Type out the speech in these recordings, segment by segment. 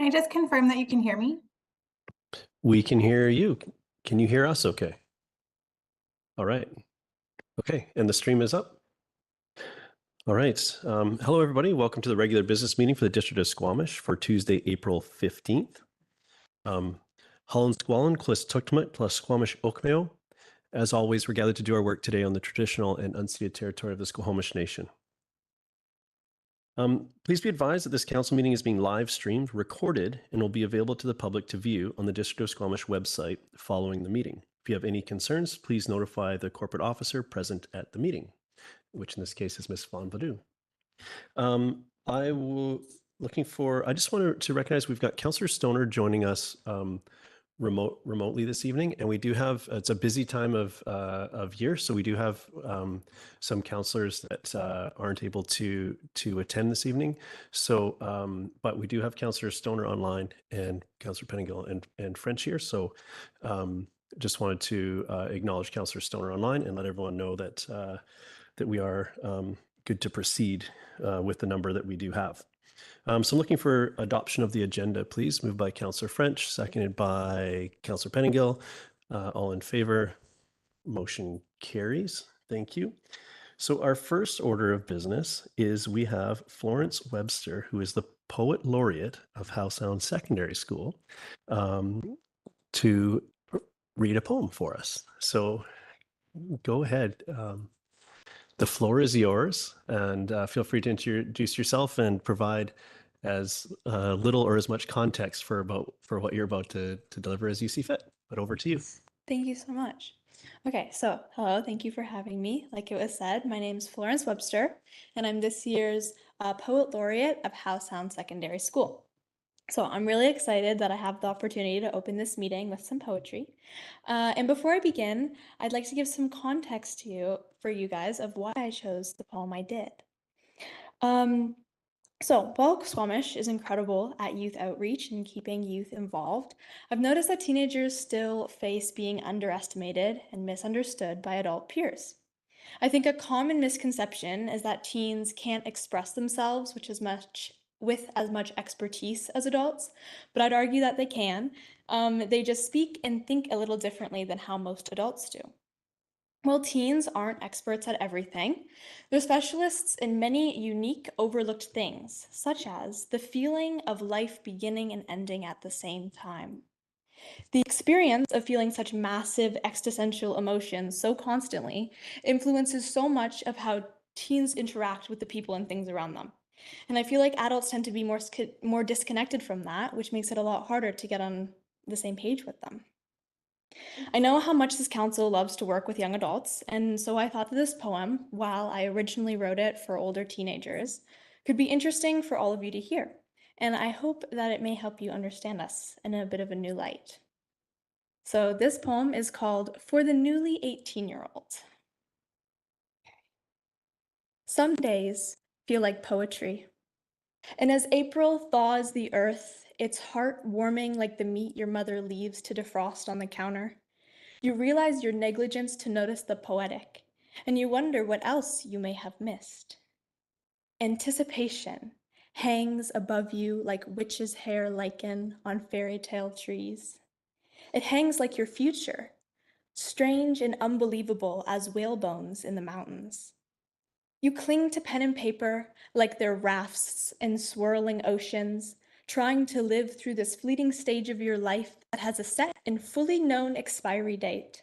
Can I just confirm that you can hear me? We can hear you. Can you hear us okay? All right. Okay, and the stream is up. All right. Hello, everybody. Welcome to the regular business meeting for the District of Squamish for Tuesday, April 15th. Holland Squallen, Clis Tuktumut, plus Squamish Okmeo. As always, we're gathered to do our work today on the traditional and unceded territory of the Squamish Nation. Please be advised that this council meeting is being live streamed, recorded, and will be available to the public to view on the District of Squamish website following the meeting. If you have any concerns, please notify the corporate officer present at the meeting, which in this case is Ms. Von Vadu. I just wanted to recognize we've got Councillor Stoner joining us remotely this evening, and we do have, it's a busy time of year, so we do have some councillors that aren't able to attend this evening. So, but we do have Councillor Stoner online and Councillor Pettingill and French here. So just wanted to acknowledge Councillor Stoner online and let everyone know that that we are good to proceed with the number that we do have. So I'm looking for adoption of the agenda, please. Moved by Councillor French, seconded by Councillor Pettingill. All in favor, motion carries. Thank you. So our first order of business is we have Florence Webster, who is the Poet Laureate of Howe Secondary School, to read a poem for us. So go ahead. The floor is yours, and feel free to introduce yourself and provide as little or as much context for what you're about to deliver as you see fit. But over to you. Thank you so much. Okay, so hello, thank you for having me. Like it was said, my name is Florence Webster, and I'm this year's Poet Laureate of Howe Secondary School. So I'm really excited that I have the opportunity to open this meeting with some poetry. And before I begin, I'd like to give some context for you guys of why I chose the poem I did. So while Squamish is incredible at youth outreach and keeping youth involved, I've noticed that teenagers still face being underestimated and misunderstood by adult peers. I think a common misconception is that teens can't express themselves with as much expertise as adults, but I'd argue that they can. They just speak and think a little differently than how most adults do. While teens aren't experts at everything, they're specialists in many unique, overlooked things, such as the feeling of life beginning and ending at the same time. The experience of feeling such massive existential emotions so constantly influences so much of how teens interact with the people and things around them. And I feel like adults tend to be more disconnected from that, which makes it a lot harder to get on the same page with them. I know how much this council loves to work with young adults, and so I thought that this poem, while I originally wrote it for older teenagers, could be interesting for all of you to hear, and I hope that it may help you understand us in a bit of a new light. So this poem is called For the Newly 18-Year-Old. Some days feel like poetry, and as April thaws the earth, its heart warming like the meat your mother leaves to defrost on the counter, you realize your negligence to notice the poetic, and you wonder what else you may have missed. Anticipation hangs above you like witch's hair lichen on fairy tale trees. It hangs like your future, strange and unbelievable as whalebones in the mountains. You cling to pen and paper like they're rafts in swirling oceans, trying to live through this fleeting stage of your life that has a set and fully known expiry date.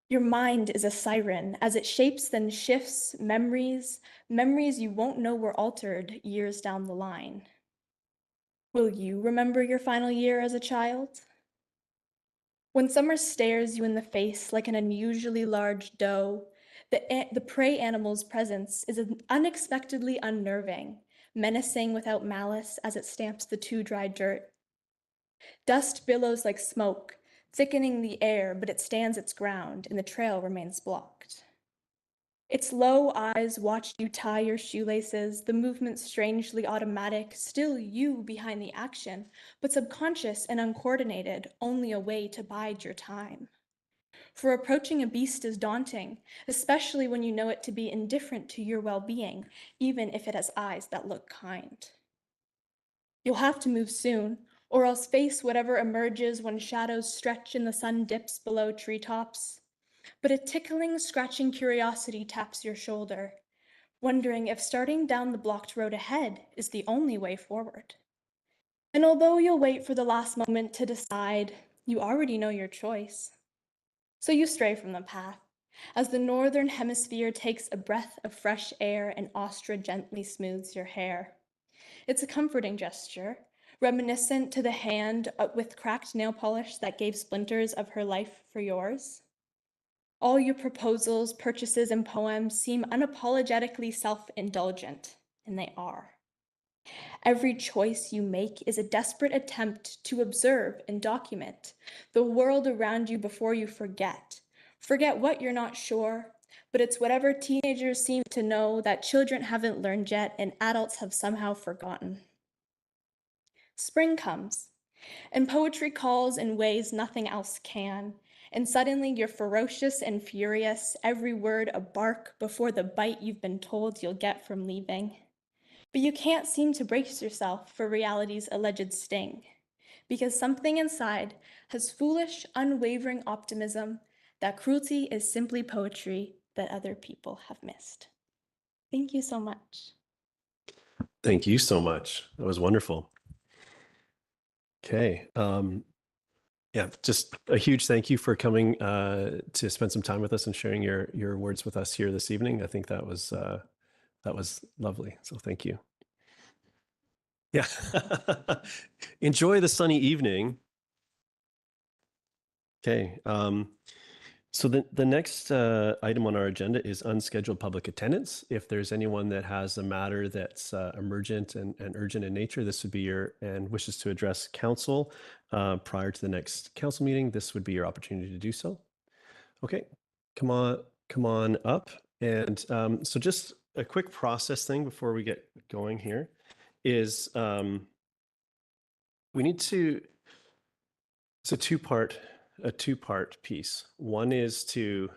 Your mind is a siren as it shapes then shifts memories you won't know were altered years down the line. Will you remember your final year as a child? When summer stares you in the face like an unusually large doe, the prey animal's presence is unexpectedly unnerving, menacing without malice as it stamps the too dry dirt. Dust billows like smoke, thickening the air, but it stands its ground and the trail remains blocked. Its low eyes watch you tie your shoelaces, the movement strangely automatic, still you behind the action, but subconscious and uncoordinated, only a way to bide your time. For approaching a beast is daunting, especially when you know it to be indifferent to your well-being, even if it has eyes that look kind. You'll have to move soon, or else face whatever emerges when shadows stretch and the sun dips below treetops. But a tickling, scratching curiosity taps your shoulder, wondering if starting down the blocked road ahead is the only way forward. And although you'll wait for the last moment to decide, you already know your choice. So you stray from the path, as the northern hemisphere takes a breath of fresh air and Astra gently smooths your hair. It's a comforting gesture, reminiscent to the hand with cracked nail polish that gave splinters of her life for yours. All your proposals, purchases, and poems seem unapologetically self-indulgent, and they are. Every choice you make is a desperate attempt to observe and document the world around you before you forget. Forget what you're not sure, but it's whatever teenagers seem to know that children haven't learned yet and adults have somehow forgotten. Spring comes, and poetry calls in ways nothing else can, and suddenly you're ferocious and furious, every word a bark before the bite you've been told you'll get from leaving. But you can't seem to brace yourself for reality's alleged sting, because something inside has foolish, unwavering optimism that cruelty is simply poetry that other people have missed. Thank you so much. Thank you so much. That was wonderful. Okay. Yeah, just a huge thank you for coming to spend some time with us and sharing your words with us here this evening. I think that was lovely. So thank you. Yeah. Enjoy the sunny evening. Okay. So the next item on our agenda is unscheduled public attendance. If there's anyone that has a matter that's emergent and urgent in nature, this would be and wishes to address council prior to the next council meeting, this would be your opportunity to do so. Okay, come on up. And so just a quick process thing before we get going here is we need to, it's a two-part piece. One is to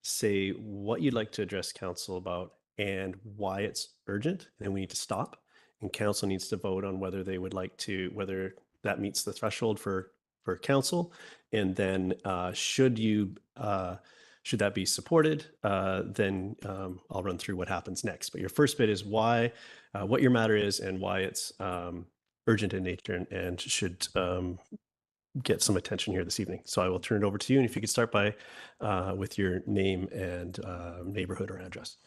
say what you'd like to address council about and why it's urgent. And we need to stop, and council needs to vote on whether they would like to, whether that meets the threshold for council. And then should that be supported, then I'll run through what happens next. But your first bit is why, what your matter is and why it's urgent in nature and should get some attention here this evening. So I will turn it over to you. And if you could start by with your name and neighborhood or address.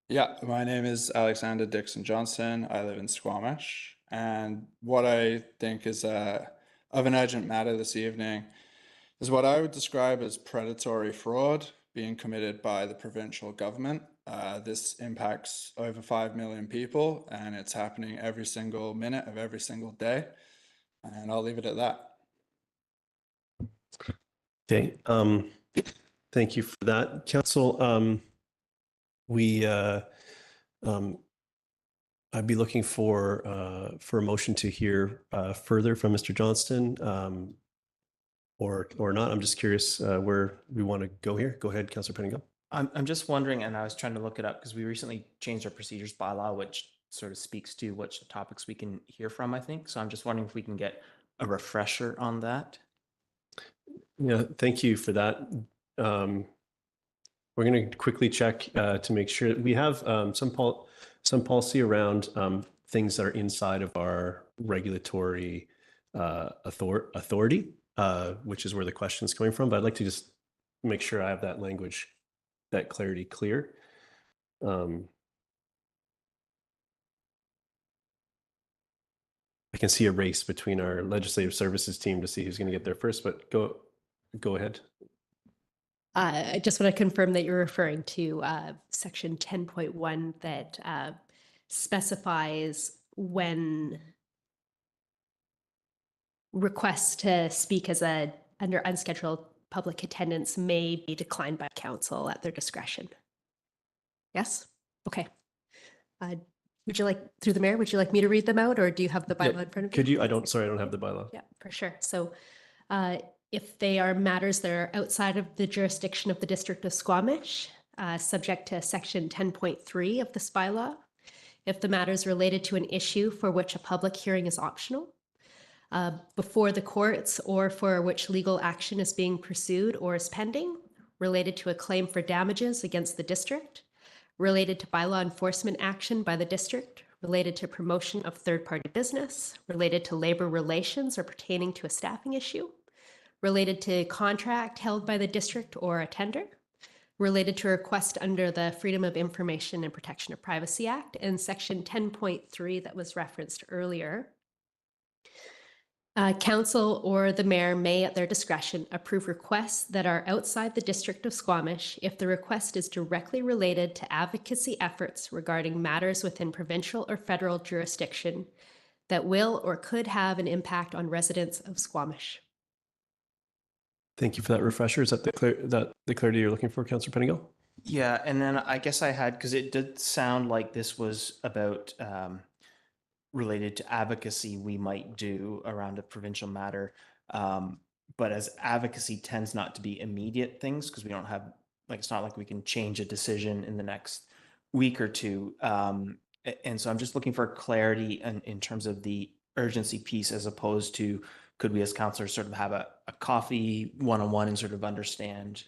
Yeah, my name is Alexander Dixon Johnson. I live in Squamish. And what I think is of an urgent matter this evening is what I would describe as predatory fraud being committed by the provincial government. This impacts over 5 million people, and it's happening every single minute of every single day. And I'll leave it at that. Okay. Thank you for that, council. I'd be looking for a motion to hear further from Mr. Johnston, or not. I'm just curious where we want to go here. Go ahead, Councillor Penningham. I'm just wondering, and I was trying to look it up because we recently changed our procedures bylaw, which sort of speaks to which topics we can hear from, I think. So I'm just wondering if we can get a refresher on that. Yeah, thank you for that. We're going to quickly check to make sure we have some policy around things that are inside of our regulatory authority, which is where the question is coming from. But I'd like to just make sure I have that language, that clarity clear. I can see a race between our legislative services team to see who's going to get there first, but go ahead. I just want to confirm that you're referring to section 10.1 that specifies when requests to speak as under unscheduled public attendance may be declined by council at their discretion. Yes? Okay. Would you like, through the mayor, would you like me to read them out, or do you have the bylaw in front of you? Could you? Sorry, I don't have the bylaw. Yeah, for sure. So if they are matters that are outside of the jurisdiction of the District of Squamish, subject to section 10.3 of this bylaw, if the matter is related to an issue for which a public hearing is optional, before the courts or for which legal action is being pursued or is pending, related to a claim for damages against the district, related to bylaw enforcement action by the district, related to promotion of third-party business, related to labor relations or pertaining to a staffing issue, related to contract held by the district or a tender, related to a request under the Freedom of Information and Protection of Privacy Act and Section 10.3 that was referenced earlier. Council or the mayor may, at their discretion, approve requests that are outside the District of Squamish if the request is directly related to advocacy efforts regarding matters within provincial or federal jurisdiction that will or could have an impact on residents of Squamish. Thank you for that refresher. Is that the clarity you're looking for, Councillor Pettingill? Yeah, and then I guess I had, because it did sound like this was about related to advocacy we might do around a provincial matter. But as advocacy tends not to be immediate things, because we don't have, like, it's not like we can change a decision in the next week or two. And so I'm just looking for clarity in terms of the urgency piece, as opposed to, could we as counselors sort of have a coffee one-on-one and sort of understand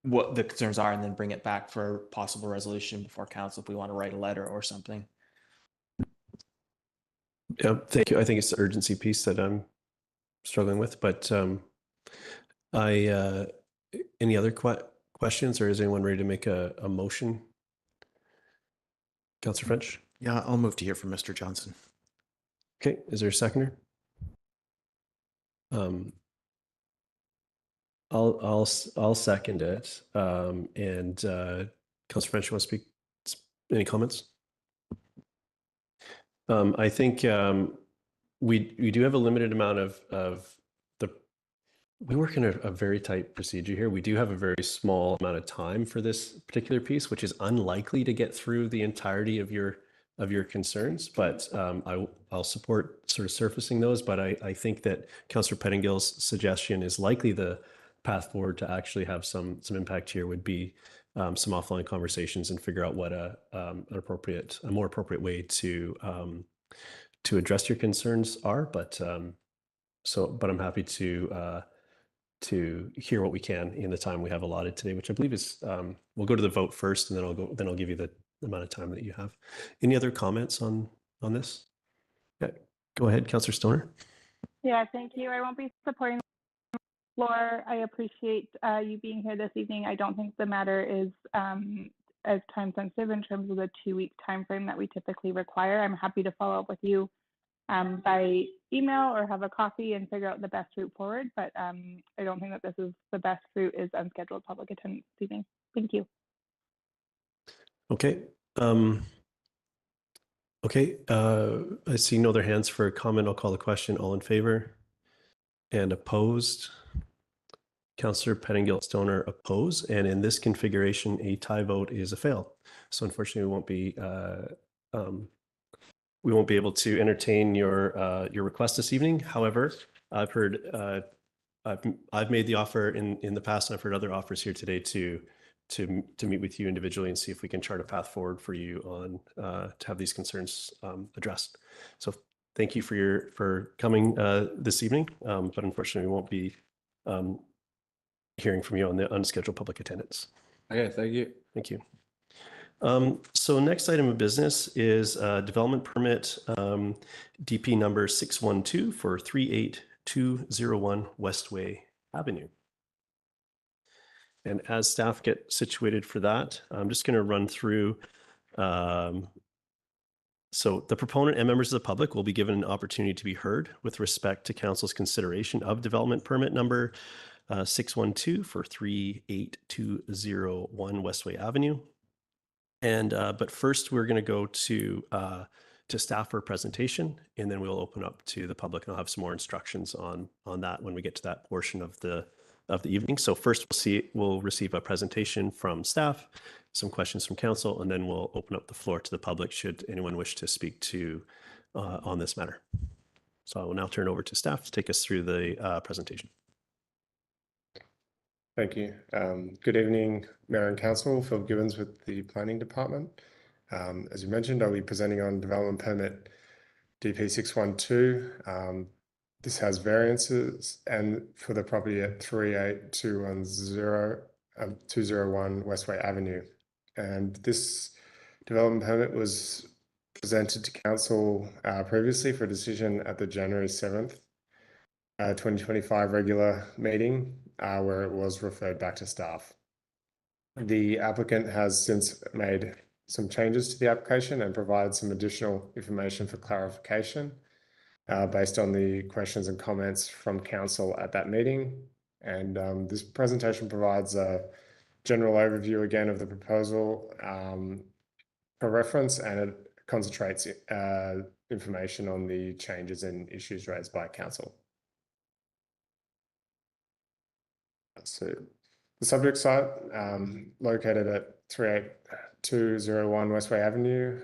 what the concerns are, and then bring it back for possible resolution before council if we want to write a letter or something. Yeah, thank you. I think it's the urgency piece that I'm struggling with, but any other questions, or is anyone ready to make a motion? Councillor French? Yeah, I'll move to hear from Mr. Johnson. Okay, is there a seconder? I'll second it. And Councillor French, you want to speak? Any comments? I think we do have a limited amount of we work in a very tight procedure here. We do have a very small amount of time for this particular piece, which is unlikely to get through the entirety of your concerns, but I'll support sort of surfacing those. But I think that Councillor Pettingill's suggestion is likely the path forward to actually have some impact here would be some offline conversations and figure out what a more appropriate way to address your concerns are. But I'm happy to hear what we can in the time we have allotted today, which I believe is we'll go to the vote first, and then I'll give you the amount of time that you have. Any other comments on this? Yeah, go ahead, Councillor Stoner. Yeah, thank you. I won't be supporting the floor. I appreciate you being here this evening. I don't think the matter is as time sensitive in terms of the 2-week time frame that we typically require. I'm happy to follow up with you by email or have a coffee and figure out the best route forward. But I don't think that this is the best route is unscheduled public attendance this evening. Thank you. Okay. Okay. I see no other hands for a comment. I'll call the question. All in favor? And opposed? Councillor Pettingill Stoner oppose. And in this configuration, a tie vote is a fail. So unfortunately, we won't be able to entertain your request this evening. However, I've heard I've made the offer in the past, and I've heard other offers here today to meet with you individually and see if we can chart a path forward for you on to have these concerns addressed. So thank you for coming this evening, but unfortunately we won't be hearing from you on the unscheduled public attendance. Okay, thank you. Thank you. So next item of business is development permit DP number 612 for 38201 Westway Avenue. And as staff get situated for that, I'm just going to run through. So the proponent and members of the public will be given an opportunity to be heard with respect to council's consideration of development permit number 612 for 38201 Westway Avenue. And but first, we're going to go to staff for a presentation, and then we'll open up to the public, and I'll have some more instructions on that when we get to that portion of the evening. So first, we'll receive a presentation from staff, some questions from council, and then we'll open up the floor to the public should anyone wish to speak to on this matter. So I will now turn over to staff to take us through the presentation. Thank you. Good evening, Mayor and Council. Phil Gibbons with the Planning Department. As you mentioned, I'll be presenting on development permit DP000612. This has variances and for the property at 38201 Westway Avenue. And this development permit was presented to council previously for decision at the January 7th, 2025 regular meeting, where it was referred back to staff. The applicant has since made some changes to the application and provided some additional information for clarification based on the questions and comments from council at that meeting. And this presentation provides a general overview again of the proposal for reference, and it concentrates information on the changes and issues raised by council. So the subject site, located at 38201 Westway Avenue,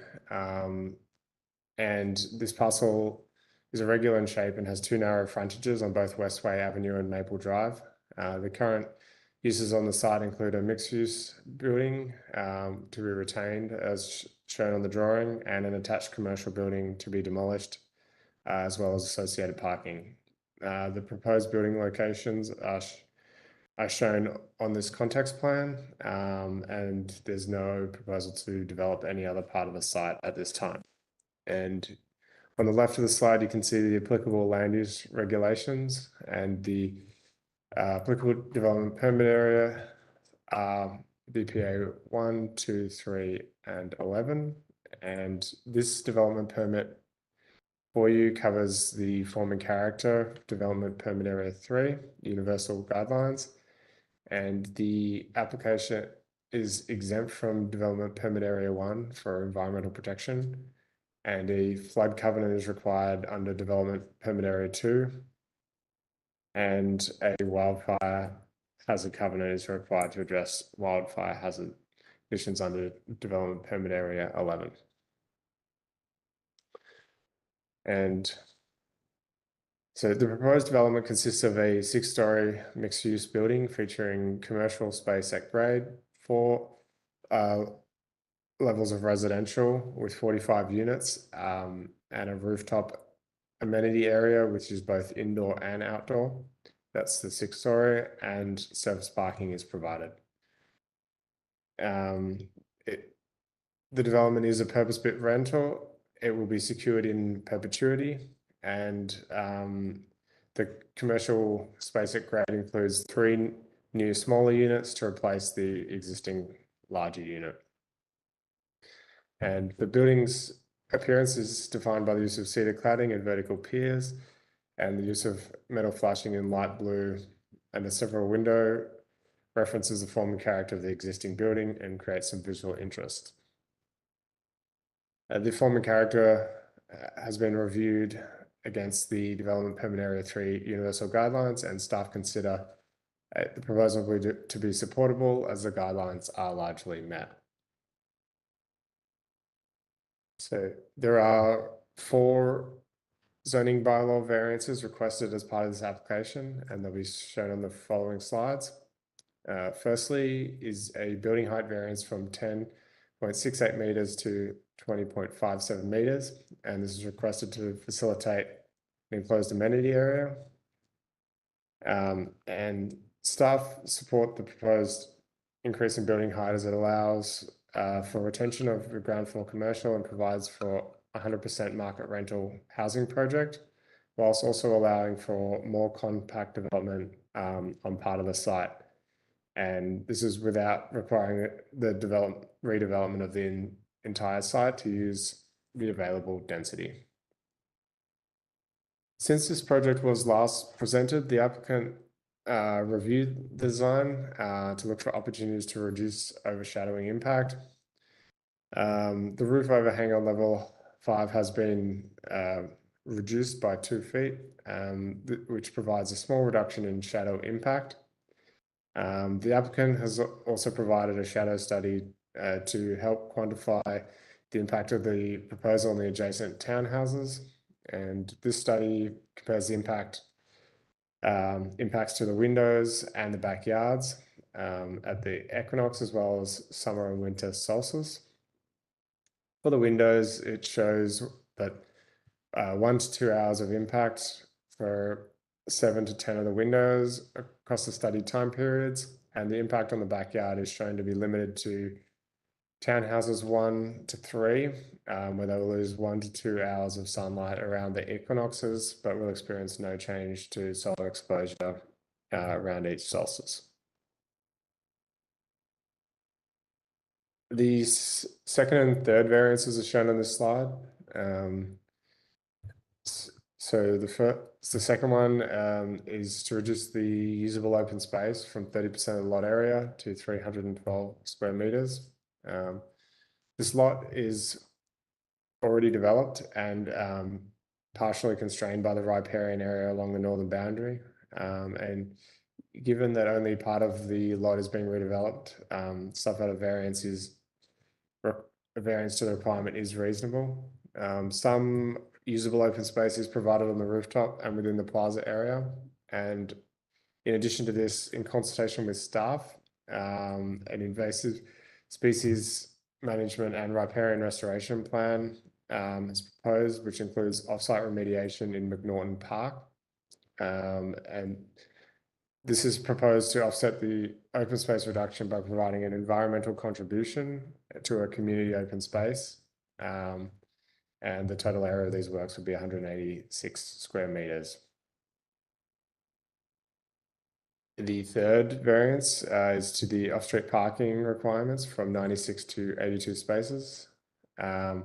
and this parcel is irregular in shape and has two narrow frontages on both Westway Avenue and Maple Drive. The current uses on the site include a mixed-use building to be retained as shown on the drawing, and an attached commercial building to be demolished, as well as associated parking. The proposed building locations are shown on this context plan, and there's no proposal to develop any other part of the site at this time. And on the left of the slide, you can see the applicable land use regulations, and the applicable development permit area are DPA 1, 2, 3, and 11. And this development permit for you covers the form and character development permit area 3, universal guidelines. And the application is exempt from development permit area 1 for environmental protection, and a flood covenant is required under development permit area 2, and a wildfire hazard covenant is required to address wildfire hazard conditions under development permit area 11. And so the proposed development consists of a 6-story mixed-use building featuring commercial space at grade, 4 levels of residential with 45 units, and a rooftop amenity area, which is both indoor and outdoor. That's the 6-story, and surface parking is provided. The development is a purpose-built rental. It will be secured in perpetuity, and the commercial space at grade includes 3 new smaller units to replace the existing larger unit. And the building's appearance is defined by the use of cedar cladding and vertical piers, and the use of metal flashing in light blue, and the several window references the form and character of the existing building and creates some visual interest. The form and character has been reviewed against the development permit area 3 universal guidelines, and staff consider the proposal to be supportable as the guidelines are largely met. So there are 4 zoning bylaw variances requested as part of this application, and they'll be shown on the following slides. Firstly is a building height variance from 10.68 meters to 20.57 meters, and this is requested to facilitate an enclosed amenity area. And staff support the proposed increase in building height as it allows for retention of the ground floor commercial and provides for 100% market rental housing project, whilst also allowing for more compact development on part of the site. And this is without requiring the redevelopment of the entire site to use the available density. Since this project was last presented, the applicant reviewed the design to look for opportunities to reduce overshadowing impact. The roof overhang on level 5 has been reduced by 2 feet, which provides a small reduction in shadow impact. The applicant has also provided a shadow study to help quantify the impact of the proposal on the adjacent townhouses. And this study compares the impacts to the windows and the backyards at the equinox, as well as summer and winter solstice. For the windows, it shows that 1 to 2 hours of impact for 7 to 10 of the windows across the studied time periods, and the impact on the backyard is shown to be limited to townhouses 1 to 3, where they will lose 1 to 2 hours of sunlight around the equinoxes, but will experience no change to solar exposure around each solstice. The second and third variances are shown on this slide. So the second one is to reduce the usable open space from 30% of the lot area to 312 square meters. This lot is already developed and partially constrained by the riparian area along the northern boundary. And given that only part of the lot is being redeveloped, stuff out of variance a variance to the requirement is reasonable. Some usable open space is provided on the rooftop and within the plaza area. And in addition to this, in consultation with staff, an invasive species management and riparian restoration plan is proposed, which includes offsite remediation in McNaughton Park. And this is proposed to offset the open space reduction by providing an environmental contribution to a community open space. And the total area of these works would be 186 square meters. The third variance is to the off-street parking requirements from 96 to 82 spaces. The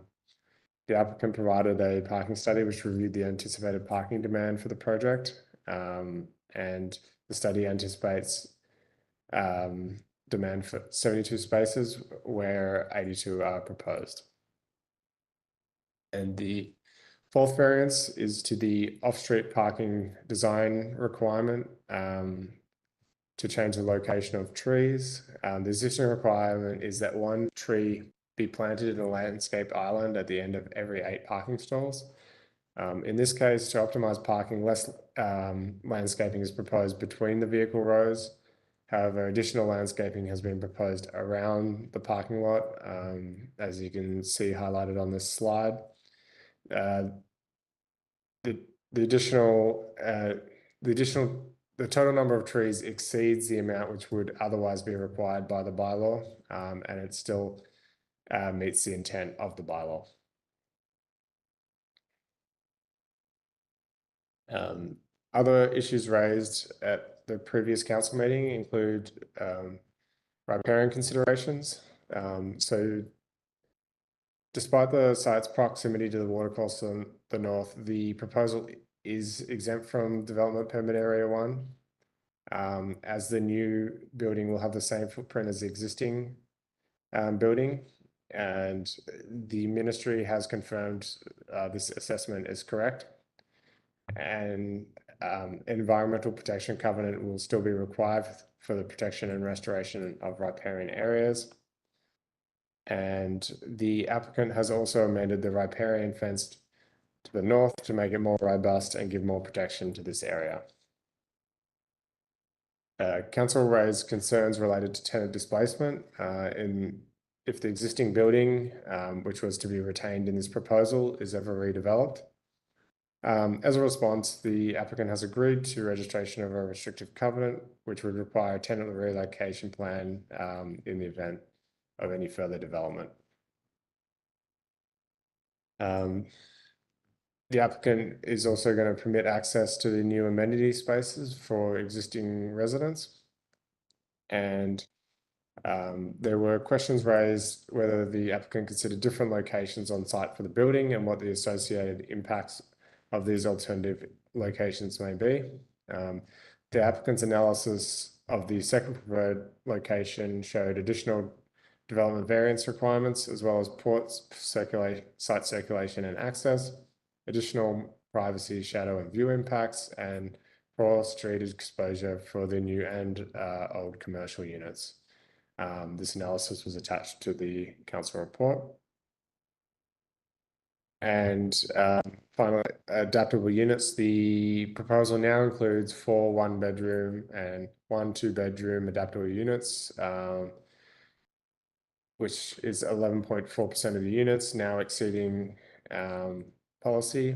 applicant provided a parking study which reviewed the anticipated parking demand for the project, and the study anticipates demand for 72 spaces where 82 are proposed. And the fourth variance is to the off-street parking design requirement to change the location of trees. The existing requirement is that 1 tree be planted in a landscape island at the end of every 8 parking stalls. In this case, to optimize parking, less landscaping is proposed between the vehicle rows. However, additional landscaping has been proposed around the parking lot, as you can see highlighted on this slide. The total number of trees exceeds the amount which would otherwise be required by the bylaw, and it still meets the intent of the bylaw. Other issues raised at the previous council meeting include riparian considerations. So despite the site's proximity to the watercourse on the north, the proposal is exempt from development permit area 1, as the new building will have the same footprint as the existing building, and the ministry has confirmed this assessment is correct. And environmental protection covenant will still be required for the protection and restoration of riparian areas. And the applicant has also amended the riparian fence to the north to make it more robust and give more protection to this area. Council raised concerns related to tenant displacement if the existing building, which was to be retained in this proposal, is ever redeveloped. As a response, the applicant has agreed to registration of a restrictive covenant, which would require a tenant relocation plan in the event of any further development. The applicant is also going to permit access to the new amenity spaces for existing residents. And there were questions raised whether the applicant considered different locations on site for the building and what the associated impacts of these alternative locations may be. The applicant's analysis of the second preferred location showed additional development variance requirements, as well as site circulation and access, additional privacy, shadow and view impacts, and poor street exposure for the new and old commercial units. This analysis was attached to the council report. And finally, adaptable units. The proposal now includes 4 1-bedroom and 1 2-bedroom adaptable units, which is 11.4% of the units, now exceeding policy.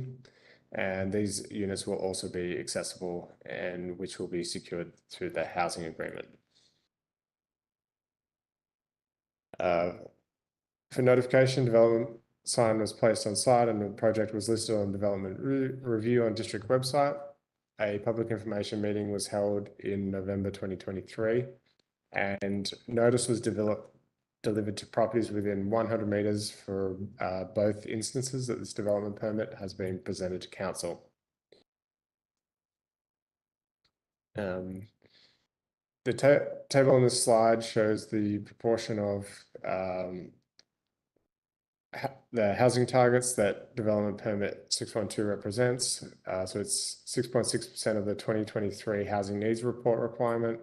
And these units will also be accessible and which will be secured through the housing agreement. For notification, development sign was placed on site and the project was listed on development review on district website. A public information meeting was held in November 2023 and notice was delivered to properties within 100 metres for both instances that this development permit has been presented to council. The table on this slide shows the proportion of the housing targets that development permit 612 represents. So it's 6.6% of the 2023 housing needs report requirement,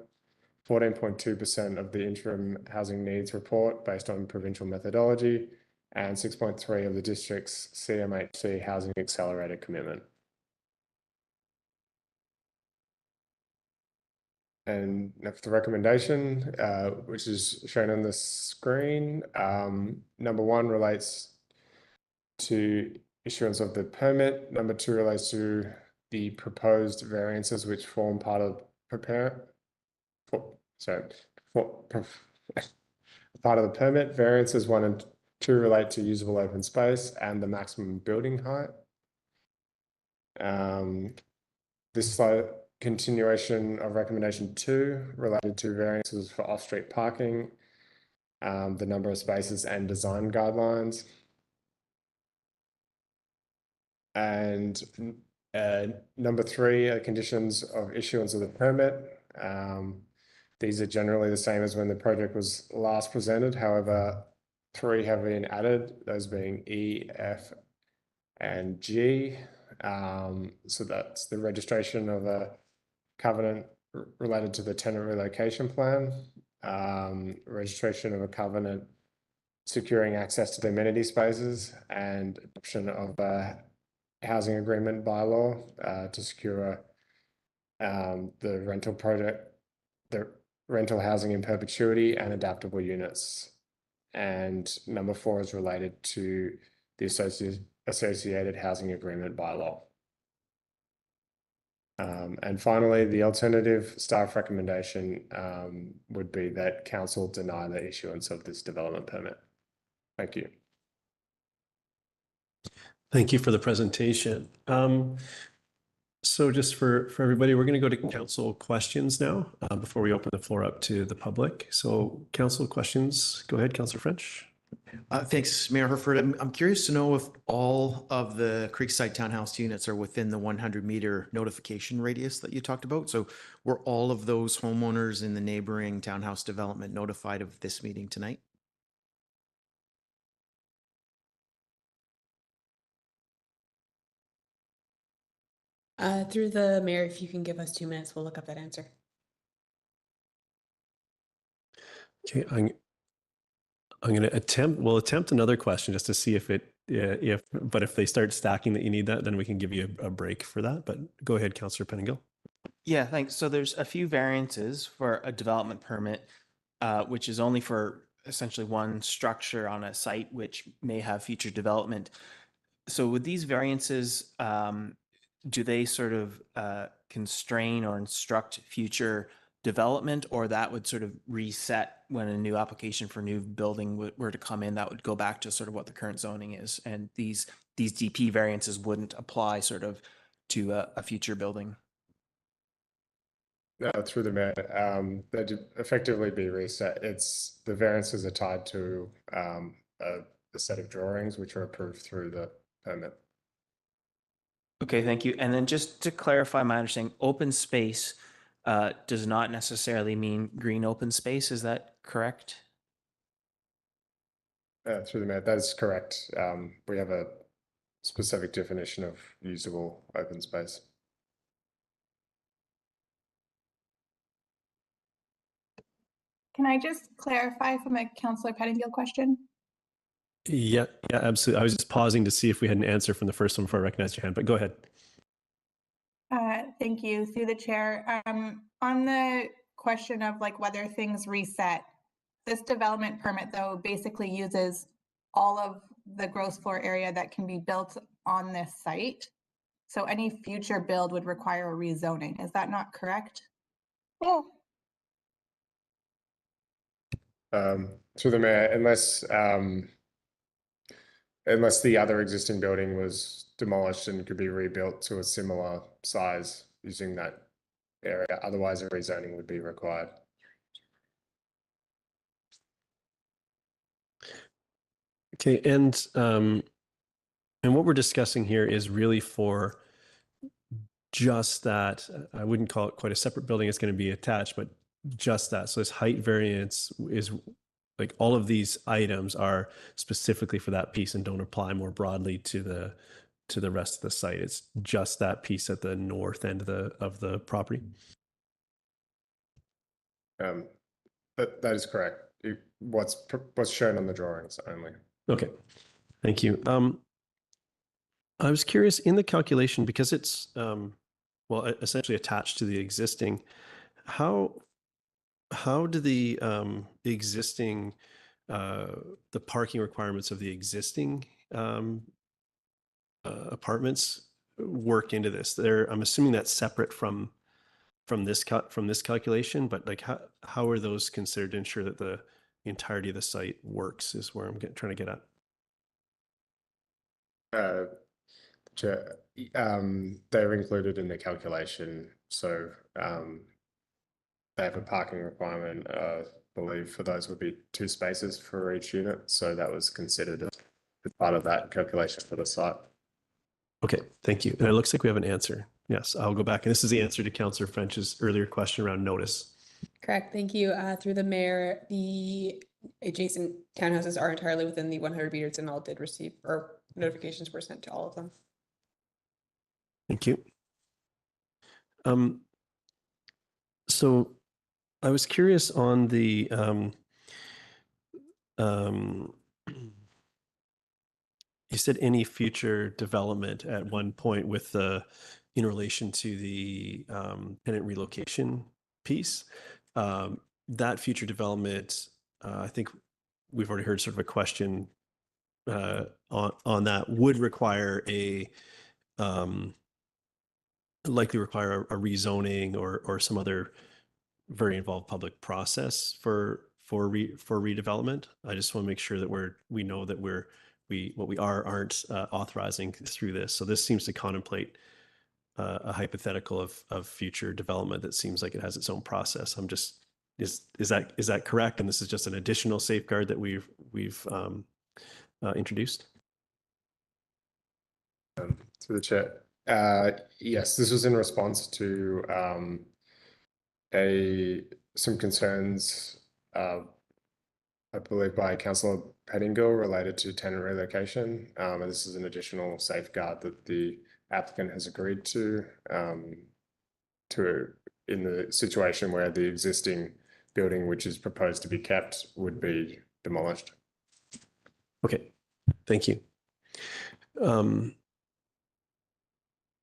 14.2% of the interim housing needs report based on provincial methodology, and 6.3% of the district's CMHC housing accelerator commitment. And for the recommendation, which is shown on the screen, number 1 relates to issuance of the permit. Number 2 relates to the proposed variances which form part of part of the permit. Variances 1 and 2 relate to usable open space and the maximum building height. This slide continuation of recommendation 2 related to variances for off-street parking, the number of spaces and design guidelines. And number 3 conditions of issuance of the permit. These are generally the same as when the project was last presented. However, 3 have been added, those being E, F, and G. So that's the registration of a covenant related to the tenant relocation plan, registration of a covenant securing access to the amenity spaces, and adoption of a housing agreement bylaw to secure the rental housing in perpetuity and adaptable units. And number 4 is related to the associated housing agreement bylaw. And finally, the alternative staff recommendation would be that council deny the issuance of this development permit. Thank you. Thank you for the presentation. So just for everybody, we're going to go to council questions now before we open the floor up to the public. So council questions, go ahead, Councillor French. Thanks, Mayor Herford. I'm curious to know if all of the Creekside townhouse units are within the 100-meter notification radius that you talked about. So were all of those homeowners in the neighboring townhouse development notified of this meeting tonight? Through the mayor, if you can give us 2 minutes, we'll look up that answer. Okay, I'm going to we'll attempt another question just to see if if they start stacking that you need that, then we can give you a break for that. But go ahead, Councillor Penningill. Yeah, thanks. So there's a few variances for a development permit, which is only for essentially one structure on a site which may have future development. So with these variances, do they sort of constrain or instruct future development, or that would sort of reset when a new application for new building were to come in? That would go back to sort of what the current zoning is, and these DP variances wouldn't apply sort of to a future building. Through the mayor, they'd effectively be reset. The variances are tied to a set of drawings which are approved through the permit. Okay, thank you. And then just to clarify my understanding, open space does not necessarily mean green open space. Is that correct? Through the mayor, that is correct. We have a specific definition of usable open space. Can I just clarify from a Councillor Pettingill question? Yeah, absolutely. I was just pausing to see if we had an answer from the first one before I recognized your hand, but go ahead. Thank you, through the chair. On the question of like whether things reset, This development permit, though, basically uses all of the gross floor area that can be built on this site. So any future build would require a rezoning. Is that not correct? Yeah. Through the mayor, unless the other existing building was demolished and could be rebuilt to a similar size using that area, otherwise a rezoning would be required. Okay, and what we're discussing here is really for just that. I wouldn't call it quite a separate building. It's going to be attached, but just that. So this height variance is like all of these items are specifically for that piece and don't apply more broadly to the rest of the site. It's just that piece at the north end of the property. That is correct. What's shown on the drawings only. Okay, thank you. I was curious in the calculation, because it's well, essentially attached to the existing, how do the existing the parking requirements of the existing apartments work into this? I'm assuming that's separate from this calculation, but like how are those considered to ensure that the entirety of the site works is where I'm trying to get at. They're included in the calculation. So they have a parking requirement, I believe for those would be 2 spaces for each unit. So that was considered as part of that calculation for the site. Okay, thank you. And it looks like we have an answer. Yes, I'll go back. And this is the answer to Councillor French's earlier question around notice. Correct. Thank you. Through the mayor, the adjacent townhouses are entirely within the 100 meters and all did receive, or notifications were sent to all of them. Thank you. So I was curious on the you said any future development at one point with the in relation to the tenant relocation piece. That future development, I think we've already heard sort of a question on that, would require likely require a rezoning or some other very involved public process for redevelopment. I just want to make sure that we know that what we aren't authorizing through this. So this seems to contemplate a hypothetical of future development that seems like it has its own process. I'm just is that correct? And this is just an additional safeguard that we've introduced. Through the chair. Yes, this was in response to some concerns, I believe, by Councillor Pettingill related to tenant relocation. And this is an additional safeguard that the applicant has agreed to in the situation where the existing building, which is proposed to be kept, would be demolished. Okay, thank you. Okay,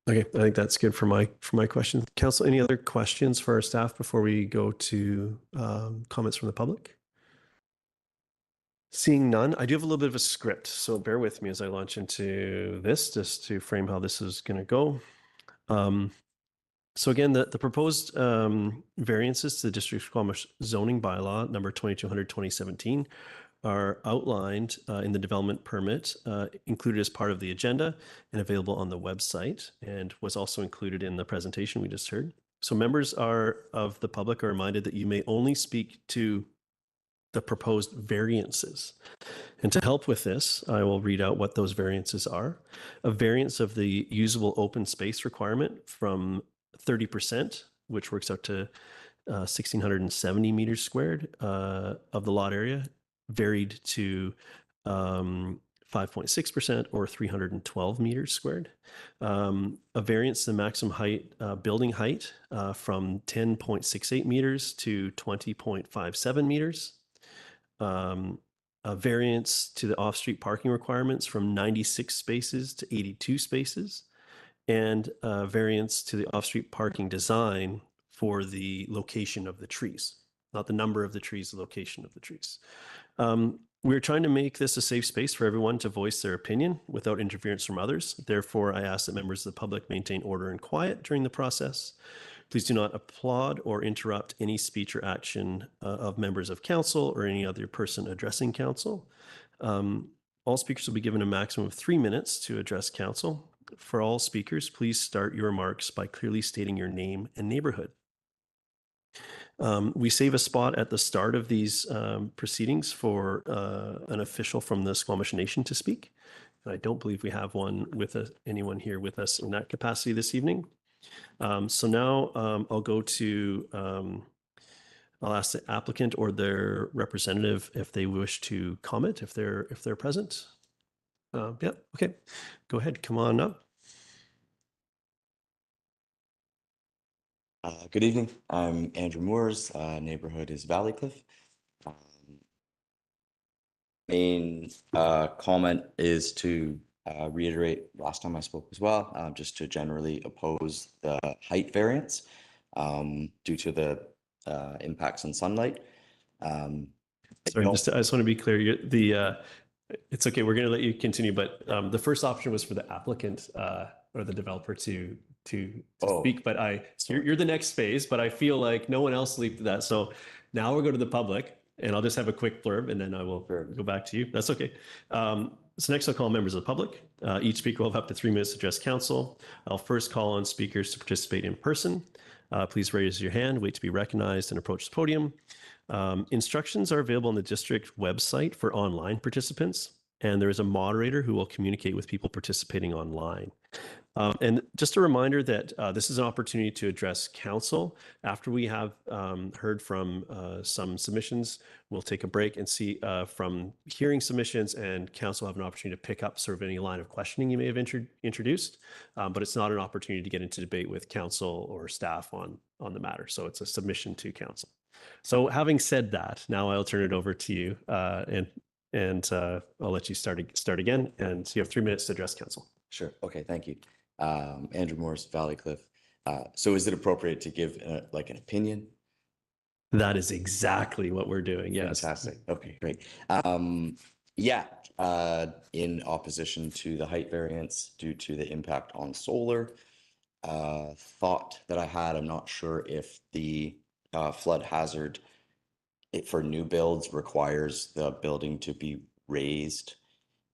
I think that's good for my question. Council, any other questions for our staff before we go to comments from the public? Seeing none, I do have a little bit of a script, so bear with me as I launch into this, just to frame how this is going to go. So again, the proposed variances to the District of Squamish zoning bylaw number 2200/2017 are outlined in the development permit, included as part of the agenda and available on the website, and was also included in the presentation we just heard. So members of the public are reminded that you may only speak to the proposed variances. And to help with this, I will read out what those variances are. A variance of the usable open space requirement from 30%, which works out to 1,670 meters squared of the lot area, varied to 5.6% or 312 meters squared. A variance to the maximum height, building height from 10.68 meters to 20.57 meters. A variance to the off-street parking requirements from 96 spaces to 82 spaces, and a variance to the off-street parking design for the location of the trees. not the number of the trees, the location of the trees. We're trying to make this a safe space for everyone to voice their opinion without interference from others. Therefore, I ask that members of the public maintain order and quiet during the process. Please do not applaud or interrupt any speech or action of members of council or any other person addressing council. All speakers will be given a maximum of 3 minutes to address council. For all speakers, please start your remarks by clearly stating your name and neighborhood. We save a spot at the start of these proceedings for an official from the Squamish Nation to speak. And I don't believe we have anyone here with us in that capacity this evening. So now I'll go to, I'll ask the applicant or their representative if they wish to comment, if they're present. Yeah, okay, go ahead, come on up. Good evening. I'm Andrew Moores. Neighborhood is Valleycliff. Main comment is to reiterate last time I spoke as well, just to generally oppose the height variance due to the impacts on sunlight. Sorry, I just want to be clear. It's okay. We're going to let you continue, but the first option was for the applicant or the developer to speak. But you're the next phase. But I feel like no one else leaped that. So now we'll go to the public, and I'll just have a quick blurb, and then I will go back to you. That's okay. So next, I'll call members of the public. Each speaker will have up to 3 minutes to address council. I'll first call on speakers to participate in person. Please raise your hand, wait to be recognized, and approach the podium. Instructions are available on the district website for online participants, and there is a moderator who will communicate with people participating online. And just a reminder that this is an opportunity to address council. After we have heard from some submissions, we'll take a break and see from hearing submissions, and council have an opportunity to pick up sort of any line of questioning you may have introduced, but it's not an opportunity to get into debate with council or staff on the matter. So it's a submission to council. So having said that, now I'll turn it over to you, and I'll let you start again, and you have 3 minutes to address council. Sure. Okay. Thank you. Andrew Morris, Valleycliff. So is it appropriate to give like an opinion? That is exactly what we're doing. Yes. Fantastic. Okay, great. In opposition to the height variance due to the impact on solar, thought that I had, I'm not sure if the flood hazard for new builds requires the building to be raised,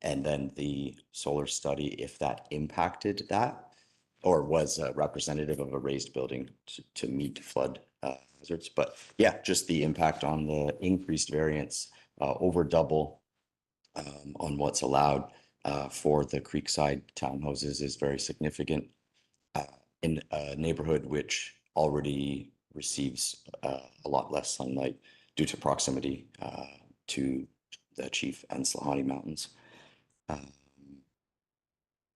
and then the solar study, if that impacted that, or was representative of a raised building to meet flood hazards. But yeah, just the impact on the increased variance over double on what's allowed for the Creekside townhouses is very significant in a neighborhood which already receives a lot less sunlight due to proximity to the Chief and Slahani Mountains.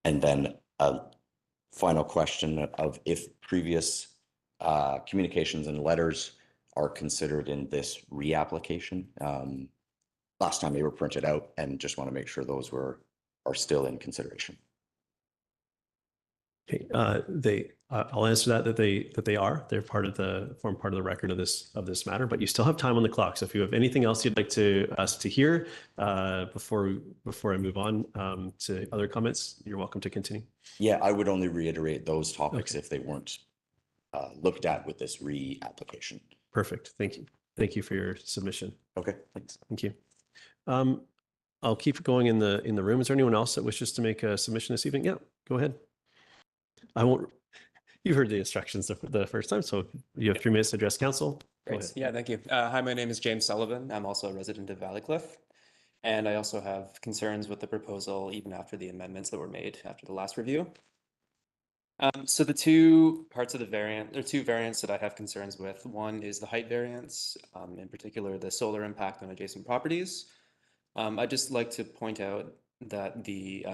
And then a final question of if previous communications and letters are considered in this reapplication. Last time they were printed out, and just want to make sure those are still in consideration. Okay, I'll answer that they are. They're form part of the record of this matter, but you still have time on the clock. So if you have anything else you'd like us to hear before I move on to other comments, you're welcome to continue. Yeah, I would only reiterate those topics if they weren't looked at with this reapplication. Perfect. Thank you. Thank you for your submission. Okay, thanks. Thank you. I'll keep going in the room. Is there anyone else that wishes to make a submission this evening? Yeah, go ahead. I won't. You heard the instructions the first time, so you have 3 minutes to address council. Great. Yeah, thank you. Hi, my name is James Sullivan. I'm also a resident of Valleycliff, and I also have concerns with the proposal even after the amendments that were made after the last review. So the two parts of the variant, there are two variants that I have concerns with. One is the height variance, in particular the solar impact on adjacent properties. I'd just like to point out that the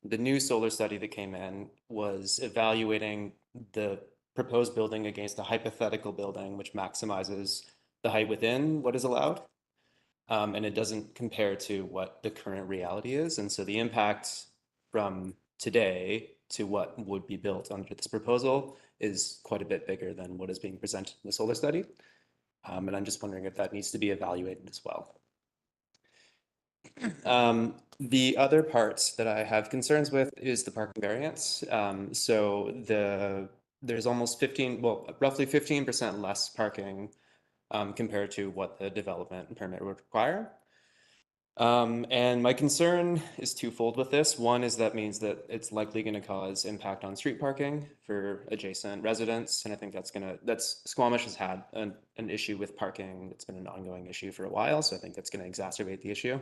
new solar study that came in was evaluating the proposed building against a hypothetical building, which maximizes the height within what is allowed. And it doesn't compare to what the current reality is. And so the impact from today to what would be built under this proposal is quite a bit bigger than what is being presented in the solar study. And I'm just wondering if that needs to be evaluated as well. The other parts that I have concerns with is the parking variance. There's almost 15, well, roughly 15% less parking compared to what the development permit would require. And my concern is twofold with this. One is that means that it's likely going to cause impact on street parking for adjacent residents. And I think Squamish has had an issue with parking. It's been an ongoing issue for a while. So I think that's going to exacerbate the issue.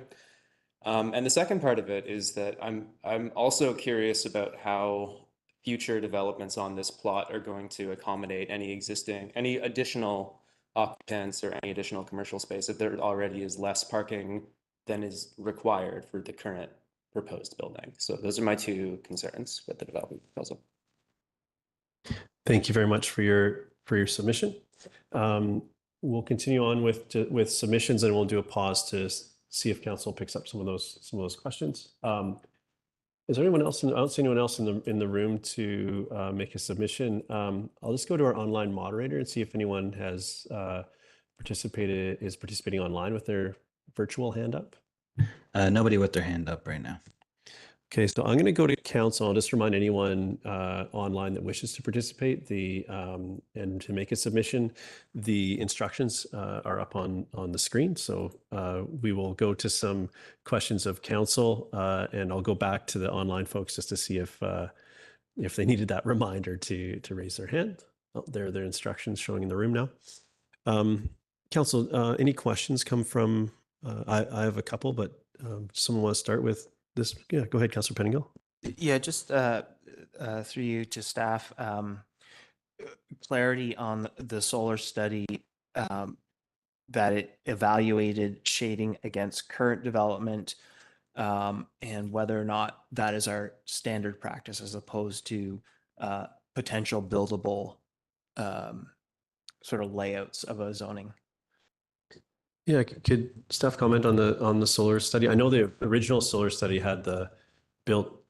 And the second part of it is that I'm also curious about how future developments on this plot are going to accommodate any additional occupants or any additional commercial space if there already is less parking than is required for the current proposed building. So those are my two concerns with the development proposal. Thank you very much for your submission. We'll continue on with submissions, and we'll do a pause to see if council picks up some of those questions. Is there anyone else? I don't see anyone else in the room to make a submission. I'll just go to our online moderator and see if anyone is participating online with their virtual hand up. Nobody with their hand up right now. Okay, so I'm going to go to council. I'll just remind anyone online that wishes to participate and to make a submission. The instructions are up on the screen. So we will go to some questions of council, and I'll go back to the online folks just to see if they needed that reminder to raise their hand. Oh, there are their instructions showing in the room now. Council, any questions come from? I have a couple, but someone want to start with this? Yeah, go ahead, Councillor Pettingill. Yeah, just through you to staff, clarity on the solar study that it evaluated shading against current development and whether or not that is our standard practice as opposed to potential buildable sort of layouts of a zoning. Yeah, could staff comment on the solar study? I know the original solar study had the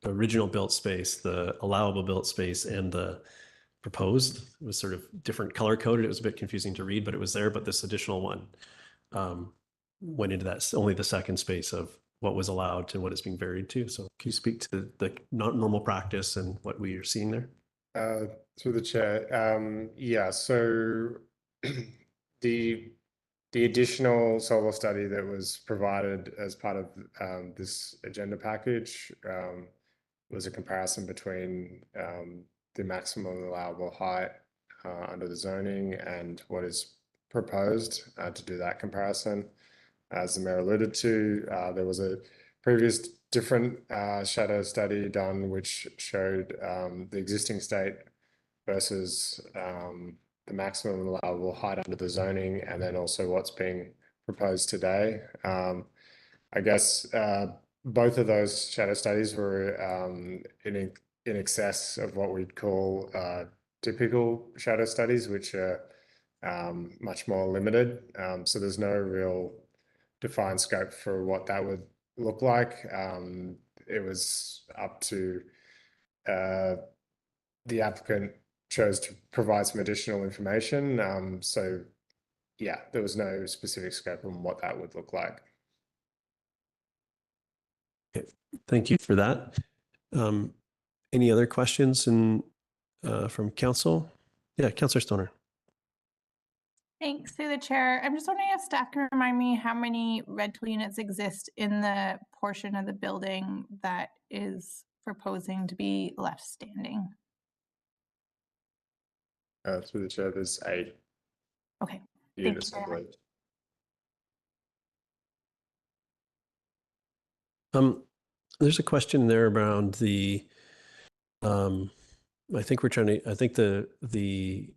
original built space, the allowable built space, and the proposed. It was sort of different color coded. It was a bit confusing to read, but it was there. But this additional one went into that only the second space of what was allowed to what is being varied to. So can you speak to the not normal practice and what we are seeing there? Through the chair, yeah. So the additional solar study that was provided as part of this agenda package was a comparison between the maximum allowable height under the zoning and what is proposed to do that comparison. As the mayor alluded to, there was a previous different shadow study done which showed the existing state versus the maximum allowable height under the zoning, and then also what's being proposed today. I guess both of those shadow studies were in excess of what we'd call typical shadow studies, which are much more limited. So there's no real defined scope for what that would look like. It was up to the applicant chose to provide some additional information. So yeah, there was no specific scope on what that would look like. Okay. Thank you for that. Any other questions from council? Yeah, Councillor Stoner. Thanks, through the chair. I'm just wondering if staff can remind me how many rental units exist in the portion of the building that is proposing to be left standing. Through the chair, there's 8 Okay. units, I believe. There's a question there around the I think the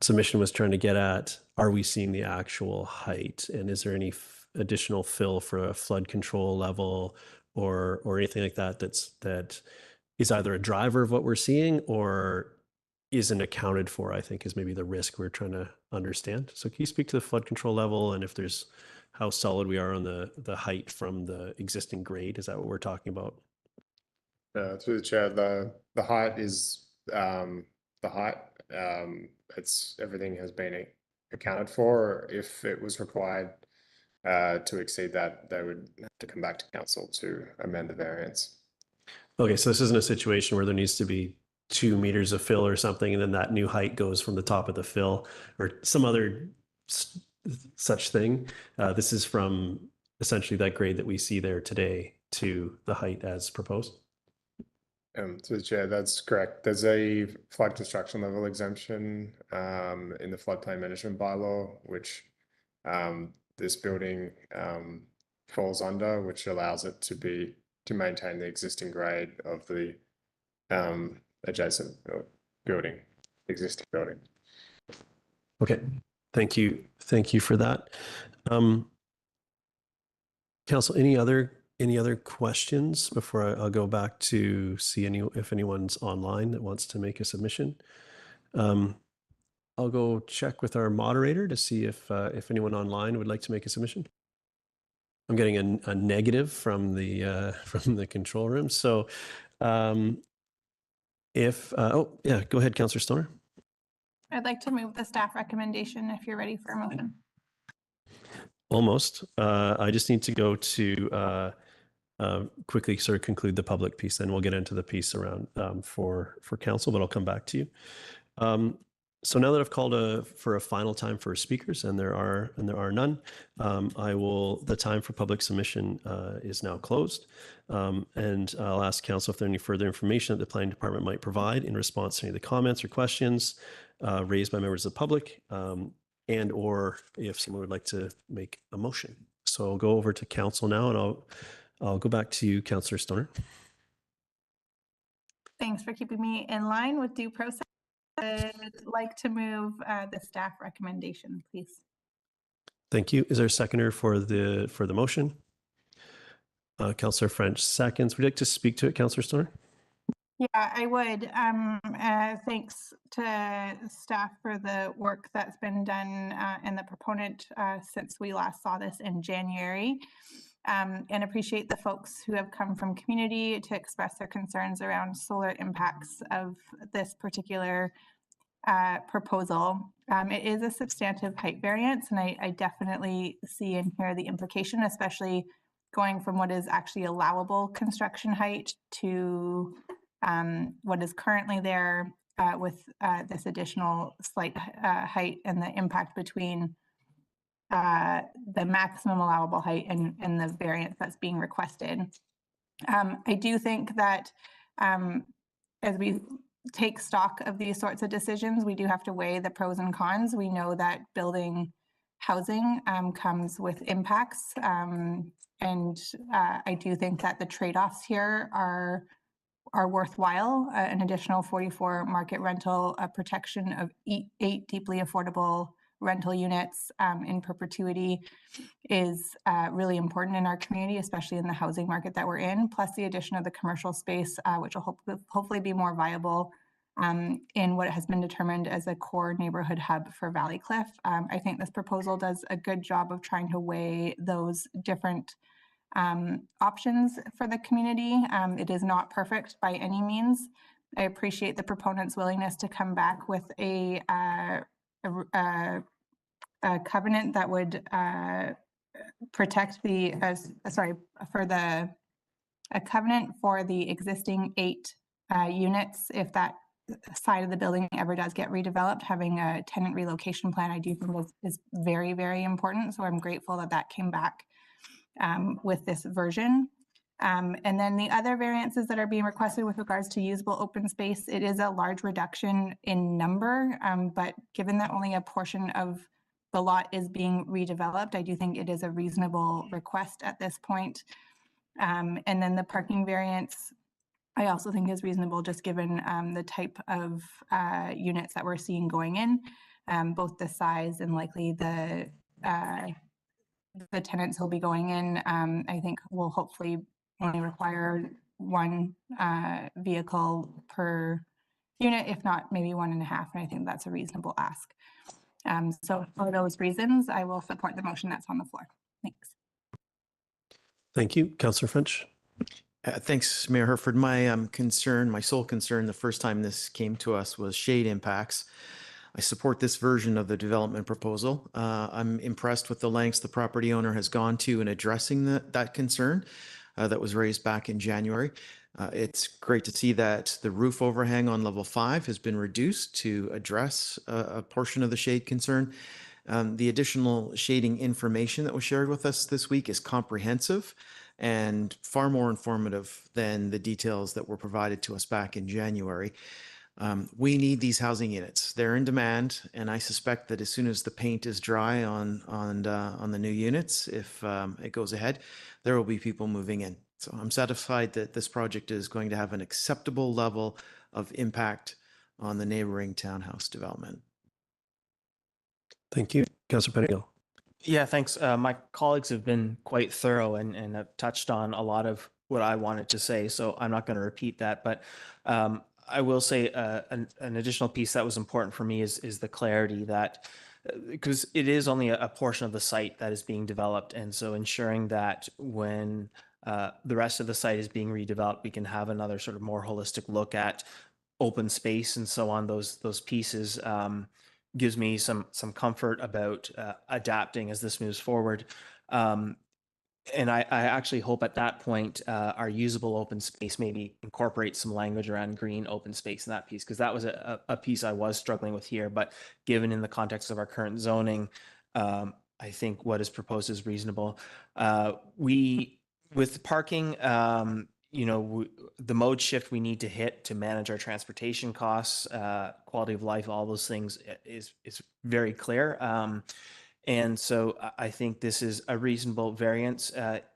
submission was trying to get at, are we seeing the actual height, and is there any additional fill for a flood control level or anything like that that is either a driver of what we're seeing or isn't accounted for, I think is maybe the risk we're trying to understand. So can you speak to the flood control level and if there's how solid we are on the height from the existing grade? Is that what we're talking about? Through the chair, the height is the height. It's everything has been accounted for. If it was required to exceed that, they would have to come back to council to amend the variance. Okay, so this isn't a situation where there needs to be 2 meters of fill or something, and then that new height goes from the top of the fill or some other such thing. This is from essentially that grade that we see there today to the height as proposed. So the chair, that's correct. There's a flood construction level exemption in the floodplain management bylaw, which this building falls under, which allows it to maintain the existing grade of the adjacent building, existing building. Okay, thank you. Thank you for that. Council, any other questions before I'll go back to see if anyone's online that wants to make a submission? I'll go check with our moderator to see if anyone online would like to make a submission. I'm getting a negative from the control room. So oh yeah, go ahead, Councillor Stoner. I'd like to move the staff recommendation if you're ready for a motion. Almost. I just need to go to quickly sort of conclude the public piece, then we'll get into the piece around for council, but I'll come back to you. So now that I've called for a final time for speakers, and there are none, the time for public submission is now closed. And I'll ask council if there any further information that the planning department might provide in response to any of the comments or questions raised by members of the public, and or if someone would like to make a motion. So I'll go over to council now, and I'll go back to you, Councillor Stoner. Thanks for keeping me in line with due process. I'd like to move the staff recommendation, please. Thank you. Is there a seconder for the motion? Councillor French seconds. Would you like to speak to it, Councillor Stoner? Yeah, I would. Thanks to staff for the work that's been done and the proponent since we last saw this in January. And appreciate the folks who have come from community to express their concerns around solar impacts of this particular proposal. It is a substantive height variance, and I definitely see and hear the implication, especially going from what is actually allowable construction height to what is currently there with this additional slight height and the impact between the maximum allowable height and the variance that's being requested. I do think that as we take stock of these sorts of decisions, we do have to weigh the pros and cons. We know that building housing comes with impacts, and I do think that the trade-offs here are worthwhile. An additional 44 market rental, protection of 8 deeply affordable rental units in perpetuity is really important in our community, especially in the housing market that we're in, plus the addition of the commercial space, which will hopefully be more viable in what has been determined as a core neighborhood hub for Valleycliff. I think this proposal does a good job of trying to weigh those different options for the community. It is not perfect by any means. I appreciate the proponent's willingness to come back with a covenant that would protect the, a covenant for the existing 8 units. If that side of the building ever does get redeveloped, having a tenant relocation plan, I do think is very, very important. So I'm grateful that that came back with this version. And then the other variances that are being requested with regards to usable open space, it is a large reduction in number, but given that only a portion of the lot is being redeveloped, I do think it is a reasonable request at this point. And then the parking variance, I also think is reasonable, just given the type of units that we're seeing going in, both the size and likely the tenants who'll be going in. I think will hopefully only require 1 vehicle per unit, if not maybe 1.5, and I think that's a reasonable ask. So for those reasons, I will support the motion that's on the floor. Thanks. Thank you. Councillor French. Thanks, Mayor Herford. My concern, my sole concern the first time this came to us was shade impacts. I support this version of the development proposal. I'm impressed with the lengths the property owner has gone to in addressing that concern that was raised back in January. It's great to see that the roof overhang on level 5 has been reduced to address a portion of the shade concern. The additional shading information that was shared with us this week is comprehensive and far more informative than the details that were provided to us back in January. We need these housing units. They're in demand, and I suspect that as soon as the paint is dry on the new units, if it goes ahead, there will be people moving in. So I'm satisfied that this project is going to have an acceptable level of impact on the neighboring townhouse development. Thank you. Councillor Pettingill. Yeah, thanks. My colleagues have been quite thorough and have touched on a lot of what I wanted to say, so I'm not going to repeat that. But I will say an additional piece that was important for me is the clarity that, because it is only a portion of the site that is being developed, and so ensuring that when the rest of the site is being redeveloped, we can have another sort of more holistic look at open space and so on. Those pieces gives me some comfort about adapting as this moves forward. And I actually hope at that point our usable open space maybe incorporates some language around green open space in that piece, because that was a piece I was struggling with here. But given in the context of our current zoning, I think what is proposed is reasonable. With parking, the mode shift we need to hit to manage our transportation costs, quality of life, all those things is very clear. And so I think this is a reasonable variance.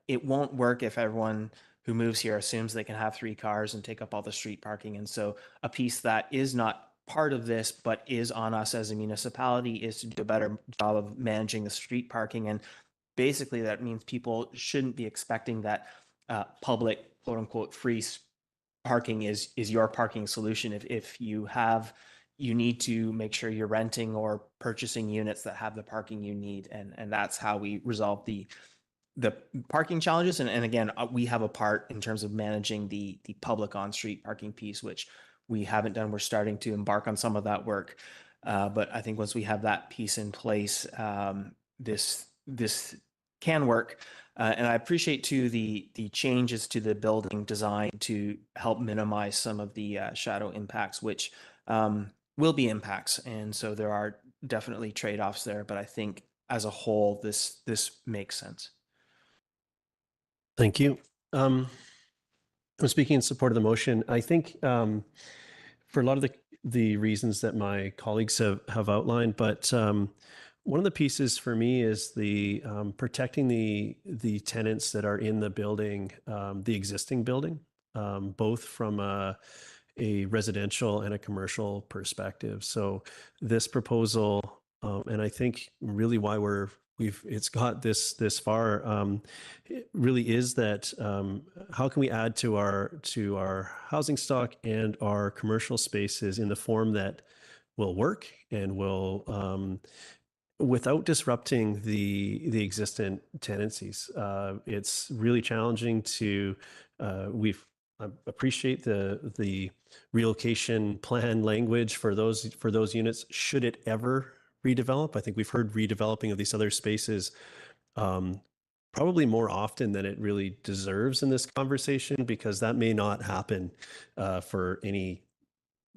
It won't work if everyone who moves here assumes they can have 3 cars and take up all the street parking. And so a piece that is not part of this, but is on us as a municipality, is to do a better job of managing the street parking. And basically that means people shouldn't be expecting that public, quote unquote, free parking is your parking solution. If you need to make sure you're renting or purchasing units that have the parking you need. And that's how we resolve the parking challenges. And again, we have a part in terms of managing the public on-street parking piece, which we haven't done. We're starting to embark on some of that work. But I think once we have that piece in place, this can work. And I appreciate too the changes to the building design to help minimize some of the shadow impacts, which will be impacts. And so there are definitely trade-offs there, but I think as a whole, this makes sense. Thank you. I'm speaking in support of the motion. I think for a lot of the reasons that my colleagues have outlined, but one of the pieces for me is the protecting the tenants that are in the building, the existing building, both from a residential and a commercial perspective. So this proposal, and I think really why it's got this far, it really is that how can we add to our housing stock and our commercial spaces in the form that will work and will without disrupting the existing tenancies. It's really challenging to I appreciate the relocation plan language for those units should it ever redevelop. I think we've heard redeveloping of these other spaces probably more often than it really deserves in this conversation, because that may not happen for any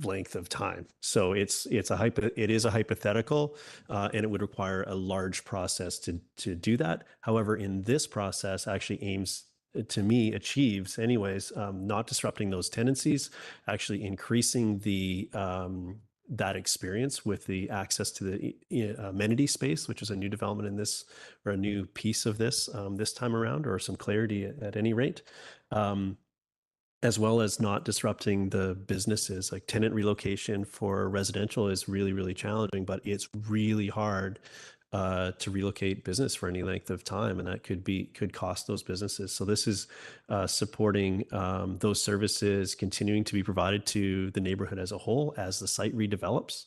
length of time. So it is a hypothetical, and it would require a large process to do that. However, in this process actually aims, to me, achieves anyways, not disrupting those tendencies, actually increasing that experience with the access to the amenity space, which is a new development in this, or a new piece of this time around, or some clarity at any rate. As well as not disrupting the businesses. Like tenant relocation for residential is really, really challenging, but it's really hard to relocate business for any length of time, and that could cost those businesses. So this is supporting those services continuing to be provided to the neighborhood as a whole as the site redevelops.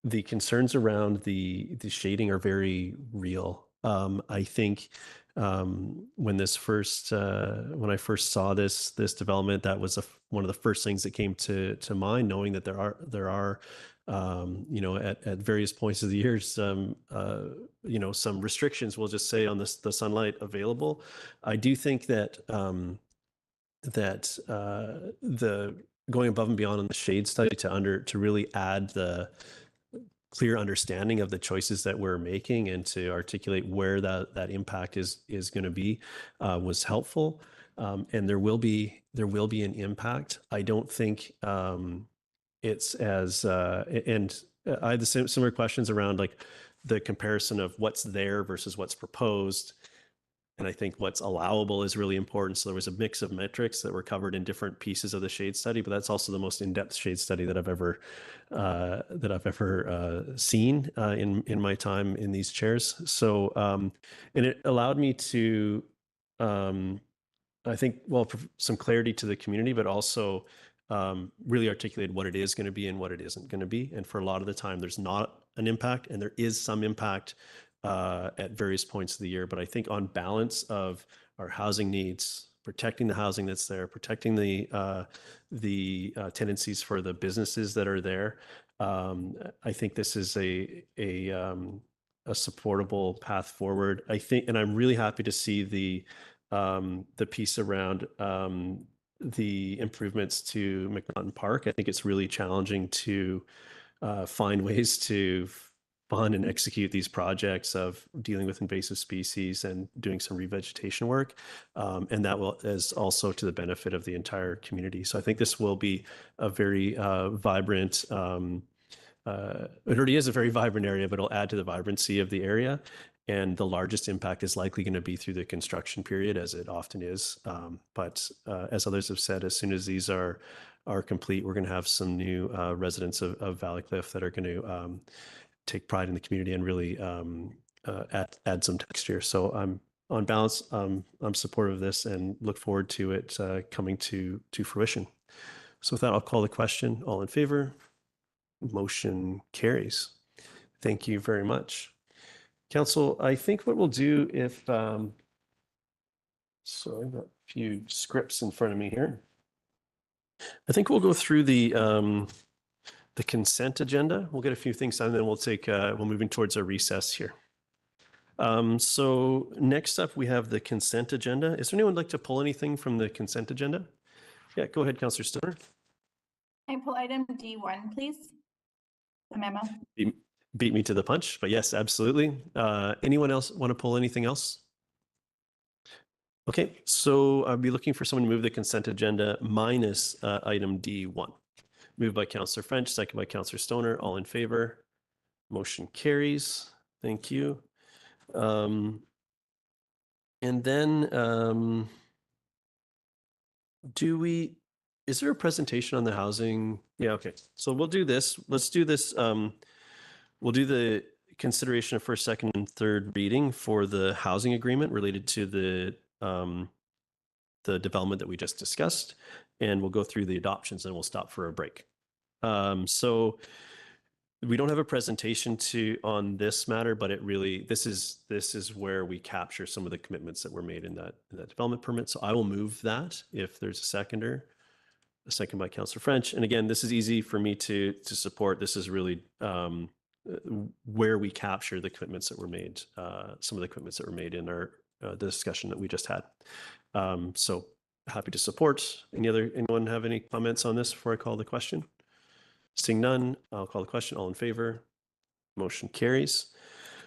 The concerns around the shading are very real. I think when I first saw this development, that was one of the first things that came to mind, knowing that there are at various points of the year some restrictions, we'll just say, on the sunlight available. I do think that the going above and beyond on the shade study to really add the clear understanding of the choices that we're making and to articulate where that impact is going to be was helpful. And there will be an impact. I don't think it's as and I had the similar questions around like the comparison of what's there versus what's proposed. And I think what's allowable is really important. So there was a mix of metrics that were covered in different pieces of the shade study, but that's also the most in-depth shade study that I've ever seen in my time in these chairs. So and it allowed me to, I think, well, some clarity to the community, but also really articulate what it is going to be and what it isn't going to be. And for a lot of the time, there's not an impact, and there is some impact at various points of the year. But I think on balance of our housing needs, protecting the housing that's there, protecting the tendencies for the businesses that are there, I think this is a supportable path forward. I think, and I'm really happy to see the piece around the improvements to McNaughton Park. I think it's really challenging to find ways to fund and execute these projects of dealing with invasive species and doing some revegetation work. And that is also to the benefit of the entire community. So I think this will be a very vibrant, it already is a very vibrant area, but it'll add to the vibrancy of the area. And the largest impact is likely going to be through the construction period, as it often is. But as others have said, as soon as these are complete, we're going to have some new residents of Valleycliff that are going to take pride in the community and really add some texture. So I'm on balance, I'm supportive of this and look forward to it coming to fruition. So with that, I'll call the question. All in favor? Motion carries. Thank you very much. Council, I think what we'll do if, so I've got a few scripts in front of me here. I think we'll go through the consent agenda. We'll get a few things done, and then we'll moving towards a recess here. So next up, we have the consent agenda. Is there anyone who'd like to pull anything from the consent agenda? Yeah, go ahead, Councillor Stoner. Can I pull item D1, please? The memo. Beat me to the punch, but yes, absolutely. Anyone else want to pull anything else? Okay, so I'll be looking for someone to move the consent agenda minus item D1. Moved by Councillor French, second by Councillor Stoner. All in favor? Motion carries. Thank you. And then is there a presentation on the housing? Yeah, okay. So we'll do this. Let's do this. We'll do the consideration of first, second, and third reading for the housing agreement related to the development that we just discussed, and we'll go through the adoptions and we'll stop for a break. So we don't have a presentation on this matter, but this is where we capture some of the commitments that were made in that development permit. So I will move that if there's a seconder. A second by Councillor French. And again, this is easy for me to support. This is really where we capture the commitments that were made, some of the commitments that were made in our the discussion that we just had. So happy to support. Anyone have any comments on this before I call the question? Seeing none, I'll call the question. All in favor? Motion carries.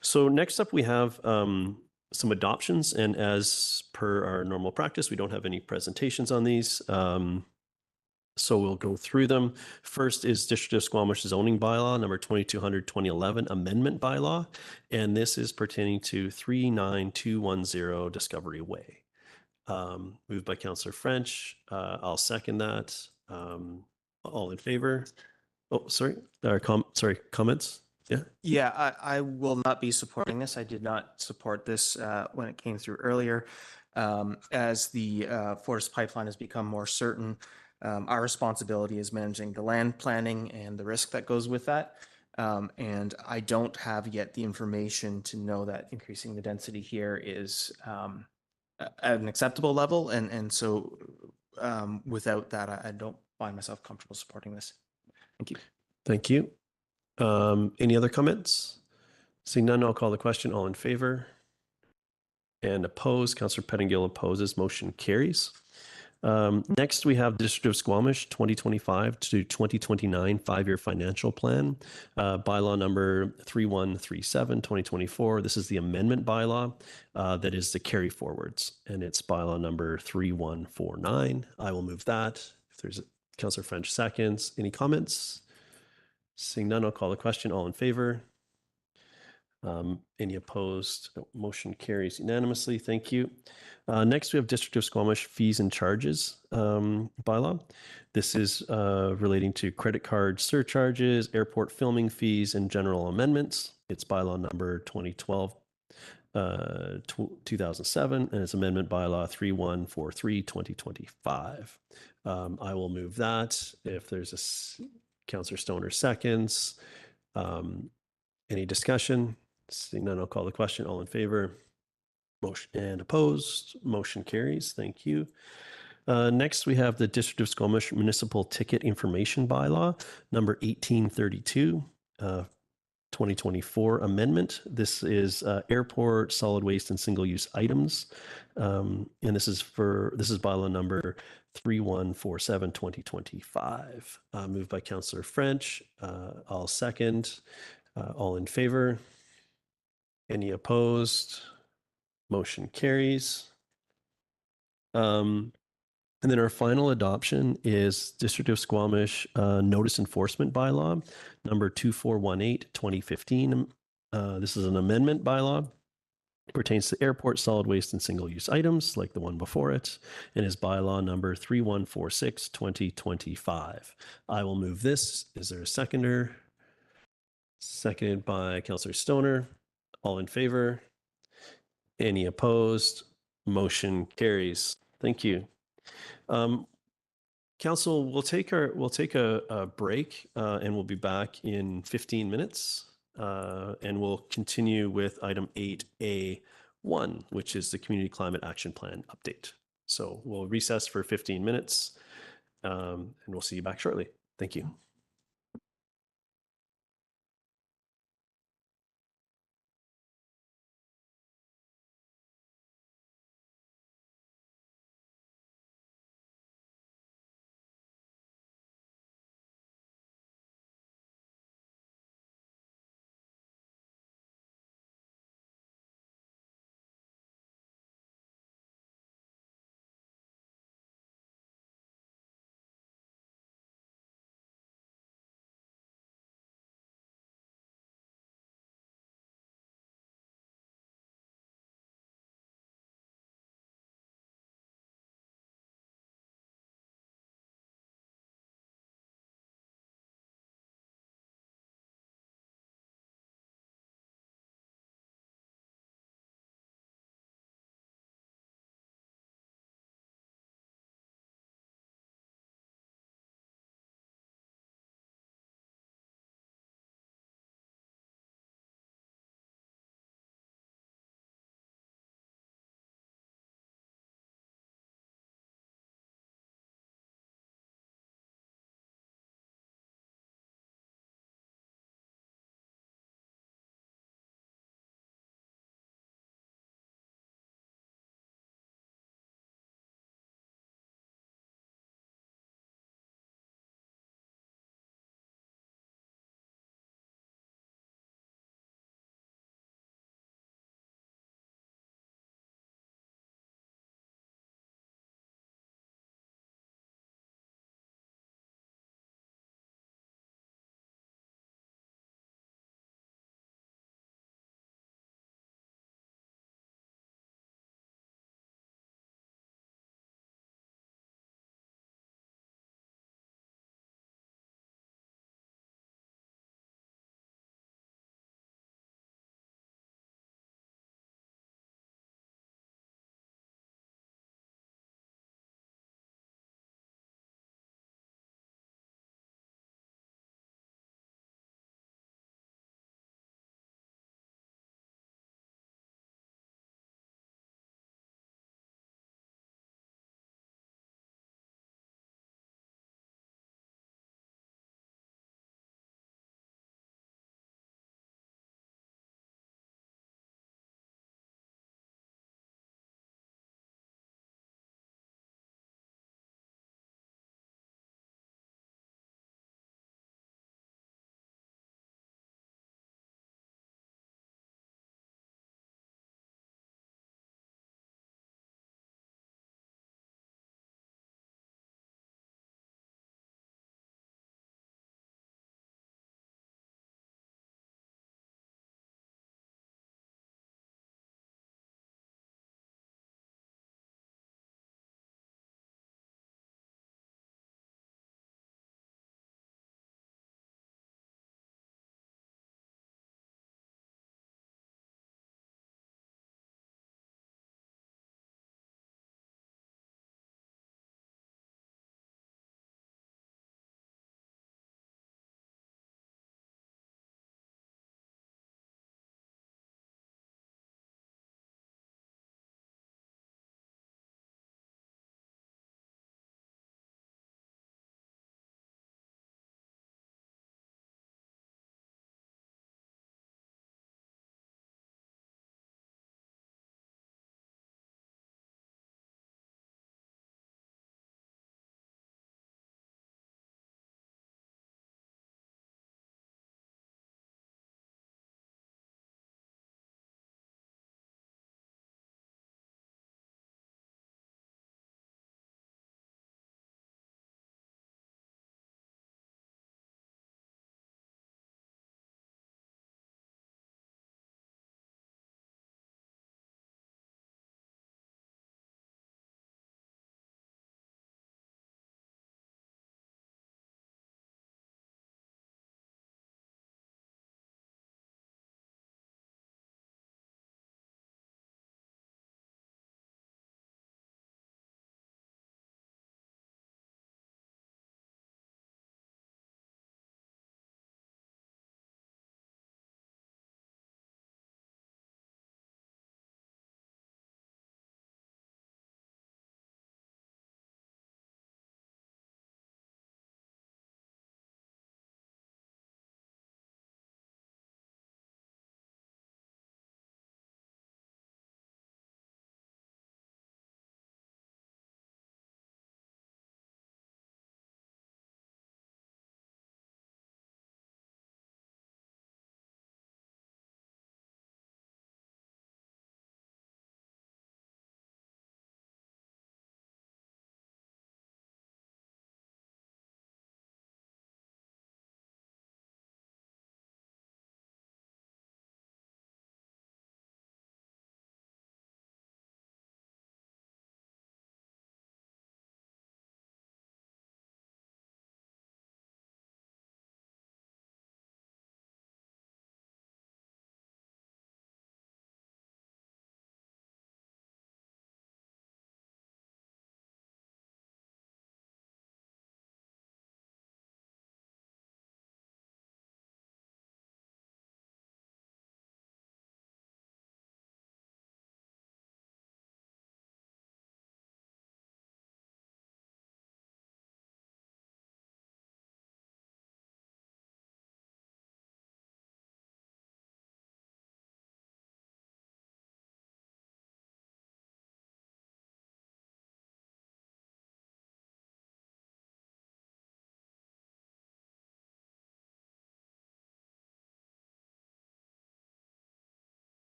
So next up, we have some adoptions, and as per our normal practice, we don't have any presentations on these. So we'll go through them. First is District of Squamish zoning bylaw number 2200-2011 amendment bylaw, and this is pertaining to 39210 Discovery Way. Moved by Councillor French. I'll second that. All in favor? Oh, sorry. Comments? Yeah. Yeah, I will not be supporting this. I did not support this when it came through earlier. As the forest pipeline has become more certain, our responsibility is managing the land planning and the risk that goes with that. And I don't have yet the information to know that increasing the density here is at an acceptable level. And so without that, I don't find myself comfortable supporting this. Thank you. Thank you. Any other comments? Seeing none, I'll call the question. All in favor? And opposed? Councillor Pettingill opposes. Motion carries. Next, we have District of Squamish 2025 to 2029 5-year financial plan, bylaw number 3137 2024. This is the amendment bylaw that is the carry forwards, and it's bylaw number 3149. I will move that. If there's Councillor French seconds, any comments? Seeing none, I'll call the question. All in favor? Any opposed? Motion carries unanimously. Thank you. Next, we have District of Squamish fees and charges bylaw. This is relating to credit card surcharges, airport filming fees, and general amendments. It's bylaw number 2007, and it's amendment bylaw 3143 2025. I will move that. If there's a Councillor Stoner seconds. Any discussion? Seeing none, I'll call the question. All in favor? Motion and opposed. Motion carries. Thank you. Next, we have the District of Squamish Municipal Ticket Information Bylaw, number 1832, 2024 amendment. This is airport, solid waste, and single-use items. And this is bylaw number 3147 2025. Moved by Councillor French. I'll second. All in favor? Any opposed? Motion carries. And then our final adoption is District of Squamish Notice Enforcement Bylaw, number 2418 2015. This is an amendment bylaw. It pertains to airport, solid waste, and single-use items, like the one before it, and is bylaw number 3146 2025. I will move this. Is there a seconder? Seconded by Councillor Stoner. All in favor? Any opposed? Motion carries. Thank you. Council, we'll take a break and we'll be back in 15 minutes. And we'll continue with item 8A1, which is the Community Climate Action Plan update. So we'll recess for 15 minutes and we'll see you back shortly. Thank you.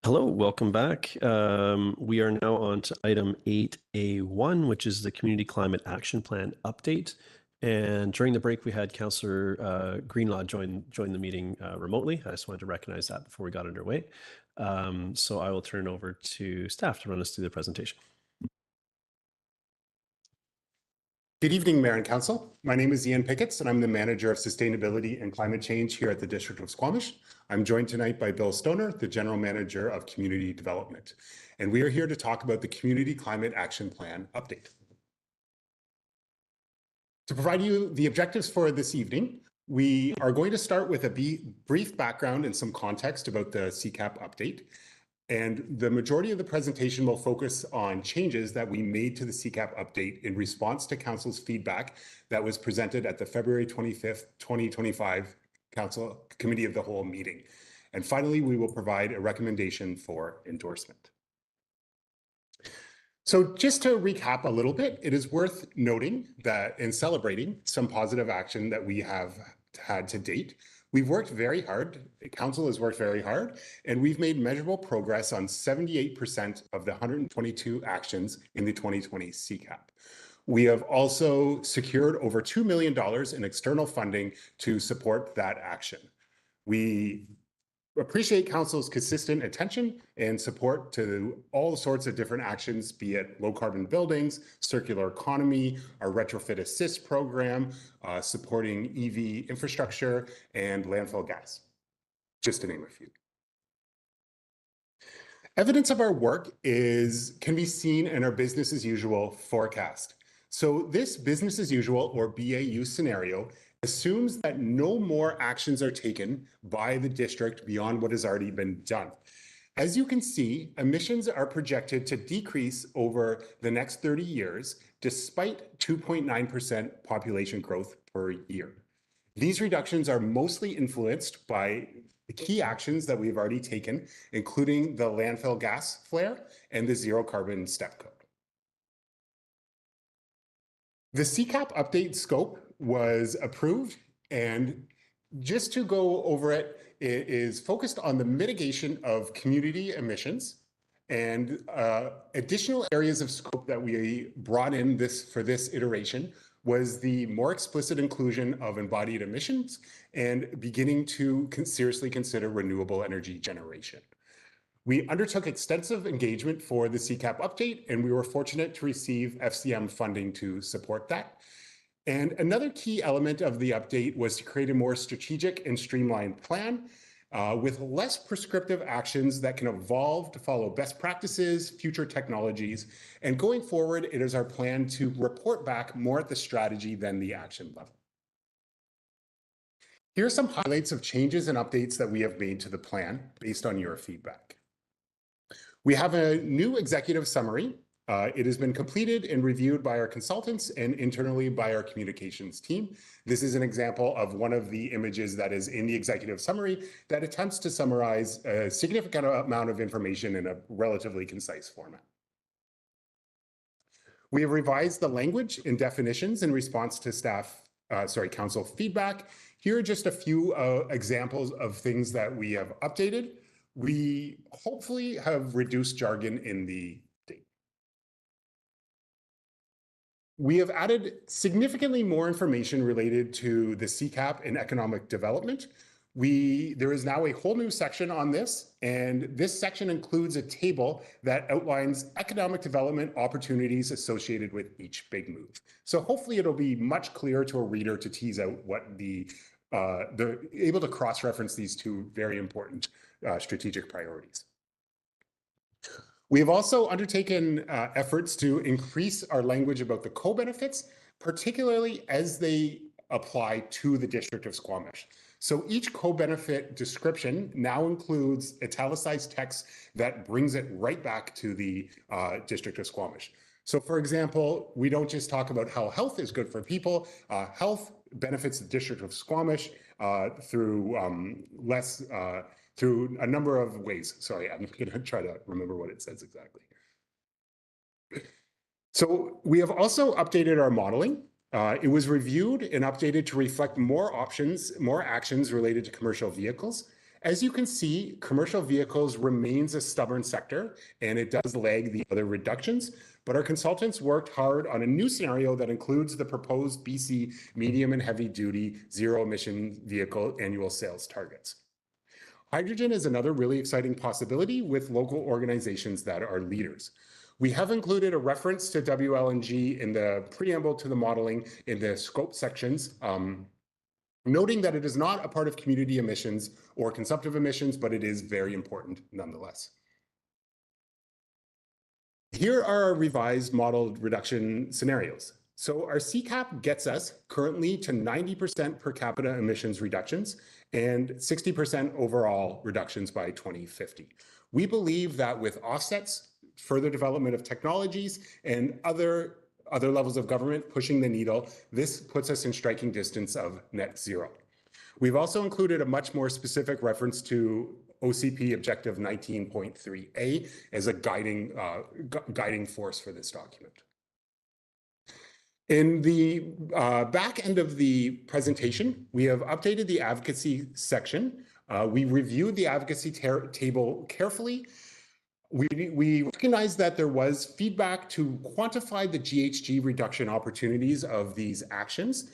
Hello, welcome back. We are now on to item 8A1, which is the Community Climate Action Plan update. And during the break, we had Councillor Greenlaw join the meeting remotely. I just wanted to recognize that before we got underway. So I will turn over to staff to run us through the presentation. Good evening, Mayor and Council. My name is Ian Picketts, and I'm the Manager of Sustainability and Climate Change here at the District of Squamish. I'm joined tonight by Bill Stoner, the General Manager of Community Development. And we are here to talk about the Community Climate Action Plan update. To provide you the objectives for this evening, we are going to start with a brief background and some context about the CCAP update. And the majority of the presentation will focus on changes that we made to the CCAP update in response to Council's feedback that was presented at the February 25th, 2025 Council Committee of the Whole meeting. And finally, we will provide a recommendation for endorsement. So just to recap a little bit, it is worth noting that in celebrating some positive action that we have had to date. We've worked very hard, Council has worked very hard, and we've made measurable progress on 78% of the 122 actions in the 2020 CCAP. We have also secured over $2 million in external funding to support that action. We appreciate Council's consistent attention and support to all sorts of different actions, be it low carbon buildings, circular economy, our retrofit assist program, supporting EV infrastructure, and landfill gas, just to name a few. Evidence of our work can be seen in our business as usual forecast. So this business as usual, or BAU scenario, assumes that no more actions are taken by the district beyond what has already been done. As you can see, emissions are projected to decrease over the next 30 years, despite 2.9% population growth per year. These reductions are mostly influenced by the key actions that we've already taken, including the landfill gas flare and the zero carbon step code. The CCAP update scope was approved, and just to go over it, it is focused on the mitigation of community emissions, and additional areas of scope that we brought in for this iteration was the more explicit inclusion of embodied emissions and beginning to seriously consider renewable energy generation. We undertook extensive engagement for the CCAP update, and we were fortunate to receive FCM funding to support that. And another key element of the update was to create a more strategic and streamlined plan with less prescriptive actions that can evolve to follow best practices, future technologies. And going forward, it is our plan to report back more at the strategy than the action level. Here are some highlights of changes and updates that we have made to the plan based on your feedback. We have a new executive summary. It has been completed and reviewed by our consultants and internally by our communications team. This is an example of one of the images that is in the executive summary that attempts to summarize a significant amount of information in a relatively concise format. We have revised the language and definitions in response to council feedback. Here are just a few examples of things that we have updated. We hopefully have reduced jargon in the update. We have added significantly more information related to the CCAP and economic development. There is now a whole new section on this, and this section includes a table that outlines economic development opportunities associated with each big move. So hopefully it'll be much clearer to a reader to tease out what they're able to cross-reference these two very important strategic priorities. We have also undertaken efforts to increase our language about the co-benefits, particularly as they apply to the District of Squamish. So each co-benefit description now includes italicized text that brings it right back to the District of Squamish. So for example, we don't just talk about how health is good for people. Health benefits the District of Squamish through through a number of ways. Sorry, I'm going to try to remember what it says exactly. So we have also updated our modeling. It was reviewed and updated to reflect more options, more actions related to commercial vehicles. As you can see, commercial vehicles remains a stubborn sector, and it does lag the other reductions, but our consultants worked hard on a new scenario that includes the proposed BC medium and heavy duty zero emission vehicle annual sales targets. Hydrogen is another really exciting possibility with local organizations that are leaders. We have included a reference to WLNG in the preamble to the modeling in the scope sections, noting that it is not a part of community emissions or consumptive emissions, but it is very important nonetheless. Here are our revised modeled reduction scenarios. So our CCAP gets us currently to 90% per capita emissions reductions and 60% overall reductions by 2050. We believe that with offsets, further development of technologies, and other levels of government pushing the needle, this puts us in striking distance of net zero. We've also included a much more specific reference to OCP Objective 19.3A as a guiding force for this document. In the back end of the presentation, we have updated the advocacy section. We reviewed the advocacy table carefully. We recognize that there was feedback to quantify the GHG reduction opportunities of these actions.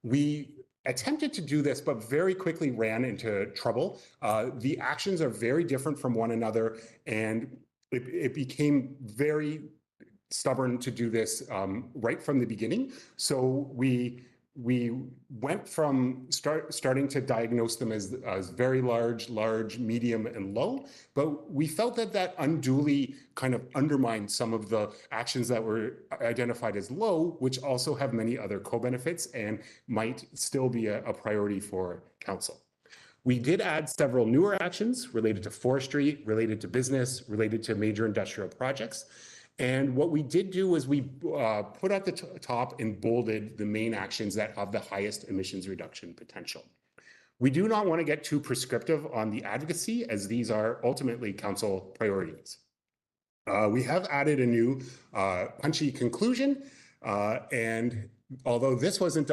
We attempted to do this, but very quickly ran into trouble. The actions are very different from one another, and it became very stubborn to do this right from the beginning. So we went from starting to diagnose them as very large, medium, and low, but we felt that unduly kind of undermined some of the actions that were identified as low, which also have many other co-benefits and might still be a priority for council. We did add several newer actions related to forestry, related to business, related to major industrial projects. And what we did do is we put at the top and bolded the main actions that have the highest emissions reduction potential. We do not want to get too prescriptive on the advocacy, as these are ultimately council priorities. We have added a new punchy conclusion, and although this wasn't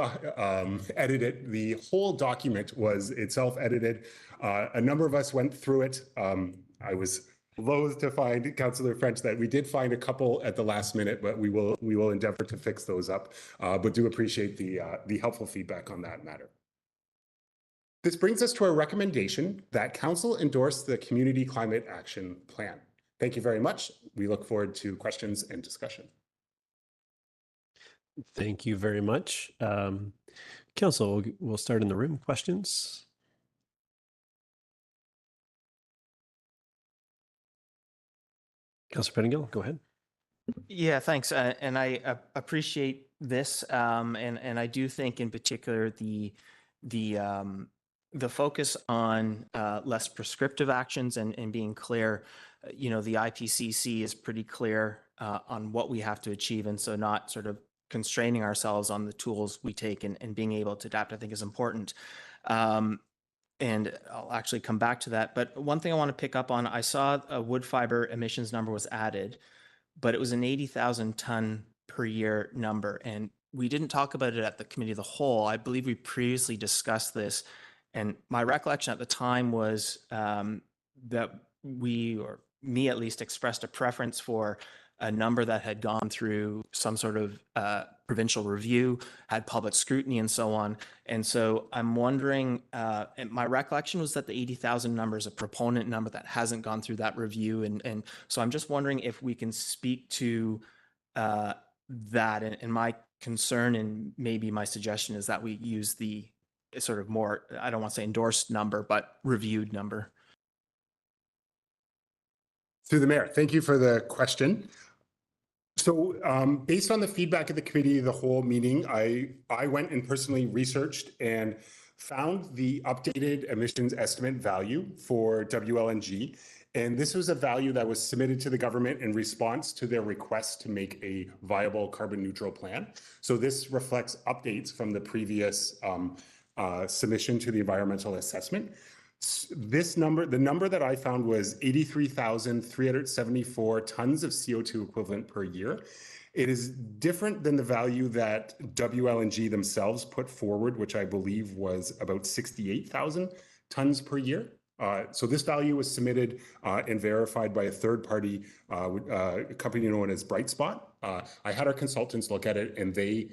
edited, the whole document was itself edited. A number of us went through it. I was loath to find, Councillor French, that we did find a couple at the last minute, but we will endeavor to fix those up, but do appreciate the helpful feedback on that matter. This brings us to our recommendation that Council endorse the Community Climate Action Plan. Thank you very much. We look forward to questions and discussion. Thank you very much. Council, we'll start in the room. Questions? Councillor Pettingill, go ahead. Yeah, thanks. And I appreciate this. And I do think in particular the focus on less prescriptive actions and being clear, the IPCC is pretty clear on what we have to achieve. And so not sort of constraining ourselves on the tools we take and being able to adapt, I think is important. And I'll actually come back to that. But one thing I want to pick up on, I saw a wood fiber emissions number was added, but it was an 80,000 ton per year number. And we didn't talk about it at the committee of the whole. I believe we previously discussed this. And my recollection at the time was that we, or me at least, expressed a preference for a number that had gone through some sort of provincial review, had public scrutiny and so on. And so I'm wondering, and my recollection was that the 80,000 number is a proponent number that hasn't gone through that review. And so I'm just wondering if we can speak to that. And my concern and maybe my suggestion is that we use the sort of more, I don't want to say endorsed number, but reviewed number. Through the mayor, thank you for the question. So based on the feedback of the committee of the whole meeting, I went and personally researched and found the updated emissions estimate value for WLNG. And this was a value that was submitted to the government in response to their request to make a viable carbon neutral plan. So this reflects updates from the previous submission to the environmental assessment. This number, the number that I found was 83,374 tons of CO2 equivalent per year. It is different than the value that WLNG themselves put forward, which I believe was about 68,000 tons per year. So this value was submitted and verified by a third party company known as Brightspot. I had our consultants look at it, and they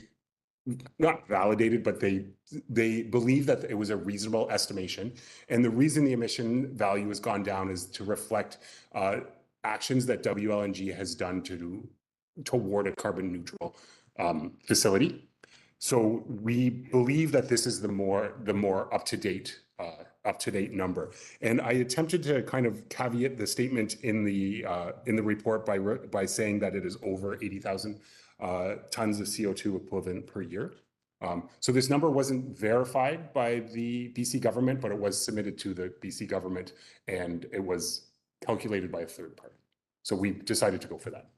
not validated, but they believe that it was a reasonable estimation. And the reason the emission value has gone down is to reflect actions that WLNG has done toward a carbon neutral facility. So we believe that this is the more up to date number. And I attempted to kind of caveat the statement in the report by saying that it is over 80,000 tons of CO2 equivalent per year. So this number wasn't verified by the BC government, but it was submitted to the BC government, and it was calculated by a third party. So we decided to go for that.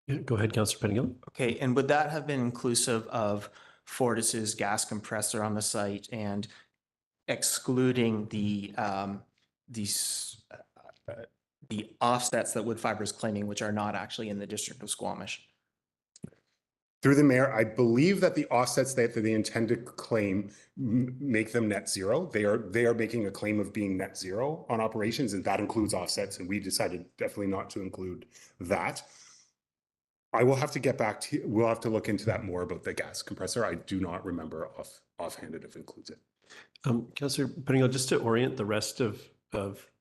Yeah, go ahead, Councillor Pettingill. Okay, and would that have been inclusive of Fortis's gas compressor on the site and excluding the offsets that wood fiber is claiming, which are not actually in the district of Squamish? Through the mayor, I believe that the offsets that they intend to claim make them net zero. They are making a claim of being net zero on operations, and that includes offsets. And we decided definitely not to include that. I will have to get back to you. We'll have to look into that more about the gas compressor. I do not remember offhand if it includes it. Councillor Pettingill, just to orient the rest of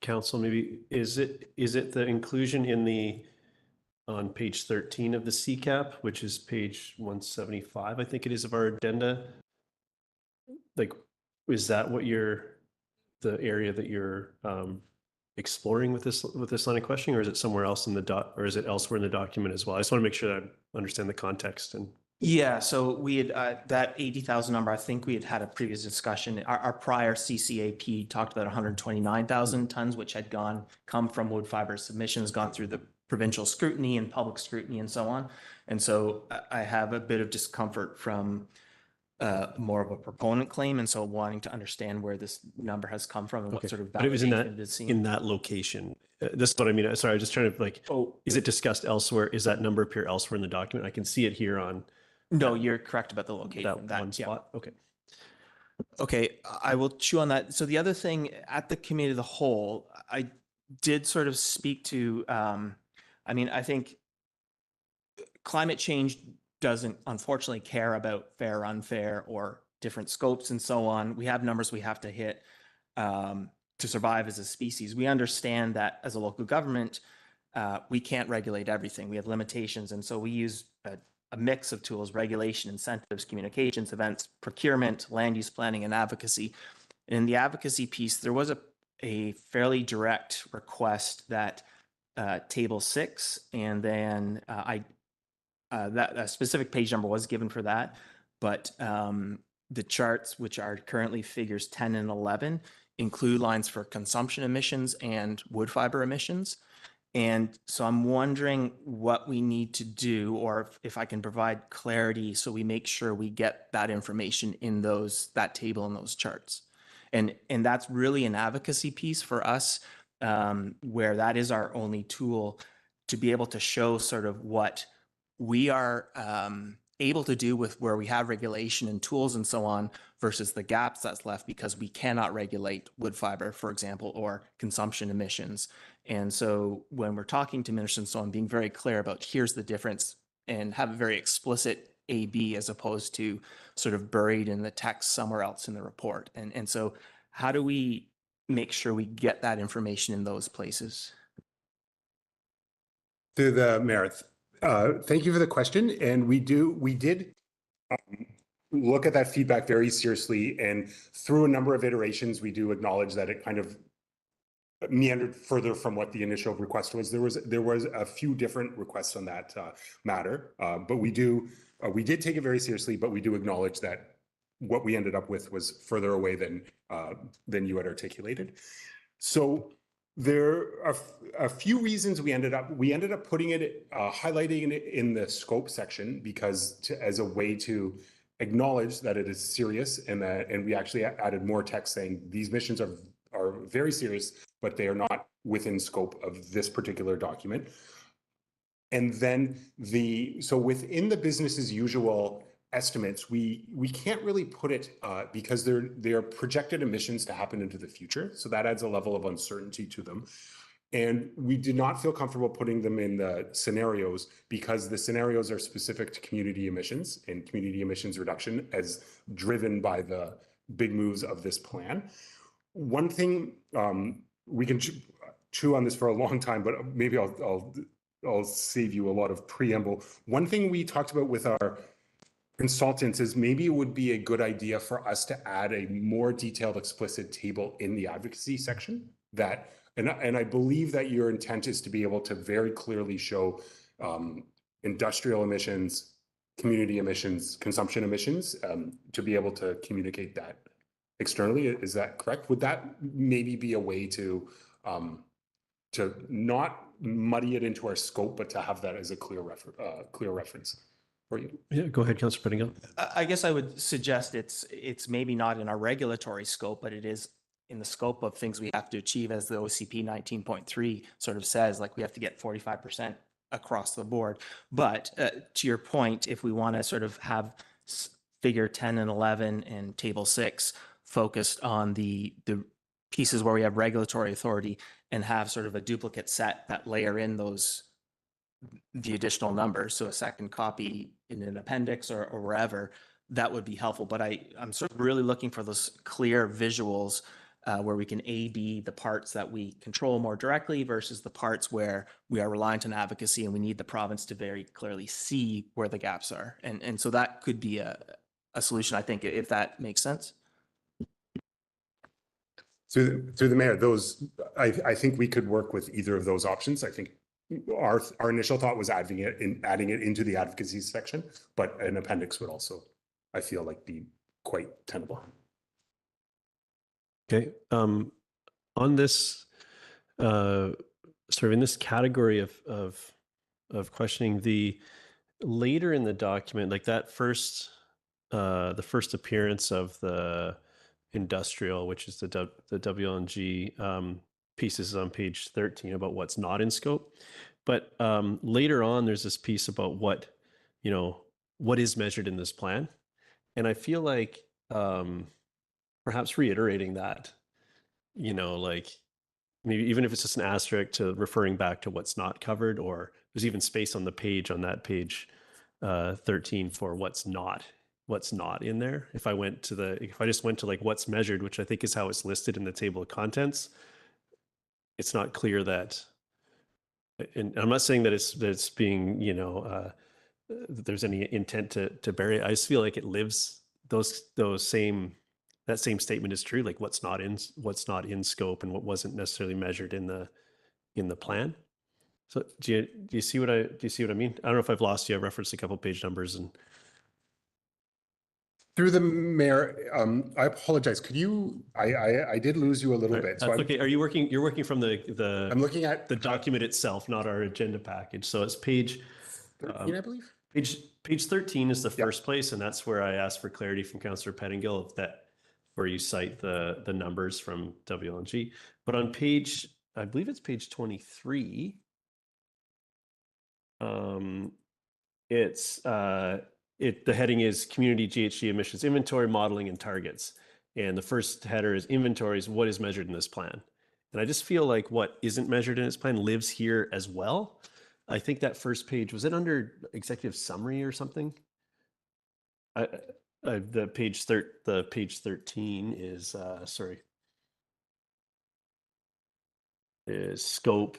council, maybe is it the inclusion on page 13 of the CCAP, which is page 175, I think it is, of our addenda? Like, is that what the area that you're exploring with this line of questioning, or is it somewhere else in the or is it elsewhere in the document as well? I just want to make sure that I understand the context. And yeah, so we had that 80,000 number. I think we had a previous discussion. Our prior CCAP talked about 129,000 tons, which had come from wood fiber submissions, gone through the provincial scrutiny and public scrutiny and so on. And so I have a bit of discomfort from more of a proponent claim, and so wanting to understand where this number has come from and what sort of validation but it was in that location. This is what I mean. Sorry, I was just trying to is it discussed elsewhere? Is that number appear elsewhere in the document? I can see it here on. No, you're correct about the location. That one spot. Yeah. Okay, I will chew on that. So the other thing at the committee of the whole, I did sort of speak to, I mean, I think climate change doesn't unfortunately care about fair, unfair, or different scopes and so on. We have numbers we have to hit to survive as a species. We understand that as a local government, we can't regulate everything. We have limitations, and so we use a mix of tools: regulation, incentives, communications, events, procurement, land use planning, and advocacy. And in the advocacy piece, there was a fairly direct request that table 6, and then that specific page number was given for that, but the charts, which are currently figures 10 and 11, include lines for consumption emissions and wood fiber emissions. And so I'm wondering what we need to do, or if I can provide clarity so we make sure we get that information in that table and those charts. And that's really an advocacy piece for us, where that is our only tool to be able to show sort of what we are able to do with where we have regulation and tools and so on versus the gaps that's left because we cannot regulate wood fiber, for example, or consumption emissions. And so when we're talking to ministers and so on, being very clear about here's the difference and have a very explicit A/B as opposed to sort of buried in the text somewhere else in the report. And so how do we make sure we get that information in those places? To the mayor, thank you for the question. And we did look at that feedback very seriously, and through a number of iterations, we do acknowledge that it kind of meandered further from what the initial request was. There was a few different requests on that matter, but we did take it very seriously. But we do acknowledge that what we ended up with was further away than you had articulated. So there are a few reasons we ended up putting it, highlighting it in the scope section, because as a way to acknowledge that it is serious, and we actually added more text saying these missions are very serious, but they are not within scope of this particular document. And then so within the business as usual estimates, we can't really put it because they're projected emissions to happen into the future. So that adds a level of uncertainty to them. And we did not feel comfortable putting them in the scenarios because the scenarios are specific to community emissions and community emissions reduction as driven by the big moves of this plan. One thing, we can chew on this for a long time, but maybe I'll save you a lot of preamble. One thing we talked about with our consultants is maybe it would be a good idea for us to add a more detailed, explicit table in the advocacy section that, and I believe that your intent is to be able to very clearly show industrial emissions, community emissions, consumption emissions, to be able to communicate that externally. Is that correct? Would that maybe be a way to not muddy it into our scope, but to have that as a clear reference for you? Yeah, go ahead, Councillor Pettingill. I guess I would suggest it's maybe not in our regulatory scope, but it is in the scope of things we have to achieve, as the OCP 19.3 sort of says, like we have to get 45% across the board. But to your point, if we want to sort of have figure 10 and 11 and table 6 focused on the pieces where we have regulatory authority and have sort of a duplicate set that layer in the additional numbers, so a second copy in an appendix or wherever, that would be helpful. But I'm sort of really looking for those clear visuals where we can A/B the parts that we control more directly versus the parts where we are reliant on advocacy and we need the province to very clearly see where the gaps are. And so that could be a solution, I think, if that makes sense. Through the mayor, I think we could work with either of those options. I think our initial thought was adding it into the advocacy section, but an appendix would also, I feel like, be quite tenable. Okay. On this, sort of in this category of questioning, the later in the document, like that first, the first appearance of the industrial, which is the WLNG pieces on page 13 about what's not in scope. But later on, there's this piece about what is measured in this plan. And I feel like perhaps reiterating that, like maybe even if it's just an asterisk to referring back to what's not covered, or there's even space on the page on that page 13 for what's not in there. If I just went to like what's measured, which I think is how it's listed in the table of contents, it's not clear that, and I'm not saying that it's being, that there's any intent to bury it. I just feel like it lives that same statement is true, like what's not in scope and what wasn't necessarily measured in the plan. So do you see what I mean? I don't know if I've lost you. I referenced a couple page numbers and. Through the mayor, I apologize. Could you? I did lose you a little bit. So okay. Are you working? You're working from the. I'm looking at the document itself, not our agenda package. So it's page 13, I believe. Page 13 is the first place, and that's where I asked for clarity from Councillor Pettingill where you cite the numbers from WLNG. But on page, I believe it's page 23. The heading is Community GHG Emissions Inventory, Modeling, and Targets. And the first header is Inventories, what is measured in this plan? And I just feel like what isn't measured in this plan lives here as well. I think that first page, was it under executive summary or something? The page 13 is, is scope.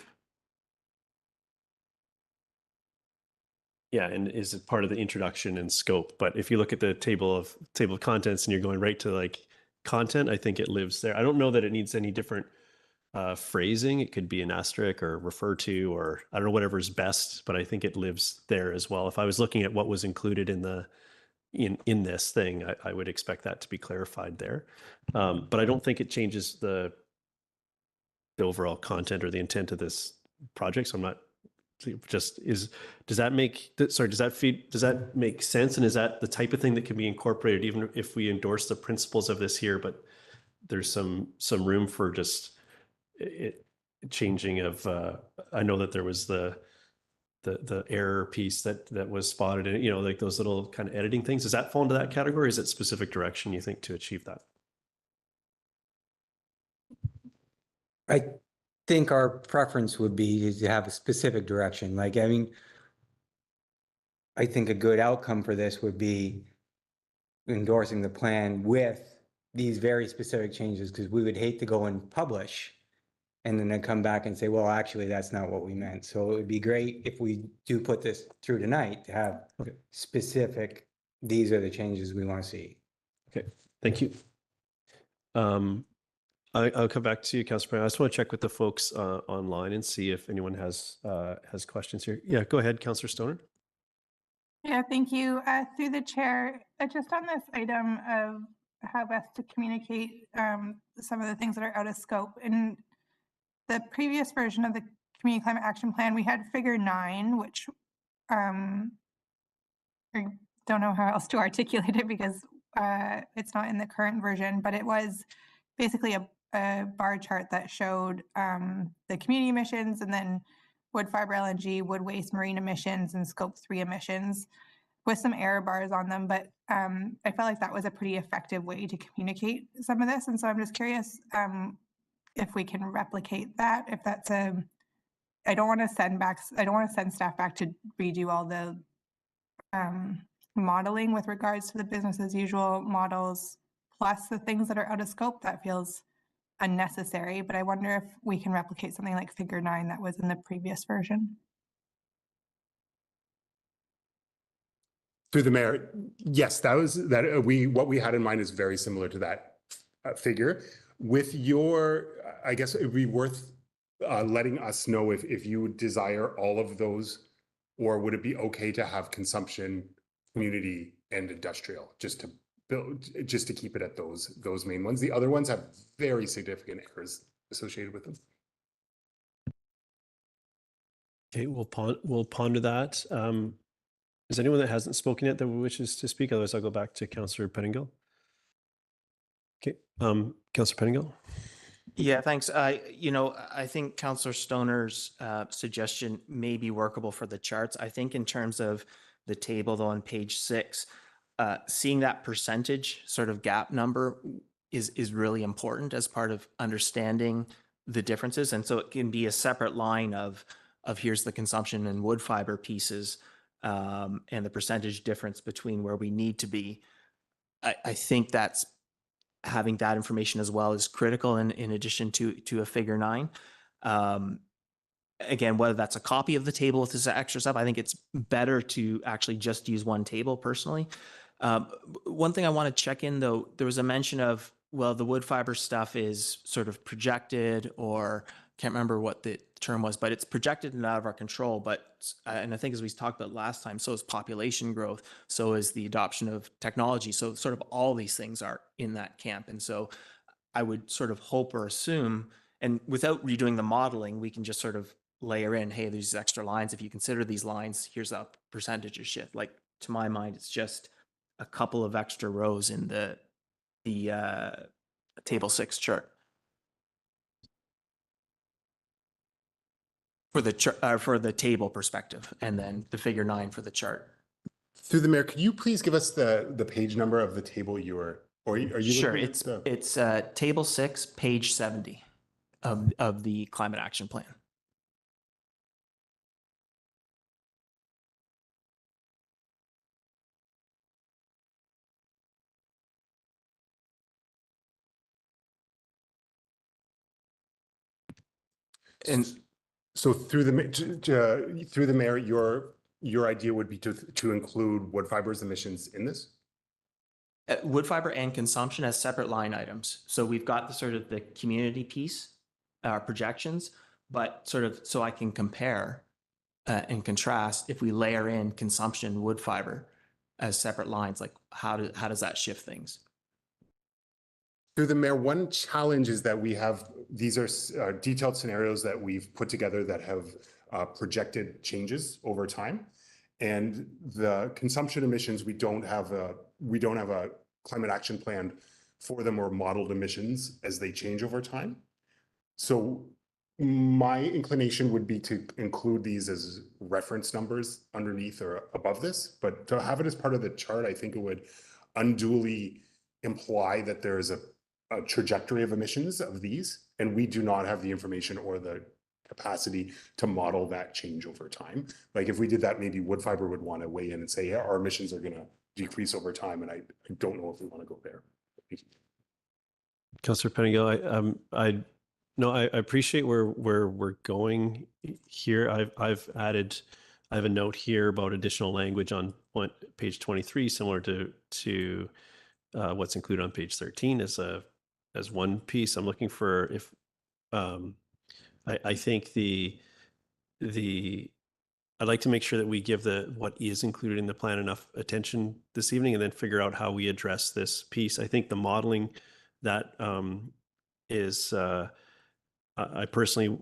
Yeah, and is part of the introduction and scope. But if you look at the table of contents and you're going right to like content, I think it lives there. I don't know that it needs any different phrasing. It could be an asterisk or refer to, or I don't know, whatever's best, but I think it lives there as well. If I was looking at what was included in this thing, I would expect that to be clarified there. But I don't think it changes the overall content or the intent of this project. So I'm not does that make sense? And is that the type of thing that can be incorporated even if we endorse the principles of this here, but there's some room for just changing of, I know that there was the the error piece that was spotted, and like those little kind of editing things. Does that fall into that category? Is it specific direction you think to achieve that? I think our preference would be to have a specific direction. Like, I mean, I think a good outcome for this would be endorsing the plan with these very specific changes, because we would hate to go and publish and then come back and say, well, actually, that's not what we meant. So it would be great if we do put this through tonight to have specific, these are the changes we want to see. Okay, thank you. I'll come back to you, Councillor Brown. I just want to check with the folks online and see if anyone has questions here. Yeah, go ahead, Councillor Stoner. Yeah, thank you. Through the chair, just on this item of how best to communicate some of the things that are out of scope. In the previous version of the Community Climate Action Plan, we had figure 9, which I don't know how else to articulate it because it's not in the current version, but it was basically a bar chart that showed the community emissions and then wood fiber LNG, wood waste, marine emissions, and scope 3 emissions with some error bars on them. But I felt like that was a pretty effective way to communicate some of this. And so I'm just curious if we can replicate that, if that's I don't want to send staff back to redo all the modeling with regards to the business as usual models, plus the things that are out of scope. That feels unnecessary, but I wonder if we can replicate something like figure 9 that was in the previous version. Through the mayor, yes, what we had in mind is very similar to that figure. With your, I guess it would be worth letting us know if you would desire all of those, or would it be okay to have consumption, community, and industrial, just to keep it at those main ones. The other ones have very significant errors associated with them. Okay, we'll ponder that. Is anyone that hasn't spoken yet that wishes to speak? Otherwise, I'll go back to Councillor Pettingill. Okay, Councillor Pettingill. Yeah, thanks. I think Councillor Stoner's suggestion may be workable for the charts. I think in terms of the table, though, on page 6, seeing that percentage sort of gap number is really important as part of understanding the differences. And so it can be a separate line of here's the consumption and wood fiber pieces and the percentage difference between where we need to be. I think that's having that information as well is critical in addition to a figure 9. Again, whether that's a copy of the table with this extra stuff, I think it's better to actually just use one table personally. One thing I want to check in, though, there was a mention of, well, the wood fiber stuff is sort of projected, or can't remember what the term was, but it's projected and out of our control. But, and I think as we talked about last time, so is population growth, so is the adoption of technology. So sort of all these things are in that camp. And so I would sort of hope or assume, and without redoing the modeling, we can just sort of layer in, hey, there's extra lines. If you consider these lines, here's a percentage of shift. Like, to my mind, it's just a couple of extra rows in the table 6 chart. For the table perspective, and then the figure 9 for the chart. Through the mayor, could you please give us the page number of the table you were, or are you? Sure, it's table 6, page 70 of the Climate Action Plan. And so through the mayor, your idea would be to include wood fibers emissions in this? Wood fiber and consumption as separate line items. So we've got the sort of the community piece, projections, but sort of so I can compare and contrast if we layer in consumption wood fiber as separate lines, like how does that shift things? Through the mayor, one challenge is that we have, these are detailed scenarios that we've put together that have projected changes over time. And the consumption emissions, we don't have a climate action plan for them, or modeled emissions as they change over time. So My inclination would be to include these as reference numbers underneath or above this, but to have it as part of the chart, I think it would unduly imply that there is a trajectory of emissions of these, and we do not have the information or the capacity to model that change over time. Like if we did that, maybe wood fiber would want to weigh in and say, yeah, our emissions are going to decrease over time, and I don't know if we want to go there. Councillor Pettingill, I appreciate where we're going here. I have a note here about additional language on page 23, similar to what's included on page 13 as one piece. I'm looking for if I think I'd like to make sure that we give what is included in the plan enough attention this evening, and then figure out how we address this piece. I think the modeling that is I personally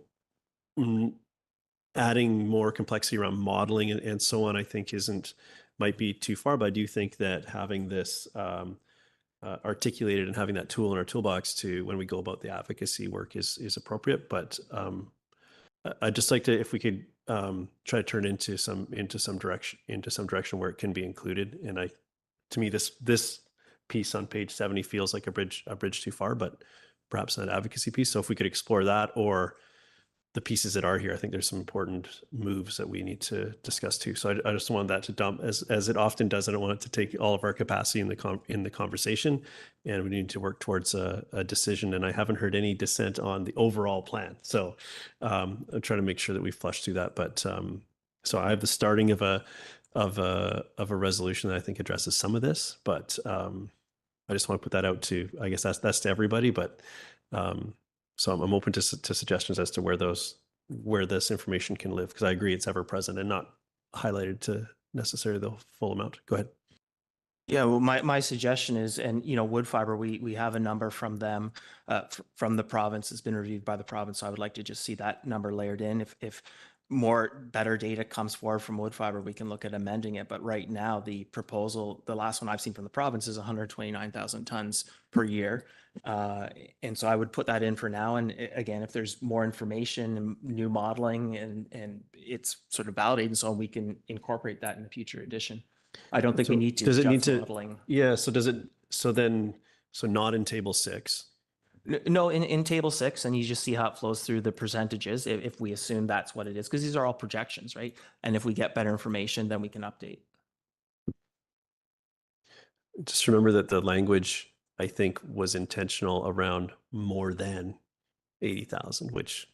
adding more complexity around modeling and so on, I think might be too far, but I do think that having this articulated and having that tool in our toolbox to when we go about the advocacy work is appropriate. But I'd just like to, if we could try to turn into some direction where it can be included. And to me, this piece on page 70 feels like a bridge too far, but perhaps an advocacy piece. So if we could explore that, or the pieces that are here, I think there's some important moves that we need to discuss too. So I just wanted that to dump, as it often does. I don't want it to take all of our capacity in the conversation, and we need to work towards a decision. And I haven't heard any dissent on the overall plan. So I'm trying to make sure that we flush through that. But so I have the starting of a resolution that I think addresses some of this, but I just want to put that out to, I guess that's to everybody, but so I'm open to suggestions as to where this information can live, because I agree it's ever present and not highlighted to necessarily the full amount. Go ahead. Yeah, well, my suggestion is, and wood fiber, we have a number from them, from the province. It's been reviewed by the province. So I would like to just see that number layered in. If better data comes forward from wood fiber, we can look at amending it. But right now, the proposal, the last one I've seen from the province, is 129,000 tons per year. And so I would put that in for now. And again, if there's more information and new modeling and it's sort of validated, so we can incorporate that in the future edition. I don't think we need to. Does it need to? Modeling. Yeah. So does it? So not in table 6. No, in table 6, and you just see how it flows through the percentages if we assume that's what it is, because these are all projections, right? And if we get better information, then we can update. Just remember that the language, I think, was intentional around more than 80,000, which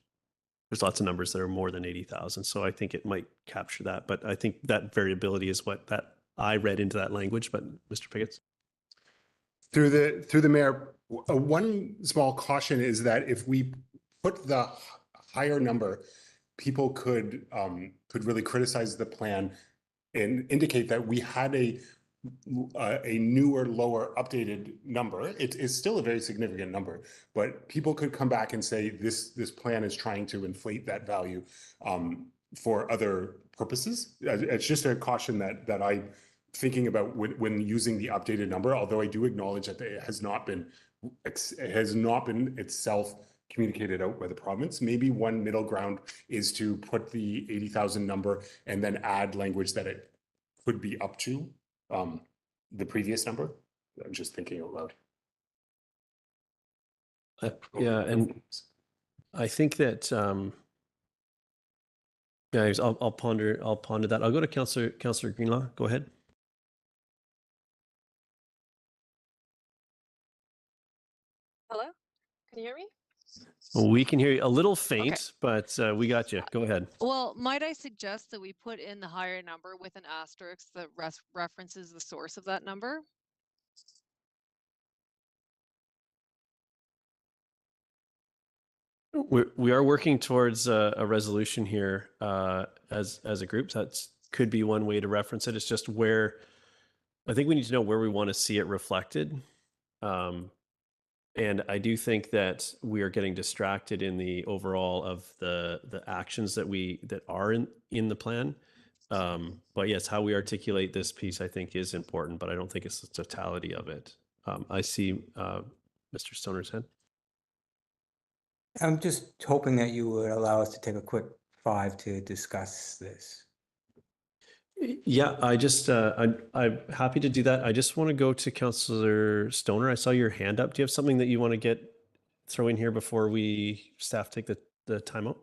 there's lots of numbers that are more than 80,000. So I think it might capture that. But I think that variability is what that I read into that language. But Mr. Pigott. Through the mayor, one small caution is that if we put the higher number, people could really criticize the plan and indicate that we had a newer, lower, updated number. It is still a very significant number, but people could come back and say this plan is trying to inflate that value for other purposes. It's just a caution that I thinking about when using the updated number, although I do acknowledge that it has not been itself communicated out by the province. Maybe one middle ground is to put the 80,000 number and then add language that it could be up to the previous number. I'm just thinking out loud. Yeah, and I think that yeah, I'll ponder that. I'll go to Councillor Greenlaw. Go ahead. Hello, can you hear me? We can hear you a little faint, okay. But we got you. Go ahead. Well, might I suggest that we put in the higher number with an asterisk that references the source of that number? We are working towards a resolution here as a group. That could be one way to reference it. It's just where I think we need to know where we want to see it reflected. And I do think that we are getting distracted in the overall of the actions that are in the plan. But yes, how we articulate this piece, I think, is important, but I don't think it's the totality of it. I see Mr. Stoner's hand. I'm just hoping that you would allow us to take a quick 5 to discuss this. Yeah, I'm happy to do that. I just want to go to Councillor Stoner. I saw your hand up. Do you have something that you want to throw in here before we staff take the time out?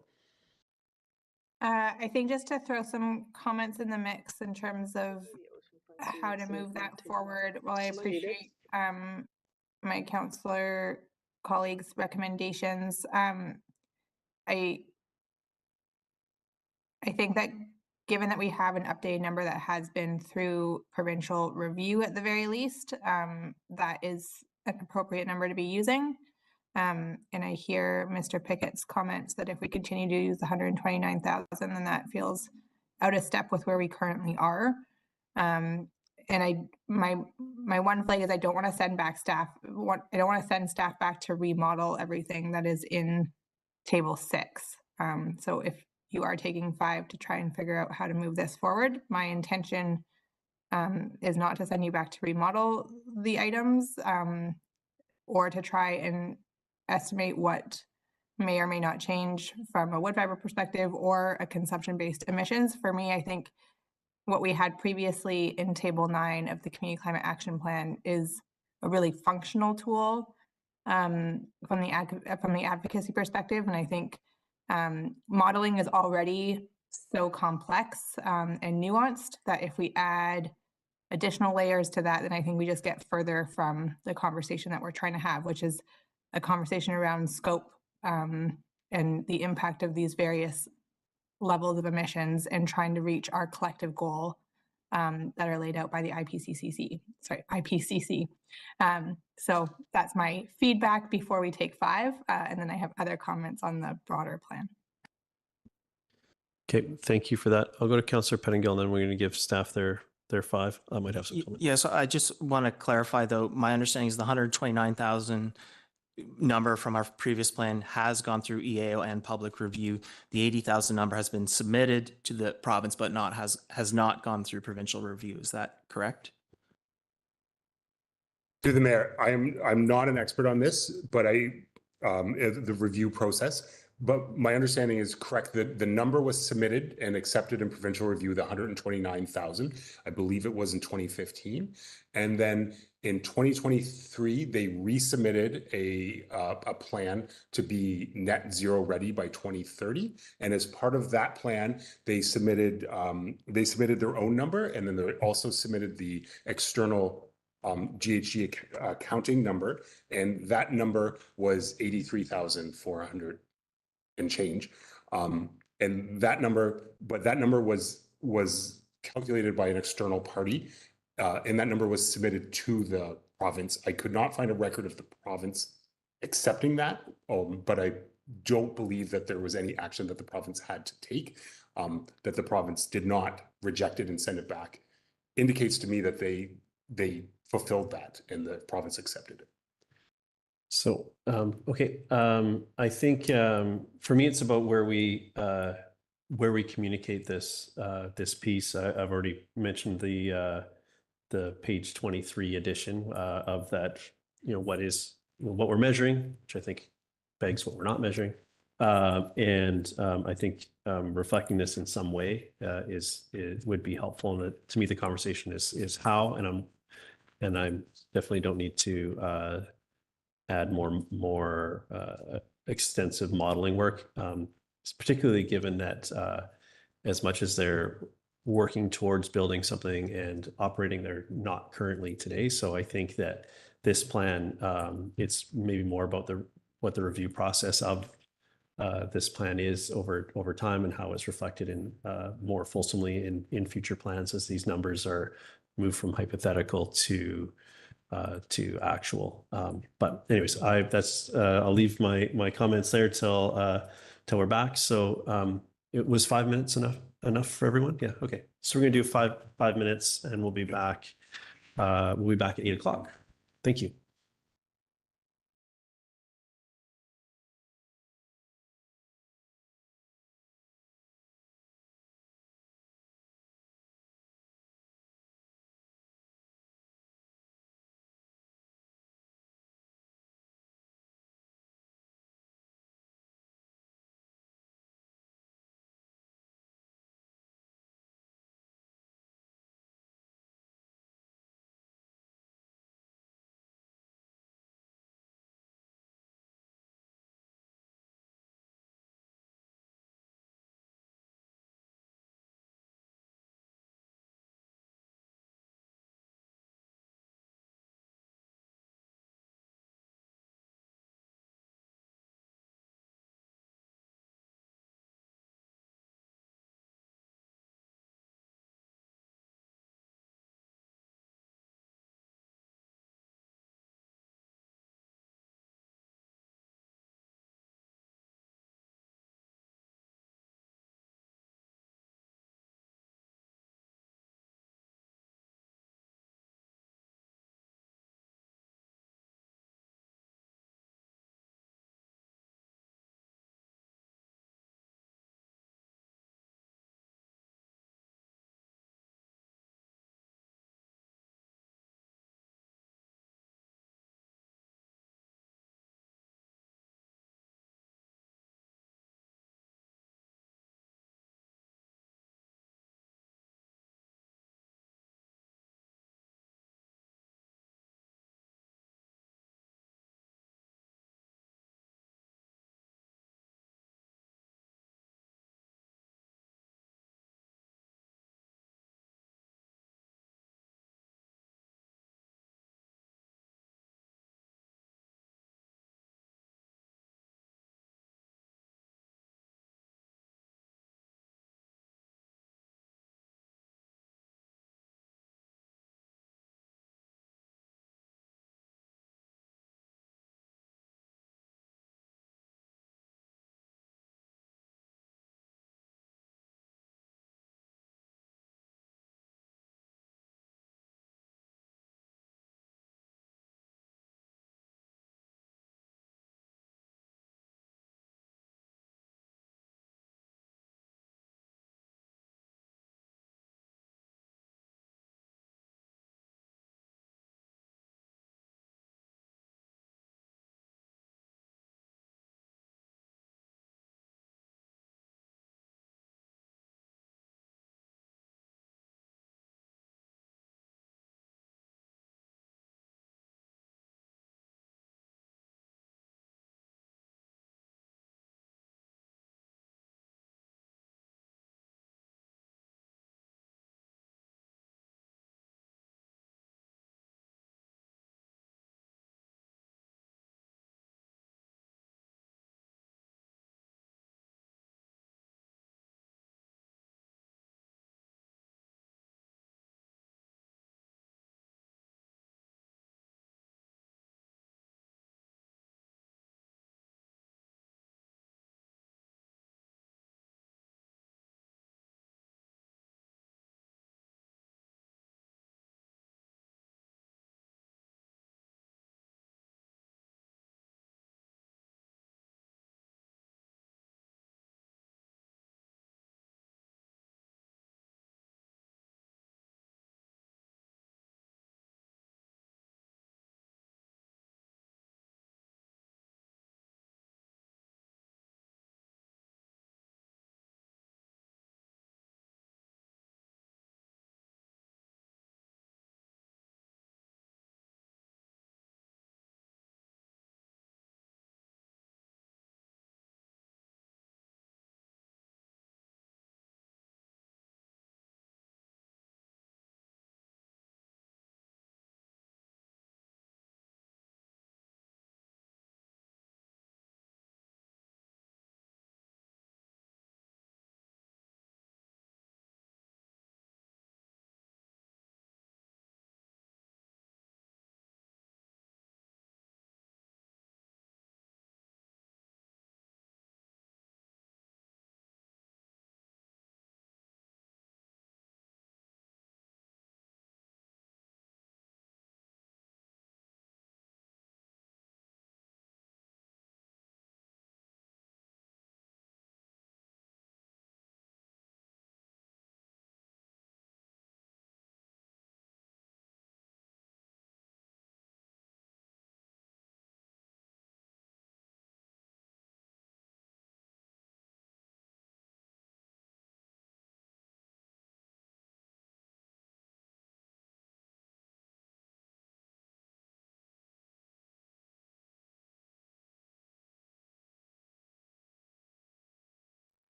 I think just to throw some comments in the mix in terms of how to move that forward. While I appreciate my councillor colleagues' recommendations, I think that given that we have an updated number that has been through provincial review at the very least, that is an appropriate number to be using. And I hear Mr. Pickett's comments that if we continue to use the 129,000, then that feels out of step with where we currently are. And my one flag is I don't want to send back staff. I don't want to send staff back to remodel everything that is in table 6. So if you are taking 5 to try and figure out how to move this forward, my intention is not to send you back to remodel the items or to try and estimate what may or may not change from a wood fiber perspective or a consumption-based emissions. For me, I think what we had previously in table 9 of the Community Climate Action Plan is a really functional tool from the advocacy perspective. And I think modeling is already so complex and nuanced that if we add additional layers to that, then I think we just get further from the conversation that we're trying to have, which is a conversation around scope and the impact of these various levels of emissions and trying to reach our collective goal that are laid out by the IPCC. So that's my feedback before we take 5, and then I have other comments on the broader plan. Okay, thank you for that. I'll go to Councillor Pettingill, and then we're going to give staff their 5. I might have some comments. Yeah, so I just want to clarify though, my understanding is the 129,000 number from our previous plan has gone through EAO and public review. The 80,000 number has been submitted to the province, but has not gone through provincial review. Is that correct? To the mayor, I'm not an expert on this, but the review process. But my understanding is correct that the number was submitted and accepted in provincial review, the 129,000. I believe it was in 2015. And then in 2023, they resubmitted a plan to be net zero ready by 2030. And as part of that plan, they submitted their own number, and then they also submitted the external GHG accounting number, and that number was 83,400 and change. And that number, but that number was calculated by an external party, and that number was submitted to the province. I could not find a record of the province accepting that, but I don't believe that there was any action that the province had to take, that the province did not reject it and send it back. Indicates to me that they fulfilled that and the province accepted it. So, okay, I think for me, it's about where we communicate this piece. I've already mentioned the page 23 edition of that. What we're measuring, which I think begs what we're not measuring, and I think reflecting this in some way would be helpful. And to me, the conversation is how, and I definitely don't need to add more extensive modeling work, particularly given that as much as they're working towards building something and operating, they're not currently today. So I think that this plan, it's maybe more about what the review process of this plan is over time and how it's reflected in more fulsomely in future plans as these numbers are moved from hypothetical to actual. But anyways, I'll leave my comments there till we're back. So it was 5 minutes enough for everyone? Yeah, okay. So we're gonna do 5 minutes and we'll be back at 8 o'clock. Thank you.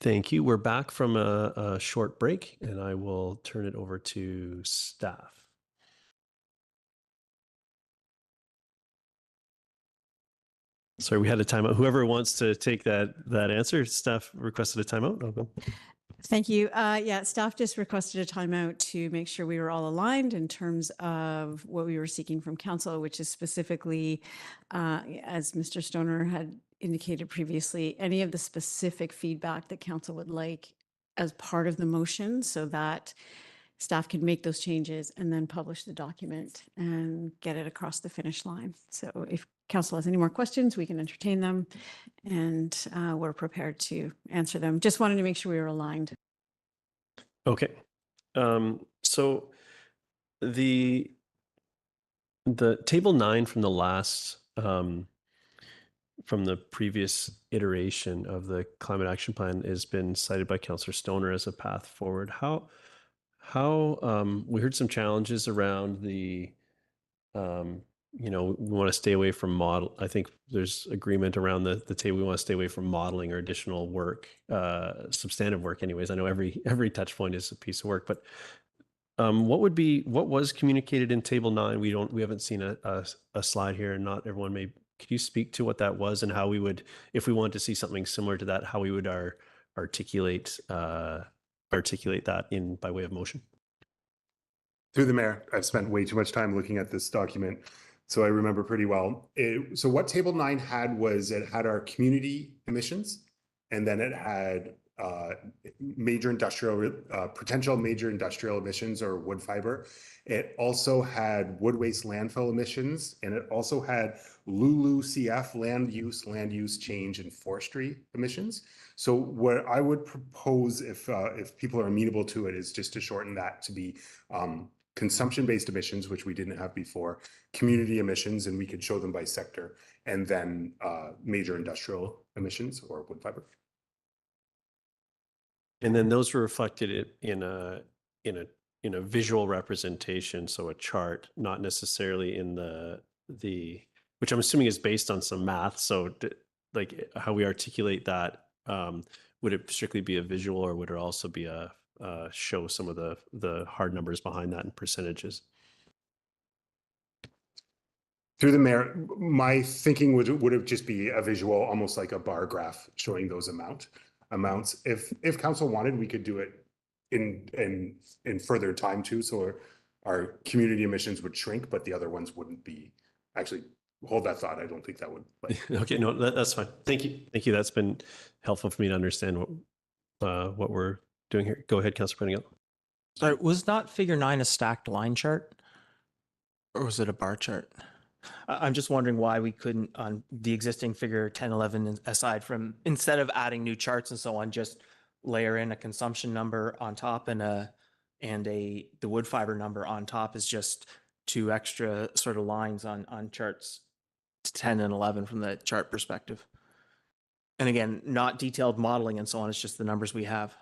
Thank you. We're back from a short break, and I will turn it over to staff. Sorry, we had a timeout. Whoever wants to take that answer, staff requested a timeout. I'll go. Thank you. Yeah, staff just requested a timeout to make sure we were all aligned in terms of what we were seeking from council, which is specifically, as Mr. Stoner had indicated previously, any of the specific feedback that council would like as part of the motion so that staff can make those changes and then publish the document and get it across the finish line. So if council has any more questions, we can entertain them, and we're prepared to answer them. Just wanted to make sure we were aligned. Okay. So the table 9 from the last from the previous iteration of the climate action plan has been cited by Councillor Stoner as a path forward. How we heard some challenges around the we want to stay away from model. I think there's agreement around the table. We want to stay away from modeling or additional work, substantive work anyways. I know every touch point is a piece of work, but what was communicated in table 9? We haven't seen a slide here, and not everyone may. Could you speak to what that was and how we would, if we wanted to see something similar to that, how we would articulate that in by way of motion? Through the mayor, I've spent way too much time looking at this document, so I remember pretty well. So what table 9 had was it had our community emissions, and then it had potential major industrial emissions or wood fiber. It also had wood waste landfill emissions, and it also had LULUCF, land use change, and forestry emissions. So what I would propose, if people are amenable to it, is just to shorten that to be consumption-based emissions, which we didn't have before, community emissions, and we could show them by sector, and then major industrial emissions or wood fiber. And then those were reflected in a visual representation, so a chart, not necessarily in the which I'm assuming is based on some math. So like how we articulate that, would it strictly be a visual, or would it also be a show some of the hard numbers behind that in percentages? Through the mayor, my thinking would have just be a visual, almost like a bar graph showing those amounts. If council wanted, we could do it in further time too, so our community emissions would shrink, but the other ones wouldn't be. Actually, hold that thought. I don't think that would. Okay, no, that's fine. Thank you. That's been helpful for me to understand what we're doing here. Go ahead, Councillor Prendergast. Sorry, was not figure 9 a stacked line chart, or was it a bar chart? I'm just wondering why we couldn't, on the existing figure 10, 11, aside from, instead of adding new charts and so on, just layer in a consumption number on top and the wood fiber number on top is just 2 extra sort of lines on charts 10 and 11 from the chart perspective. And again, not detailed modeling and so on, it's just the numbers we have.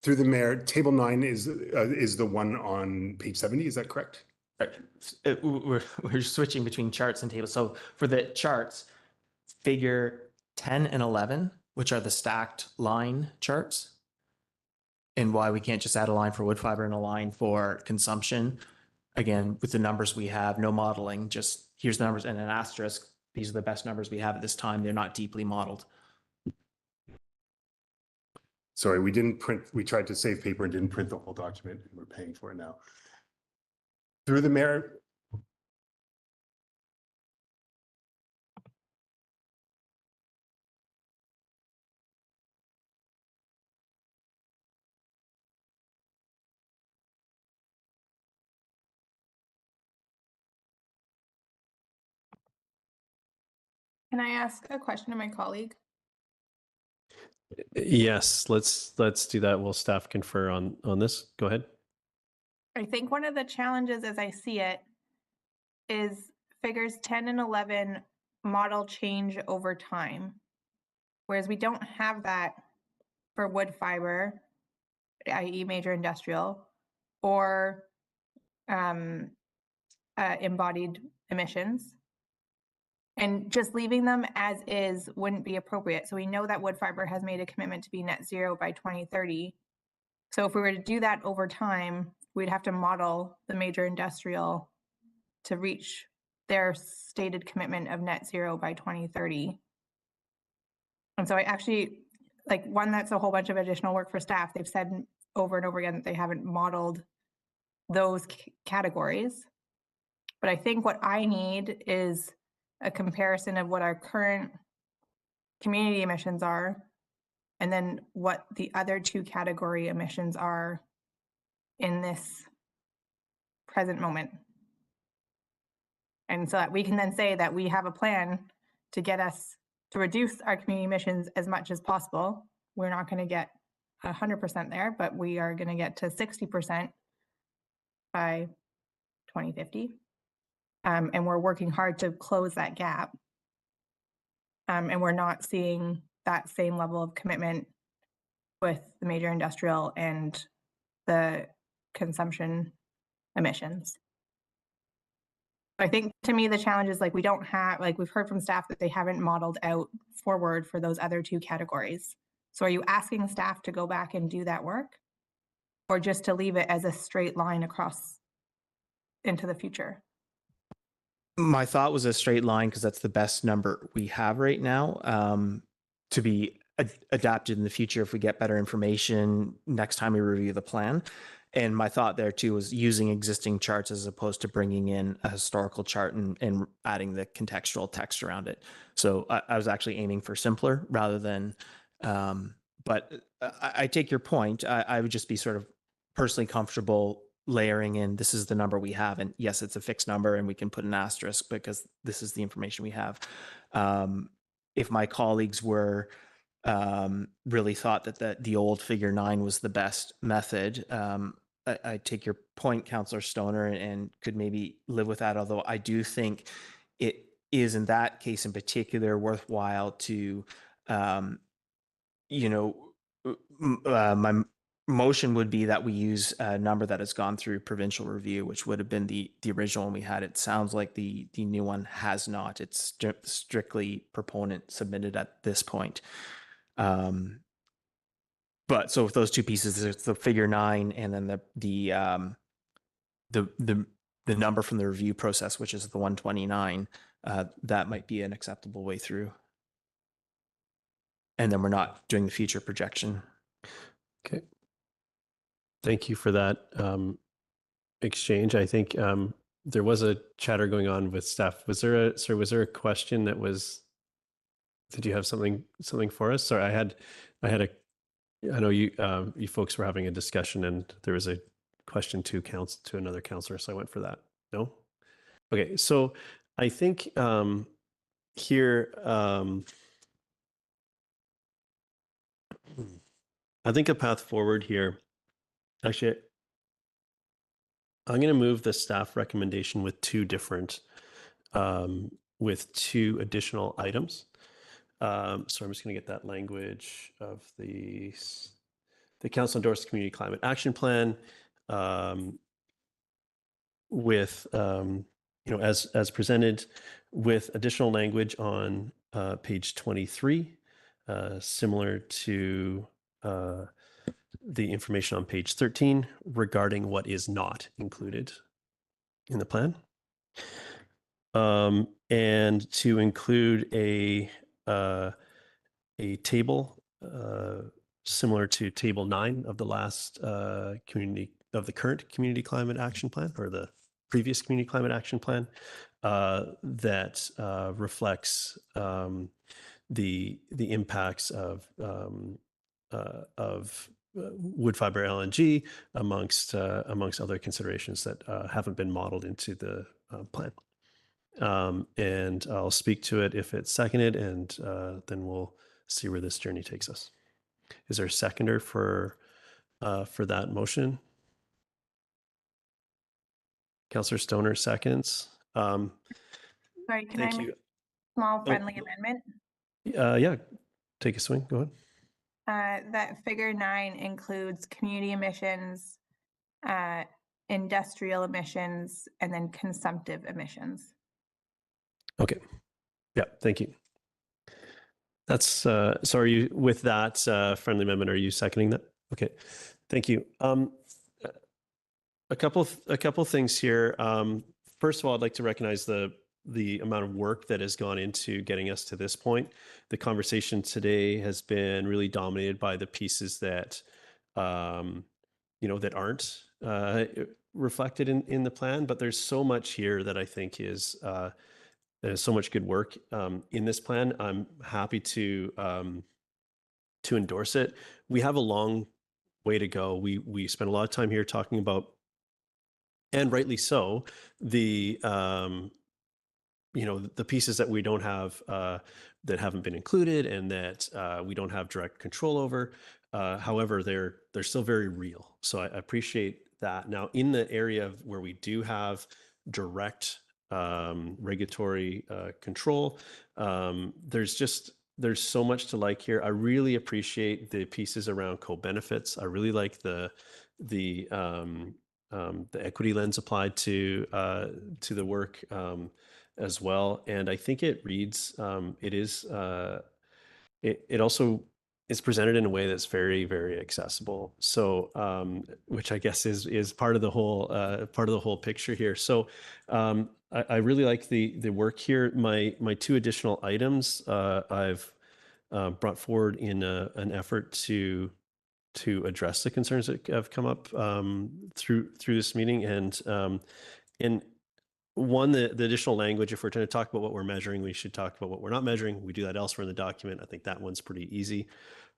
Through the mayor, table 9 is the one on page 70. Is that correct? Right. We're switching between charts and tables. So for the charts, figure 10 and 11, which are the stacked line charts, and why we can't just add a line for wood fiber and a line for consumption. Again, with the numbers we have, no modeling, just here's the numbers and an asterisk. These are the best numbers we have at this time. They're not deeply modeled. Sorry, we didn't print. We tried to save paper and didn't print the whole document, and we're paying for it now. Through the mayor. Can I ask a question to my colleague? Yes, let's do that. Will staff confer on this? Go ahead. I think one of the challenges as I see it is figures 10 and 11 model change over time, whereas we don't have that for wood fiber, i.e. major industrial, or embodied emissions. And just leaving them as is wouldn't be appropriate. So we know that wood fiber has made a commitment to be net zero by 2030. So if we were to do that over time, we'd have to model the major industrial to reach their stated commitment of net zero by 2030. And so I actually, like, one, that's a whole bunch of additional work for staff. They've said over and over again that they haven't modeled those categories. But I think what I need is a comparison of what our current community emissions are, and then what the other two category emissions are in this present moment. And so that we can then say that we have a plan to get us to reduce our community emissions as much as possible. We're not going to get 100% there, but we are going to get to 60% by 2050. And we're working hard to close that gap. And we're not seeing that same level of commitment with the major industrial and the consumption emissions. I think, to me, the challenge is, like, we don't have, like, we've heard from staff that they haven't modeled out forward for those other two categories. So are you asking staff to go back and do that work, or just to leave it as a straight line across into the future? My thought was a straight line because that's the best number we have right now, to be adapted in the future if we get better information next time we review the plan. And my thought there too was using existing charts as opposed to bringing in a historical chart and adding the contextual text around it. So I was actually aiming for simpler rather than, but I take your point. I would just be sort of personally comfortable layering in, this is the number we have, and yes, it's a fixed number and we can put an asterisk because this is the information we have. If my colleagues were really thought that the old figure 9 was the best method, I take your point, Councillor Stoner, and could maybe live with that, although I do think it is in that case in particular worthwhile to, my motion would be that we use a number that has gone through provincial review, which would have been the original one we had. It sounds like the new one has not. It's strictly proponent submitted at this point. But so with those two pieces, it's the figure 9 and then the number from the review process, which is the 129. That might be an acceptable way through. And then we're not doing the future projection. Okay. Thank you for that exchange. I think there was a chatter going on with staff. Was there a question that was? Did you have something for us? Sorry, I know you folks were having a discussion and there was a question to another counselor, so I went for that. No? Okay, so I think here I think a path forward here. Actually, I'm going to move the staff recommendation with two additional items. So I'm just going to get that language of the council endorsed community climate action plan with as presented, with additional language on page 23, similar to the information on page 13 regarding what is not included in the plan, and to include a table similar to table 9 of the last the current community climate action plan, or the previous community climate action plan, that reflects the impacts of wood fiber LNG amongst other considerations that haven't been modeled into the plan. And I'll speak to it if it's seconded, and then we'll see where this journey takes us. Is there a seconder for that motion? Councillor Stoner seconds. Sorry, can I make a small friendly amendment? Yeah, take a swing. Go ahead. That figure 9 includes community emissions industrial emissions, and then consumptive emissions. Okay. Yeah, thank you. That's, so are you, with that friendly amendment, are you seconding that? Okay, thank you. A couple things here. First of all, I'd like to recognize the amount of work that has gone into getting us to this point. The conversation today has been really dominated by the pieces that, that aren't reflected in the plan, but there's so much here that I think is there's so much good work in this plan. I'm happy to endorse it. We have a long way to go. We spent a lot of time here talking about, and rightly so, the the pieces that we don't have that haven't been included and that we don't have direct control over. However, they're still very real. So I appreciate that. Now, in the area of where we do have direct regulatory control, there's so much to like here. I really appreciate the pieces around co-benefits. I really like the equity lens applied to the work as well. And I think it reads, it also is presented in a way that's very, very accessible. So, which I guess is part of the whole picture here. So, I really like the work here. My two additional items I've brought forward in an effort to address the concerns that have come up through this meeting, and one, the additional language. If we're trying to talk about what we're measuring, we should talk about what we're not measuring. We do that elsewhere in the document. I think that one's pretty easy.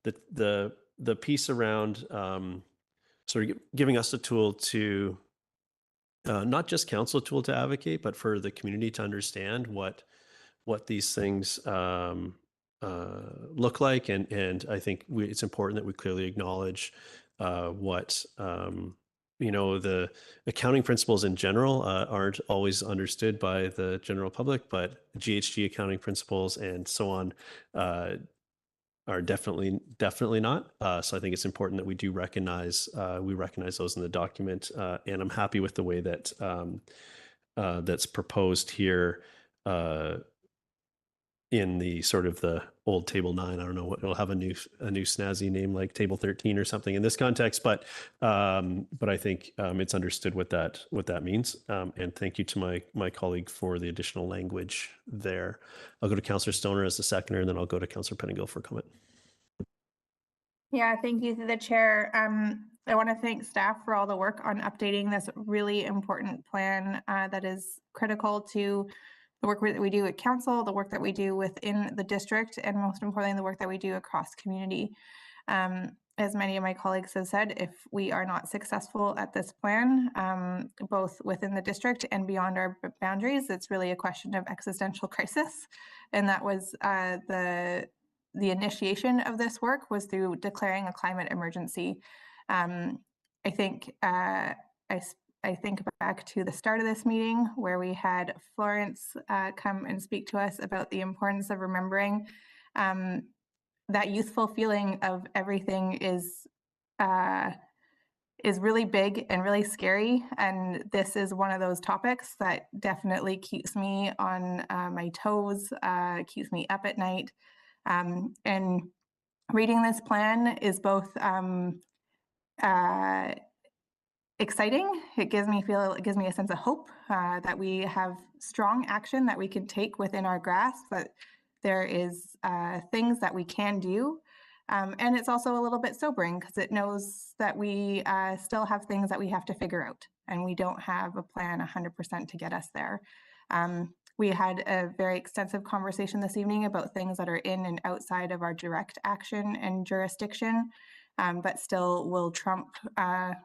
The piece around sort of giving us a tool to not just council a tool to advocate, but for the community to understand what these things look like, and I think it's important that we clearly acknowledge what the accounting principles in general aren't always understood by the general public, but GHG accounting principles and so on are definitely not. So I think it's important that we do recognize those in the document, and I'm happy with the way that that's proposed here in the sort of the old table 9. I don't know what, it'll have a new snazzy name like table 13 or something in this context, but I think it's understood what that means. And thank you to my colleague for the additional language there. I'll go to Councillor Stoner as the seconder, and then I'll go to Councillor Pettingill for comment. Yeah, thank you to the chair. I want to thank staff for all the work on updating this really important plan that is critical to the work that we do at council, the work that we do within the district, and most importantly, the work that we do across community. As many of my colleagues have said, if we are not successful at this plan, both within the district and beyond our boundaries, it's really a question of existential crisis. And that was the initiation of this work was through declaring a climate emergency. I think I think back to the start of this meeting where we had Florence come and speak to us about the importance of remembering that youthful feeling of everything is really big and really scary. And this is one of those topics that definitely keeps me on my toes, keeps me up at night. And reading this plan is both exciting. It gives me a sense of hope that we have strong action that we can take within our grasp, that there is things that we can do. And it's also a little bit sobering because it knows that we still have things that we have to figure out, and we don't have a plan 100% to get us there. We had a very extensive conversation this evening about things that are in and outside of our direct action and jurisdiction, but still will trump,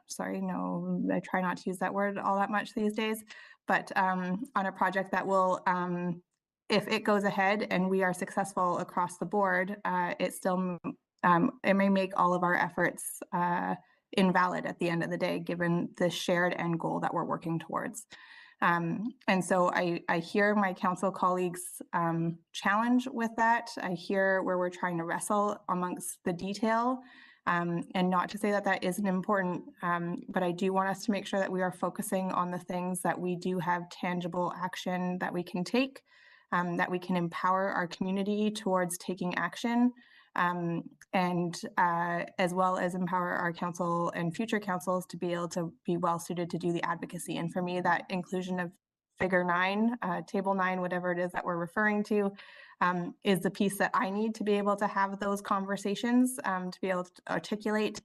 sorry, no, I try not to use that word all that much these days, but on a project that will, if it goes ahead and we are successful across the board, it still, it may make all of our efforts invalid at the end of the day, given the shared end goal that we're working towards. And so I hear my council colleagues' challenge with that. I hear where we're trying to wrestle amongst the detail. And not to say that that isn't important, but I do want us to make sure that we are focusing on the things that we do have tangible action that we can take, that we can empower our community towards taking action, and as well as empower our council and future councils to be able to be well suited to do the advocacy. And for me, that inclusion of figure 9, table 9, whatever it is that we're referring to, is the piece that I need to be able to have those conversations, to be able to articulate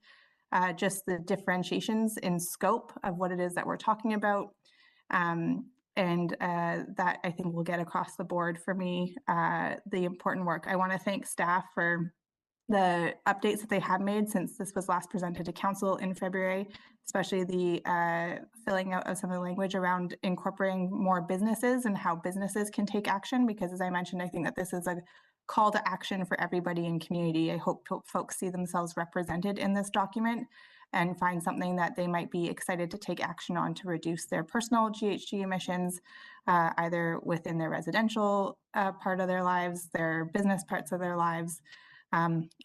just the differentiations in scope of what it is that we're talking about. And that I think will get across the board for me, the important work. I want to thank staff for the updates that they have made since this was last presented to council in February, especially the filling out of some of the language around incorporating more businesses and how businesses can take action. Because as I mentioned, I think that this is a call to action for everybody in community. I hope folks see themselves represented in this document and find something that they might be excited to take action on to reduce their personal GHG emissions, either within their residential part of their lives, their business parts of their lives,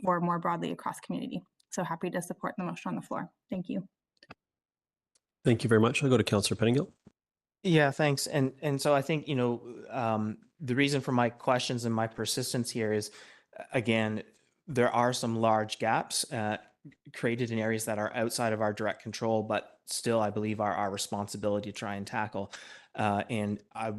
or more broadly across community. So happy to support the motion on the floor. Thank you. Thank you very much. I'll go to Councillor Pettingill. Yeah, thanks. And so I think, the reason for my questions and my persistence here is, again, there are some large gaps created in areas that are outside of our direct control, but still, I believe, are our responsibility to try and tackle. And I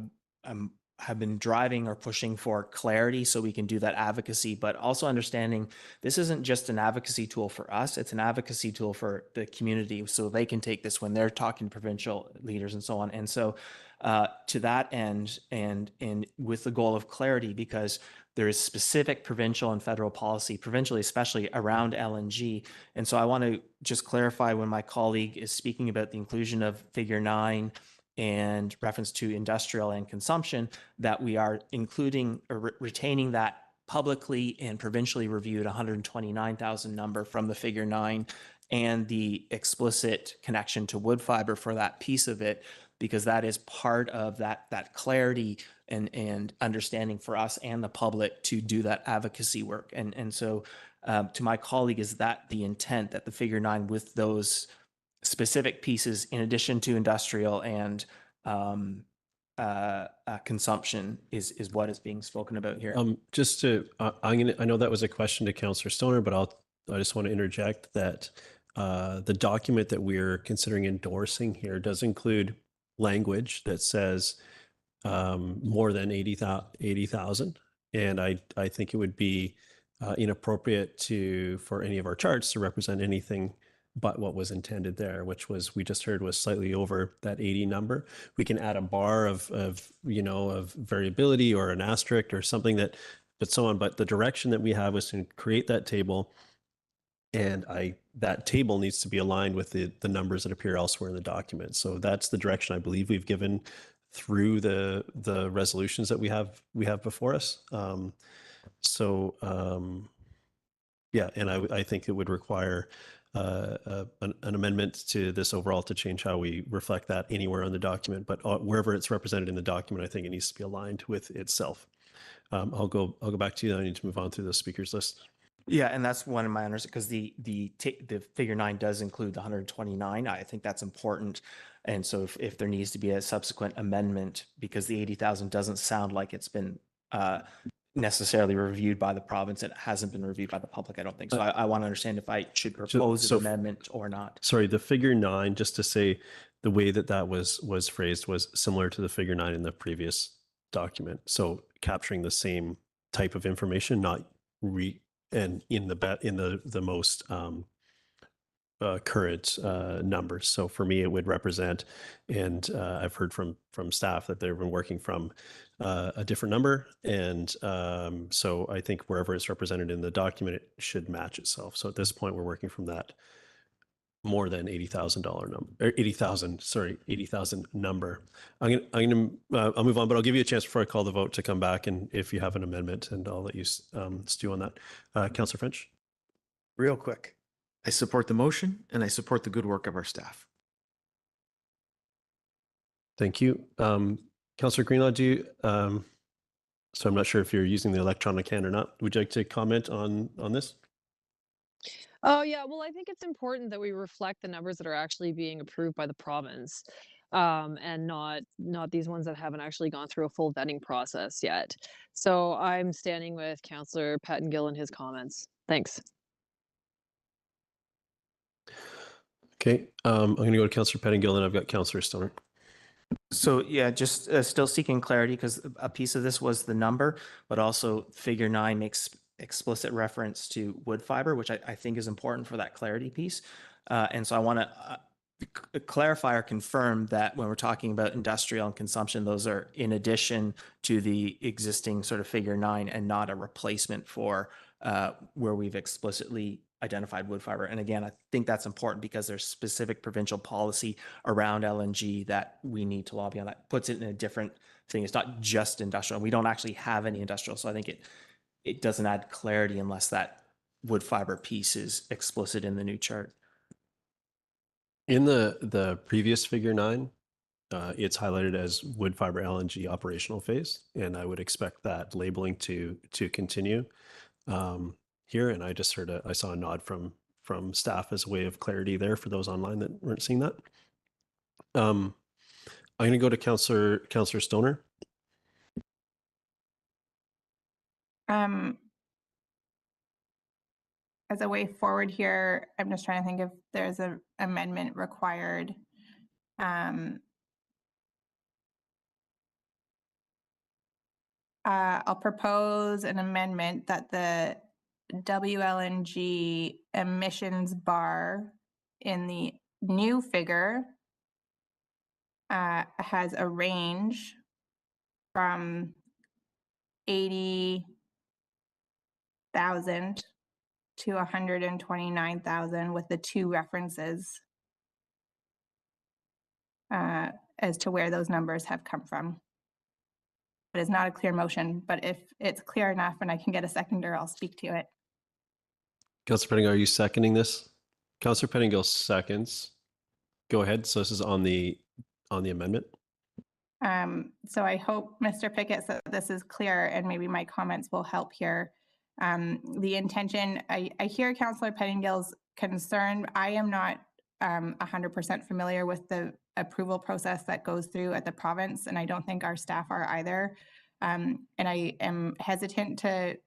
have been driving or pushing for clarity so we can do that advocacy, but also understanding this isn't just an advocacy tool for us, it's an advocacy tool for the community so they can take this when they're talking to provincial leaders and so on. And so to that end, and with the goal of clarity, because there is specific provincial and federal policy, provincially especially around LNG. And so I want to just clarify when my colleague is speaking about the inclusion of figure 9 and reference to industrial and consumption, that we are including or retaining that publicly and provincially reviewed 129,000 number from the figure 9 and the explicit connection to wood fiber for that piece of it, because that is part of that clarity and understanding for us and the public to do that advocacy work. And so to my colleague, is that the intent, that the figure 9 with those specific pieces, in addition to industrial and consumption, is what is being spoken about here? Just to, I know that was a question to Councillor Stoner, but I just want to interject that the document that we're considering endorsing here does include language that says more than 80,000, and I think it would be inappropriate for any of our charts to represent anything but what was intended there, which was, we just heard, was slightly over that 80 number. We can add a bar of variability or an asterisk or something but so on. But the direction that we have was to create that table, and that table needs to be aligned with the numbers that appear elsewhere in the document. So that's the direction I believe we've given through the resolutions that we have before us. Yeah, and I think it would require an amendment to this overall to change how we reflect that anywhere on the document, but wherever it's represented in the document, I think it needs to be aligned with itself. I'll go back to you. I need to move on through the speakers list. Yeah, and that's one of my understanding, because the figure 9 does include the 129. I think that's important. And so if there needs to be a subsequent amendment, because the 80,000 doesn't sound like it's been necessarily reviewed by the province, it hasn't been reviewed by the public, I don't think. So I want to understand if I should propose an amendment or not. Sorry, the figure 9, just to say, the way that was phrased was similar to the figure 9 in the previous document. So capturing the same type of information, not and in the most current numbers. So for me, it would represent, and I've heard from staff that they've been working from a different number, and so I think wherever it's represented in the document, it should match itself. So at this point, we're working from that more than $80,000 number, or 80,000 number. I'll move on, but I'll give you a chance before I call the vote to come back, and if you have an amendment, and I'll let you stew on that. Councillor French. Real quick. I support the motion, and I support the good work of our staff. Thank you. Councillor Greenlaw, so I'm not sure if you're using the electronic hand or not. Would you like to comment on this? Oh, yeah. Well, I think it's important that we reflect the numbers that are actually being approved by the province, and not these ones that haven't actually gone through a full vetting process yet. So I'm standing with Councillor Pettengill and his comments. Thanks. Okay, I'm going to go to Councillor Pettingill, and I've got Councillor Stoner. So yeah, just still seeking clarity because a piece of this was the number, but also figure 9 makes explicit reference to wood fiber, which I think is important for that clarity piece. And so I want to clarify or confirm that when we're talking about industrial and consumption, those are in addition to the existing sort of figure 9 and not a replacement for where we've explicitly identified wood fiber. And again, I think that's important because there's specific provincial policy around LNG that we need to lobby on. That puts it in a different thing. It's not just industrial. We don't actually have any industrial. So I think it doesn't add clarity unless that wood fiber piece is explicit in the new chart. In the previous figure 9, it's highlighted as wood fiber LNG operational phase, and I would expect that labeling to continue here. And I just heard I saw a nod from staff as a way of clarity there for those online that weren't seeing that. I'm going to go to Councillor Stoner. As a way forward here, I'm just trying to think if there's an amendment required. I'll propose an amendment that the WLNG emissions bar in the new figure has a range from 80,000 to 129,000 with the 2 references as to where those numbers have come from. It is not a clear motion, but if it's clear enough and I can get a seconder, I'll speak to it. Councillor Pettingill, are you seconding this? Councillor Pettingill seconds. Go ahead. So this is on the amendment. So I hope, Mr. Pickett, that this is clear and maybe my comments will help here. The intention, I hear Councillor Pettingill's concern. I am not 100% familiar with the approval process that goes through at the province, and I don't think our staff are either. And I am hesitant to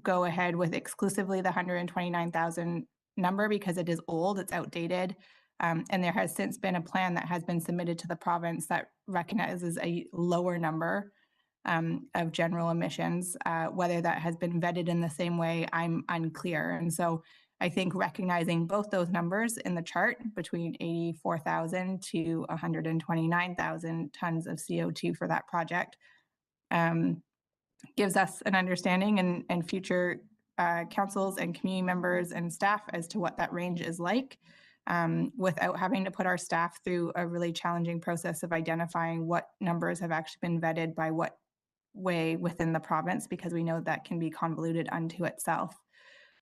go ahead with exclusively the 129,000 number because it is old, it's outdated. And there has since been a plan that has been submitted to the province that recognizes a lower number of general emissions. Whether that has been vetted in the same way, I'm unclear. And so I think recognizing both those numbers in the chart between 84,000 to 129,000 tons of CO2 for that project gives us an understanding and future councils and community members and staff as to what that range is like, without having to put our staff through a really challenging process of identifying what numbers have actually been vetted by what way within the province, because we know that can be convoluted unto itself.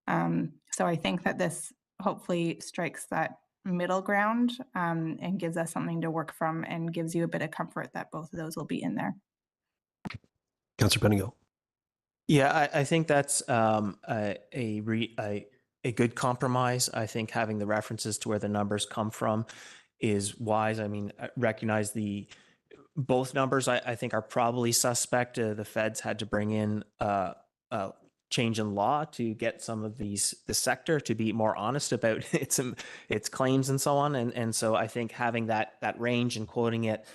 So I think that this hopefully strikes that middle ground and gives us something to work from and gives you a bit of comfort that both of those will be in there. Councillor Pettingill. Yeah, I think that's a good compromise. I think having the references to where the numbers come from is wise. I mean, I recognize both numbers I think are probably suspect. The feds had to bring in a change in law to get some of the sector to be more honest about its claims and so on. And so I think having that range and quoting it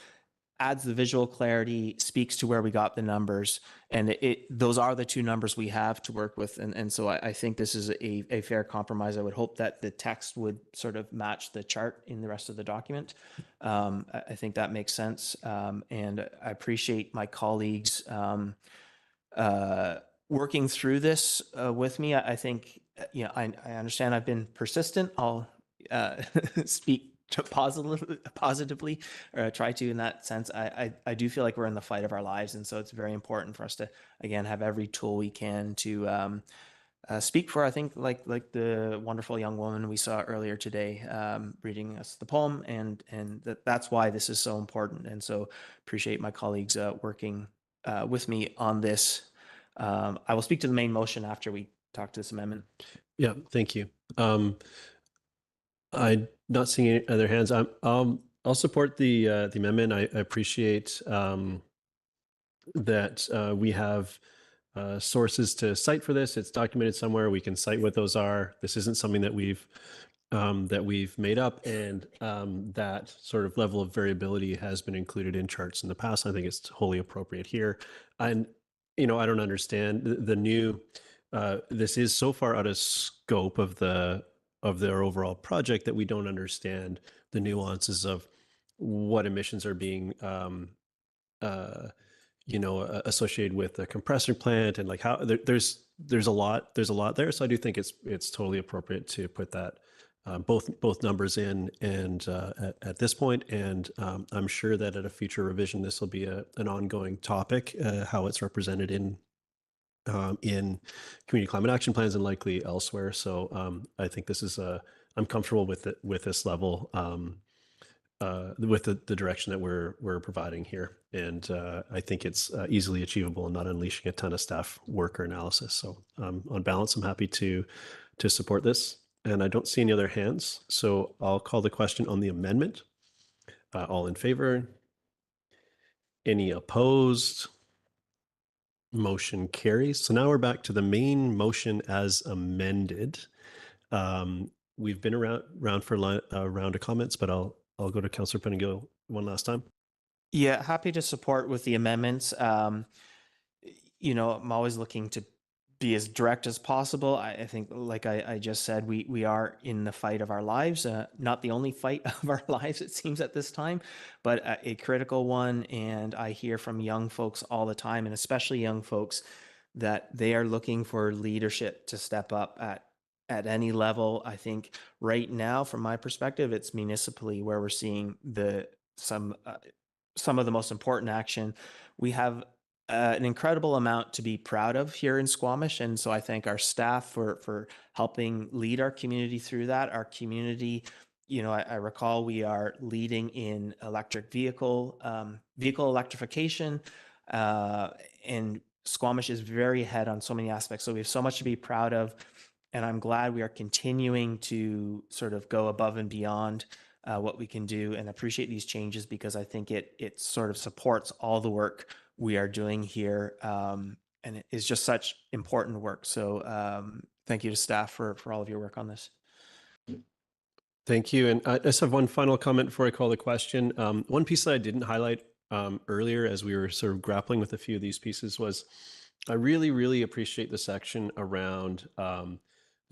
adds the visual clarity, speaks to where we got the numbers, and those are the 2 numbers we have to work with. And so I think this is a fair compromise. I would hope that the text would sort of match the chart in the rest of the document. I think that makes sense. And I appreciate my colleagues working through this with me. I think, I understand I've been persistent. I'll speak positively, or try to in that sense. I do feel like we're in the fight of our lives, and so it's very important for us to again have every tool we can to speak for. I think like the wonderful young woman we saw earlier today reading us the poem, and that's why this is so important. And so appreciate my colleagues working with me on this. I will speak to the main motion after we talk to this amendment. Yeah, thank you. I'm not seeing any other hands. I'll support the amendment. I appreciate that we have sources to cite for this. It's documented somewhere. We can cite what those are. This isn't something that we've made up, and that sort of level of variability has been included in charts in the past. I think it's wholly appropriate here. And I don't understand the new. This is so far out of scope of their overall project that we don't understand the nuances of what emissions are being associated with the compressor plant, and like how there's a lot there. So I do think it's totally appropriate to put that both numbers in, and at this point, and I'm sure that at a future revision this will be an ongoing topic, how it's represented in community climate action plans and likely elsewhere. So I think this is I'm comfortable with it, with this level, with the direction that we're providing here, and I think it's easily achievable and not unleashing a ton of staff work or analysis. So on balance, I'm happy to support this, and I don't see any other hands. So I'll call the question on the amendment. All in favor? Any opposed? Motion carries. So now we're back to the main motion as amended. We've been around for a round of comments, but I'll go to Councillor Penningil one last time. Yeah, happy to support with the amendments. I'm always looking to be as direct as possible. I think, like I just said, we are in the fight of our lives, not the only fight of our lives, it seems at this time, but a critical one. And I hear from young folks all the time, and especially young folks, that they are looking for leadership to step up at any level. I think right now, from my perspective, it's municipally where we're seeing some of the most important action. We have an incredible amount to be proud of here in Squamish, and so I thank our staff for helping lead our community through that. Our community, I recall we are leading in electric vehicle electrification, and Squamish is very ahead on so many aspects. So we have so much to be proud of, and I'm glad we are continuing to sort of go above and beyond what we can do, and appreciate these changes, because I think it sort of supports all the work we are doing here, and it is just such important work. So thank you to staff for all of your work on this. Thank you. And I just have one final comment before I call the question. One piece that I didn't highlight earlier as we were sort of grappling with a few of these pieces was I really, really appreciate the section around the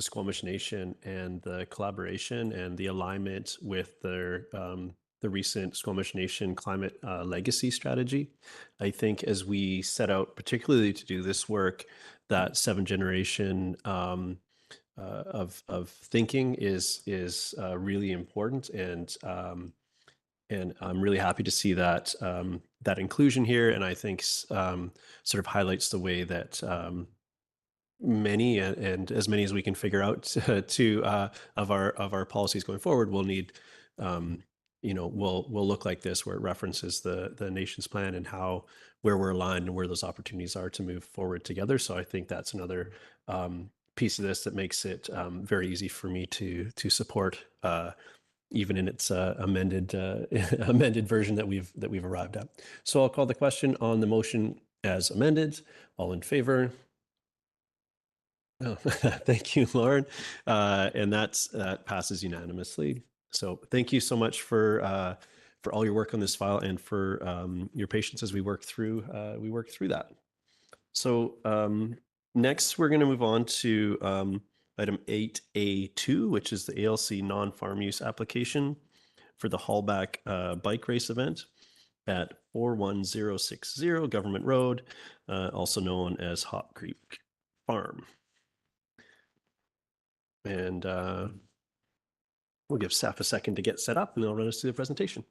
Squamish Nation and the collaboration and the alignment with the recent Squamish Nation climate legacy strategy. I think as we set out particularly to do this work, that 7th generation of thinking is really important, and I'm really happy to see that that inclusion here, and I think sort of highlights the way that many and as many as we can figure out of our policies going forward will need will look like this, where it references the nation's plan and where we're aligned and where those opportunities are to move forward together. So I think that's another piece of this that makes it very easy for me to support, even in its amended version that we've arrived at. So I'll call the question on the motion as amended. All in favor? Oh, thank you, Lauren. And that passes unanimously. So thank you so much for all your work on this file, and for your patience as we work through that. So next, we're going to move on to item 8A2, which is the ALC non-farm use application for the Haulback bike race event at 41060 Government Road, also known as Hop Creek Farm. And we'll give staff a second to get set up, and they'll run us through the presentation.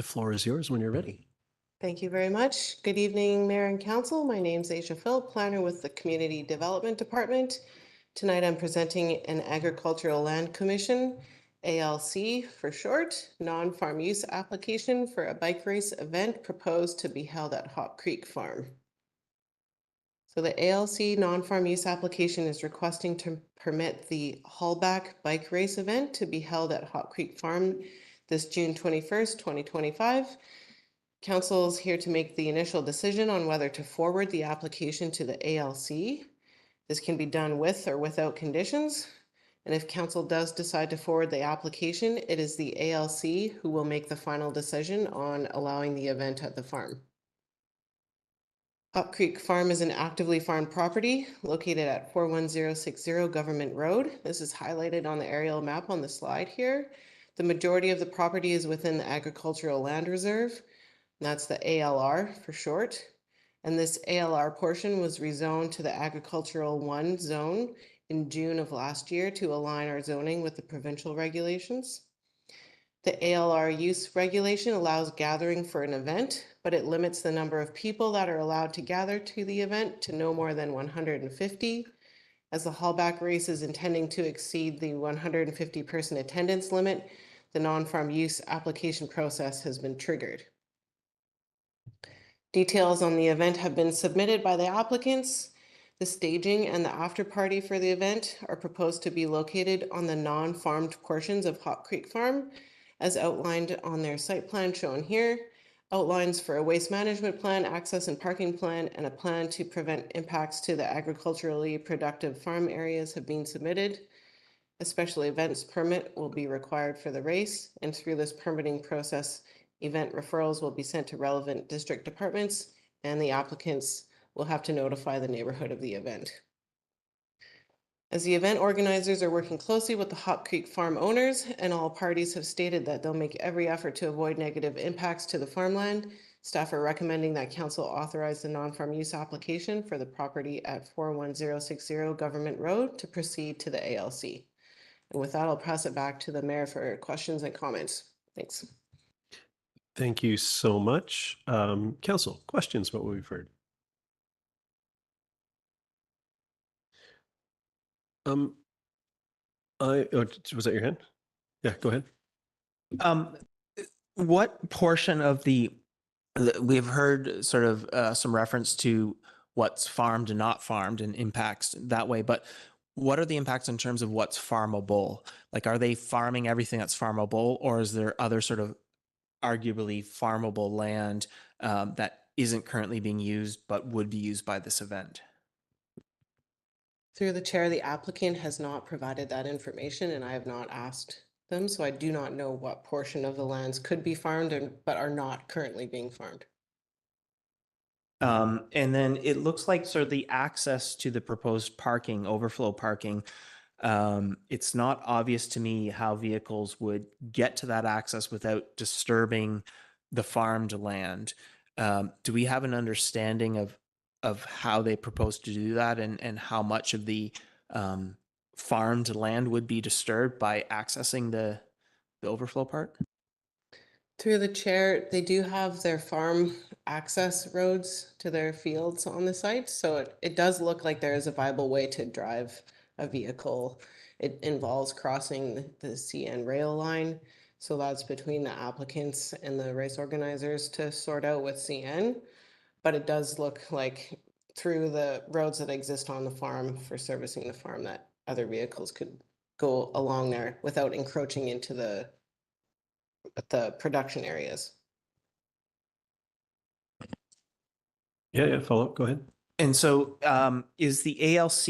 The floor is yours when you're ready. Thank you very much. Good evening, Mayor and Council. My name's Asia Phil, planner with the Community Development Department. Tonight I'm presenting an Agricultural Land Commission, ALC for short, non-farm use application for a bike race event proposed to be held at Hop Creek Farm. So the ALC non-farm use application is requesting to permit the Haulback bike race event to be held at Hop Creek Farm this June 21st, 2025. Council is here to make the initial decision on whether to forward the application to the ALC. This can be done with or without conditions. And if council does decide to forward the application, it is the ALC who will make the final decision on allowing the event at the farm. Hop Creek Farm is an actively farmed property located at 41060 Government Road. This is highlighted on the aerial map on the slide here. The majority of the property is within the Agricultural Land Reserve. That's the ALR for short. And this ALR portion was rezoned to the Agricultural 1 zone in June of last year to align our zoning with the provincial regulations. The ALR use regulation allows gathering for an event, but it limits the number of people that are allowed to gather to the event to no more than 150. As the haulback race is intending to exceed the 150 person attendance limit, the non-farm use application process has been triggered. Details on the event have been submitted by the applicants. The staging and the after party for the event are proposed to be located on the non-farmed portions of Hop Creek Farm, as outlined on their site plan shown here. Outlines for a waste management plan, access and parking plan, and a plan to prevent impacts to the agriculturally productive farm areas have been submitted. A special events permit will be required for the race, and through this permitting process, event referrals will be sent to relevant district departments, and the applicants will have to notify the neighborhood of the event. As the event organizers are working closely with the Hop Creek Farm owners, and all parties have stated that they'll make every effort to avoid negative impacts to the farmland, staff are recommending that council authorize the non-farm use application for the property at 41060 Government Road to proceed to the ALC. And with that, I'll pass it back to the mayor for questions and comments. Thanks. Thank you so much. Council, questions about what we've heard? Was that your hand? Yeah, go ahead. What portion of we've heard sort of some reference to what's farmed and not farmed and impacts that way, but what are the impacts in terms of what's farmable? Like, are they farming everything that's farmable, or is there other sort of arguably farmable land that isn't currently being used but would be used by this event? Through the chair, the applicant has not provided that information, and I have not asked them, so I do not know what portion of the lands could be farmed but are not currently being farmed. And then it looks like sort of the access to the proposed parking, overflow parking, it's not obvious to me how vehicles would get to that access without disturbing the farmed land. Do we have an understanding of how they propose to do that, and how much of the farmed land would be disturbed by accessing the overflow part? Through the chair, they do have their farm access roads to their fields on the site, so it does look like there is a viable way to drive a vehicle. It involves crossing the CN rail line, so that's between the applicants and the race organizers to sort out with CN. But it does look like through the roads that exist on the farm for servicing the farm that other vehicles could go along there without encroaching into the production areas. Yeah, follow up, go ahead. And so is the ALC,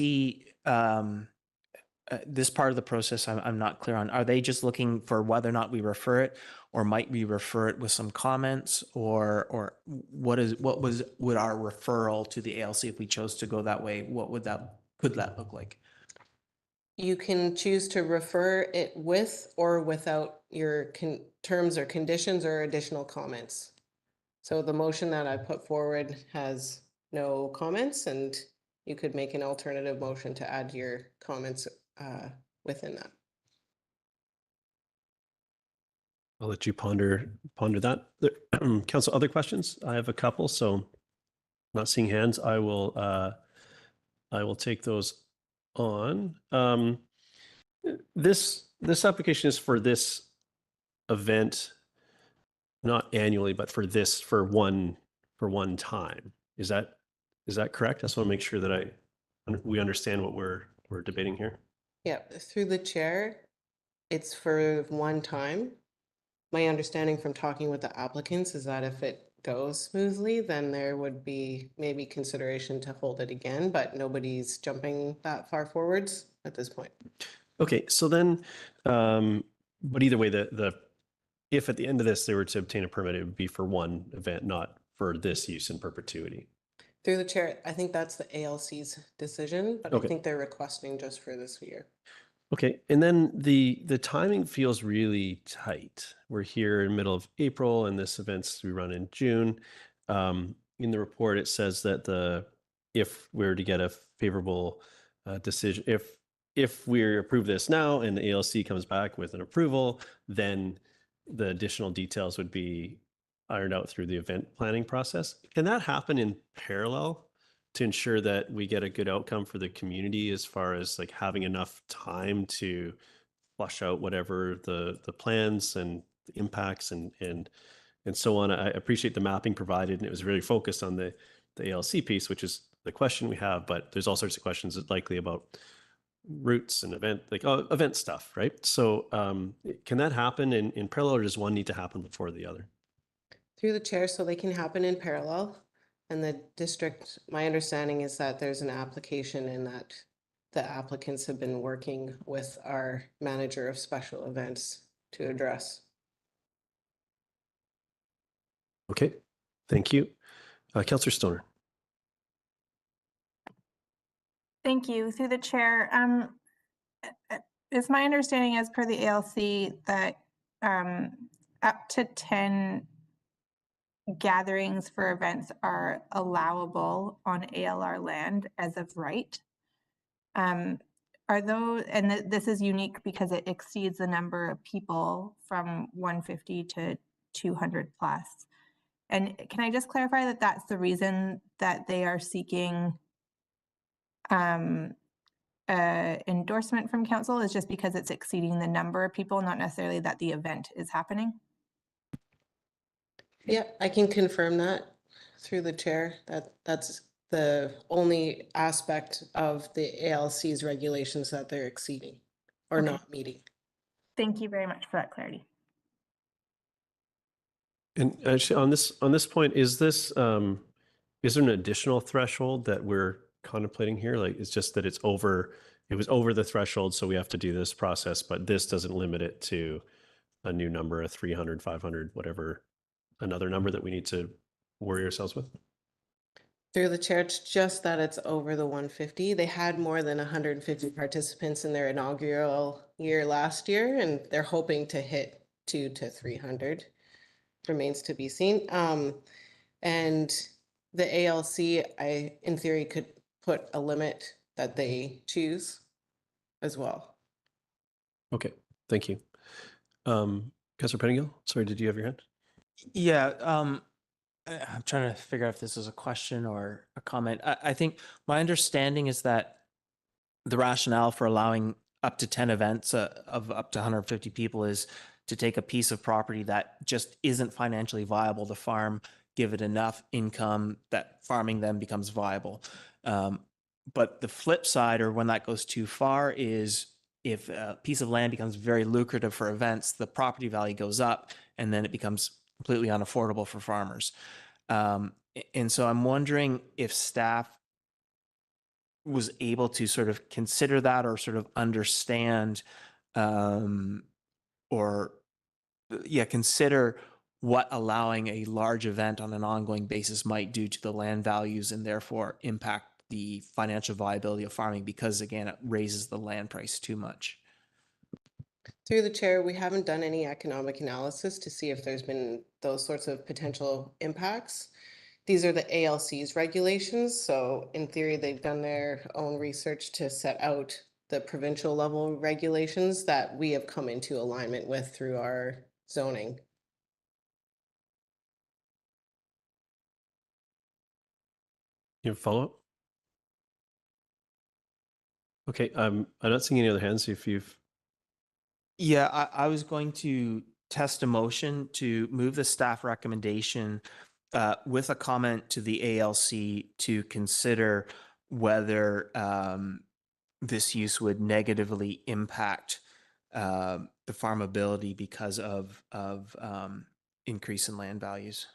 this part of the process I'm not clear on, are they just looking for whether or not we refer it, or might we refer it with some comments, or would our referral to the ALC, if we chose to go that way, could that look like? You can choose to refer it with or without your terms or conditions or additional comments. So the motion that I put forward has no comments, and you could make an alternative motion to add your comments within that. I'll let you ponder that. Council, other questions? I have a couple, so not seeing hands. I will take those on. This application is for this event, not annually, but for one time. Is that correct? I just want to make sure that we understand what we're debating here. Yeah, through the chair, it's for one time. My understanding from talking with the applicants is that if it goes smoothly, then there would be maybe consideration to hold it again, but nobody's jumping that far forwards at this point. Okay, so then, but either way, if at the end of this they were to obtain a permit, it would be for one event, not for this use in perpetuity. Through the chair, I think that's the ALC's decision, but Okay. I think they're requesting just for this year. Okay, and then the timing feels really tight. We're here in the middle of April, and this event's to be run in June. In the report, it says that if we're to get a favorable decision, if we approve this now and the ALC comes back with an approval, then the additional details would be ironed out through the event planning process. Can that happen in parallel to ensure that we get a good outcome for the community as far as like having enough time to flush out whatever the plans and the impacts and so on? I appreciate the mapping provided, and it was really focused on the ALC piece, which is the question we have, but there's all sorts of questions likely about routes and event stuff, right? So can that happen in parallel, or does one need to happen before the other? Through the chair, so they can happen in parallel. And the district, my understanding is that there's an application and that the applicants have been working with our manager of special events to address. Okay, thank you. Councillor Stoner. Thank you. Through the chair, it's my understanding as per the ALC that up to 10 gatherings for events are allowable on ALR land as of right. Are those, and this is unique because it exceeds the number of people from 150 to 200 plus. And can I just clarify that that's the reason that they are seeking endorsement from council, is just because it's exceeding the number of people, not necessarily that the event is happening? Yeah, I can confirm that through the chair. That's the only aspect of the ALC's regulations that they're exceeding or Okay. not meeting. Thank you very much for that clarity. And actually, on this point, is there an additional threshold that we're contemplating here? Like, it's just that it was over the threshold, so we have to do this process, but this doesn't limit it to a new number, a 300, 500, whatever, another number that we need to worry ourselves with? Through the chair, it's just that it's over the 150. They had more than 150 participants in their inaugural year last year, and they're hoping to hit 200 to 300. Remains to be seen. And the ALC, in theory, could put a limit that they choose as well. Okay, thank you. Councillor Pettingill, sorry, did you have your hand? Yeah, I'm trying to figure out if this is a question or a comment. I think my understanding is that the rationale for allowing up to 10 events of up to 150 people is to take a piece of property that just isn't financially viable to farm, give it enough income that farming then becomes viable. But the flip side, or when that goes too far, is if a piece of land becomes very lucrative for events, the property value goes up and then it becomes completely unaffordable for farmers. And so I'm wondering if staff was able to sort of consider that or sort of understand consider what allowing a large event on an ongoing basis might do to the land values and therefore impact the financial viability of farming, because again, it raises the land price too much. Through the chair, we haven't done any economic analysis to see if there's been those sorts of potential impacts. These are the ALC's regulations. So in theory, they've done their own research to set out the provincial level regulations that we have come into alignment with through our zoning. You have a follow-up? Okay, I'm not seeing any other hands. If you've Yeah, I was going to test a motion to move the staff recommendation with a comment to the ALC to consider whether this use would negatively impact the farmability because of increase in land values.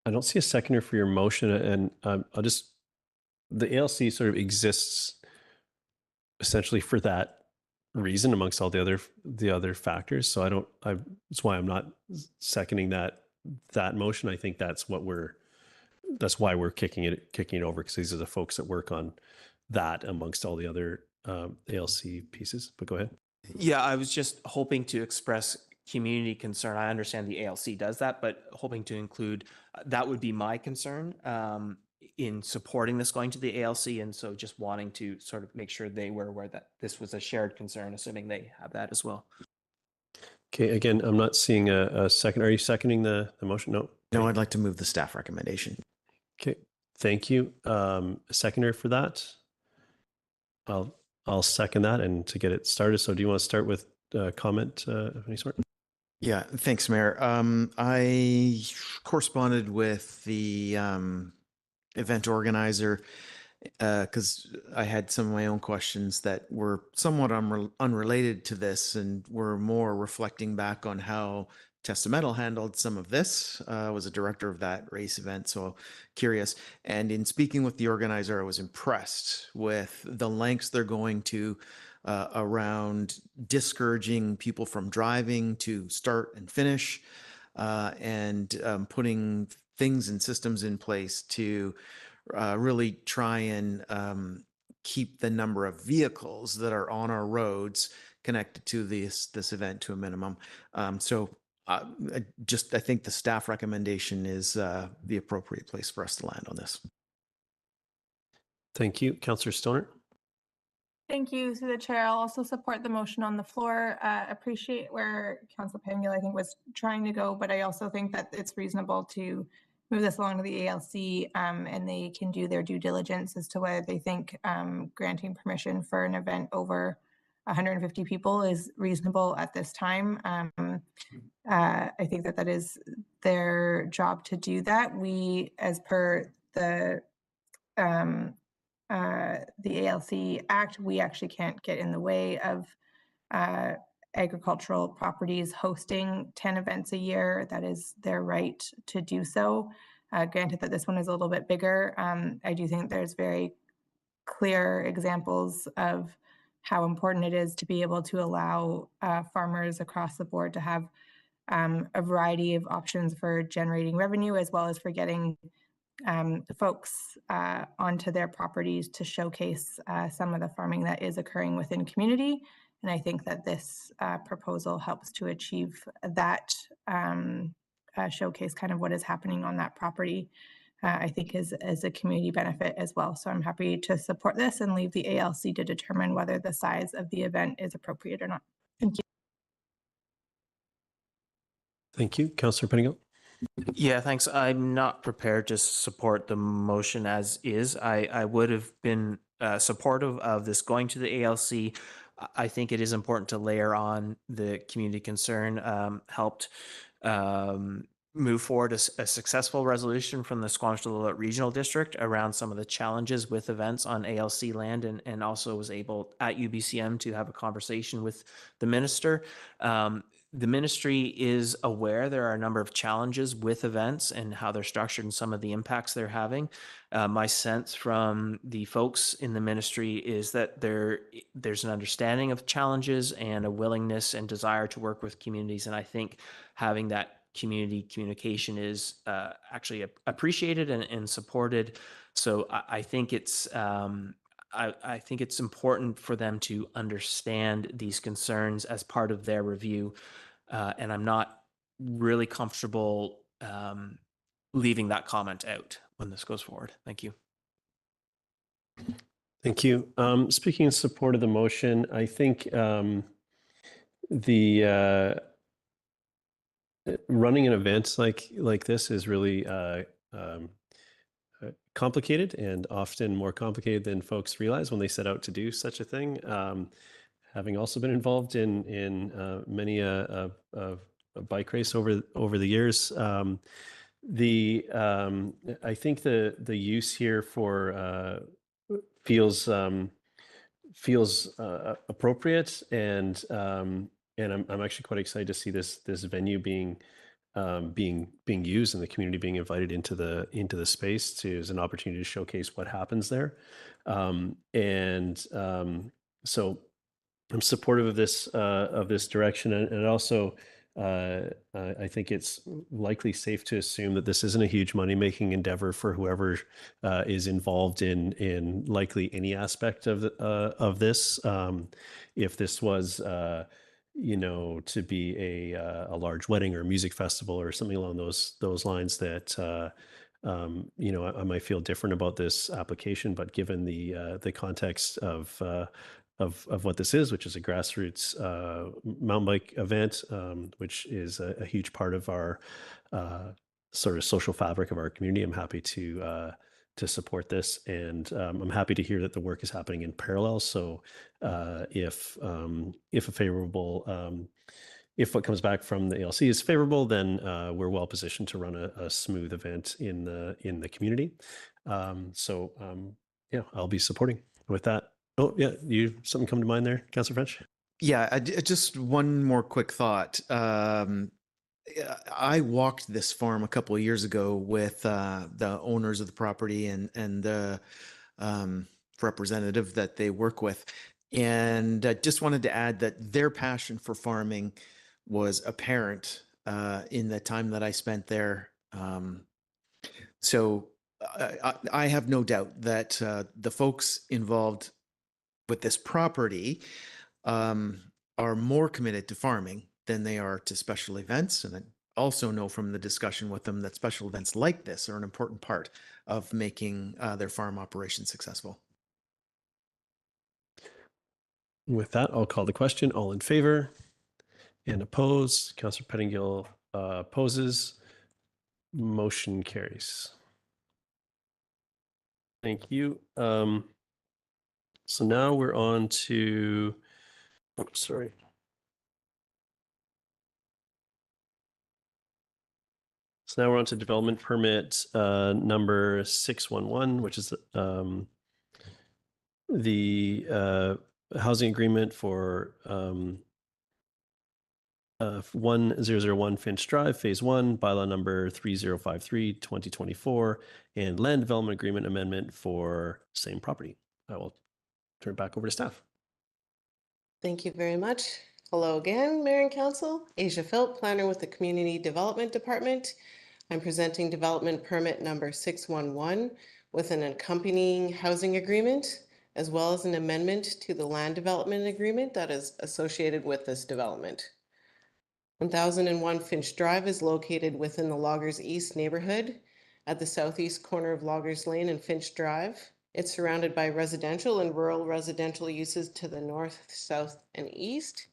I don't see a seconder for your motion, and the ALC sort of exists essentially for that reason amongst all the other factors. So that's why I'm not seconding that motion. I think that's why we're kicking it over, because these are the folks that work on that amongst all the other ALC pieces. But go ahead. Yeah, I was just hoping to express community concern. I understand the ALC does that, but hoping to include, that would be my concern in supporting this going to the ALC. And so just wanting to sort of make sure they were aware that this was a shared concern, assuming they have that as well. Okay, again, I'm not seeing a second. Are you seconding the motion? No. No, I'd like to move the staff recommendation. Okay, thank you. A seconder for that? I'll second that, and to get it started. So do you want to start with comment of any sort? Yeah, thanks, Mayor. I corresponded with the event organizer because I had some of my own questions that were somewhat unrelated to this, and were more reflecting back on how Testamental handled some of this. I was a director of that race event, so curious. And in speaking with the organizer, I was impressed with the lengths they're going to around discouraging people from driving to start and finish, and putting things and systems in place to really try and keep the number of vehicles that are on our roads connected to this event to a minimum. I think the staff recommendation is the appropriate place for us to land on this. Thank you. Councillor Stoner? Thank you, through the chair. I'll also support the motion on the floor. Appreciate where Councillor Pangil, I think, was trying to go, but I also think that it's reasonable to move this along to the ALC, and they can do their due diligence as to whether they think granting permission for an event over 150 people is reasonable at this time. I think that is their job to do that. We, as per the ALC Act, we actually can't get in the way of agricultural properties hosting 10 events a year. That is their right to do so. Granted that this one is a little bit bigger, I do think there's very clear examples of how important it is to be able to allow farmers across the board to have a variety of options for generating revenue, as well as for getting folks onto their properties to showcase some of the farming that is occurring within community. And I think that this proposal helps to achieve that, showcase kind of what is happening on that property, I think is a community benefit as well. So I'm happy to support this and leave the ALC to determine whether the size of the event is appropriate or not. Thank you. Thank you. Councillor Pennington? Yeah, thanks. I'm not prepared to support the motion as is. I would have been supportive of this going to the ALC. I think it is important to layer on the community concern, helped move forward a successful resolution from the Squamish-DeLilloit Regional District around some of the challenges with events on ALC land, and also was able at UBCM to have a conversation with the minister. The ministry is aware there are a number of challenges with events and how they're structured and some of the impacts they're having. My sense from the folks in the ministry is that there's an understanding of challenges and a willingness and desire to work with communities. And I think having that community communication is actually appreciated and supported. So I think it's I think it's important for them to understand these concerns as part of their review. And I'm not really comfortable leaving that comment out when this goes forward. Thank you. Thank you. Speaking in support of the motion, I think the running an event like this is really complicated, and often more complicated than folks realize when they set out to do such a thing. Having also been involved in many a bike race over the years, I think the use here for feels appropriate, and I'm actually quite excited to see this venue being used, and the community being invited into the space as an opportunity to showcase what happens there. So I'm supportive of this direction, and also I think it's likely safe to assume that this isn't a huge money-making endeavor for whoever is involved in likely any aspect of this. If this was to be a large wedding or music festival or something along those lines, that I might feel different about this application. But given the context of what this is, which is a grassroots mountain bike event, which is a huge part of our sort of social fabric of our community, I'm happy to support this, and I'm happy to hear that the work is happening in parallel. So if what comes back from the ALC is favorable, then we're well positioned to run a smooth event in the community. Yeah, I'll be supporting with that. Oh yeah, something come to mind there, Councillor French? Yeah, just one more quick thought. I walked this farm a couple of years ago with the owners of the property and the representative that they work with. And I just wanted to add that their passion for farming was apparent in the time that I spent there. So I have no doubt that the folks involved with this property are more committed to farming than they are to special events. And I also know from the discussion with them that special events like this are an important part of making their farm operation successful. With that, I'll call the question. All in favor and opposed? Councillor Pettingill opposes. Motion carries. Thank you. So now we're on to, sorry. So now we're on to development permit number 611, which is the housing agreement for 1001 Finch Drive, Phase 1, bylaw number 3053/2024, and land development agreement amendment for same property. I will turn it back over to staff. Thank you very much. Hello again, Mayor and Council. Asia Philp, planner with the Community Development Department. I'm presenting development permit number 611 with an accompanying housing agreement, as well as an amendment to the land development agreement that is associated with this development. 1001 Finch Drive is located within the Loggers East neighborhood at the southeast corner of Loggers Lane and Finch Drive. It's surrounded by residential and rural residential uses to the north, south, and east.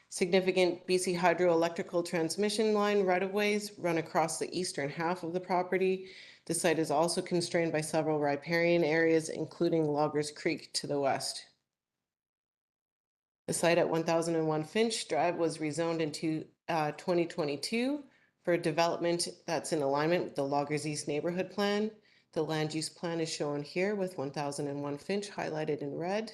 Significant BC hydroelectrical transmission line right-of-ways run across the eastern half of the property. The site is also constrained by several riparian areas, including Loggers Creek to the west. The site at 1001 Finch Drive was rezoned in 2022 for development that's in alignment with the Loggers East neighborhood plan. The land use plan is shown here with 1001 Finch highlighted in red.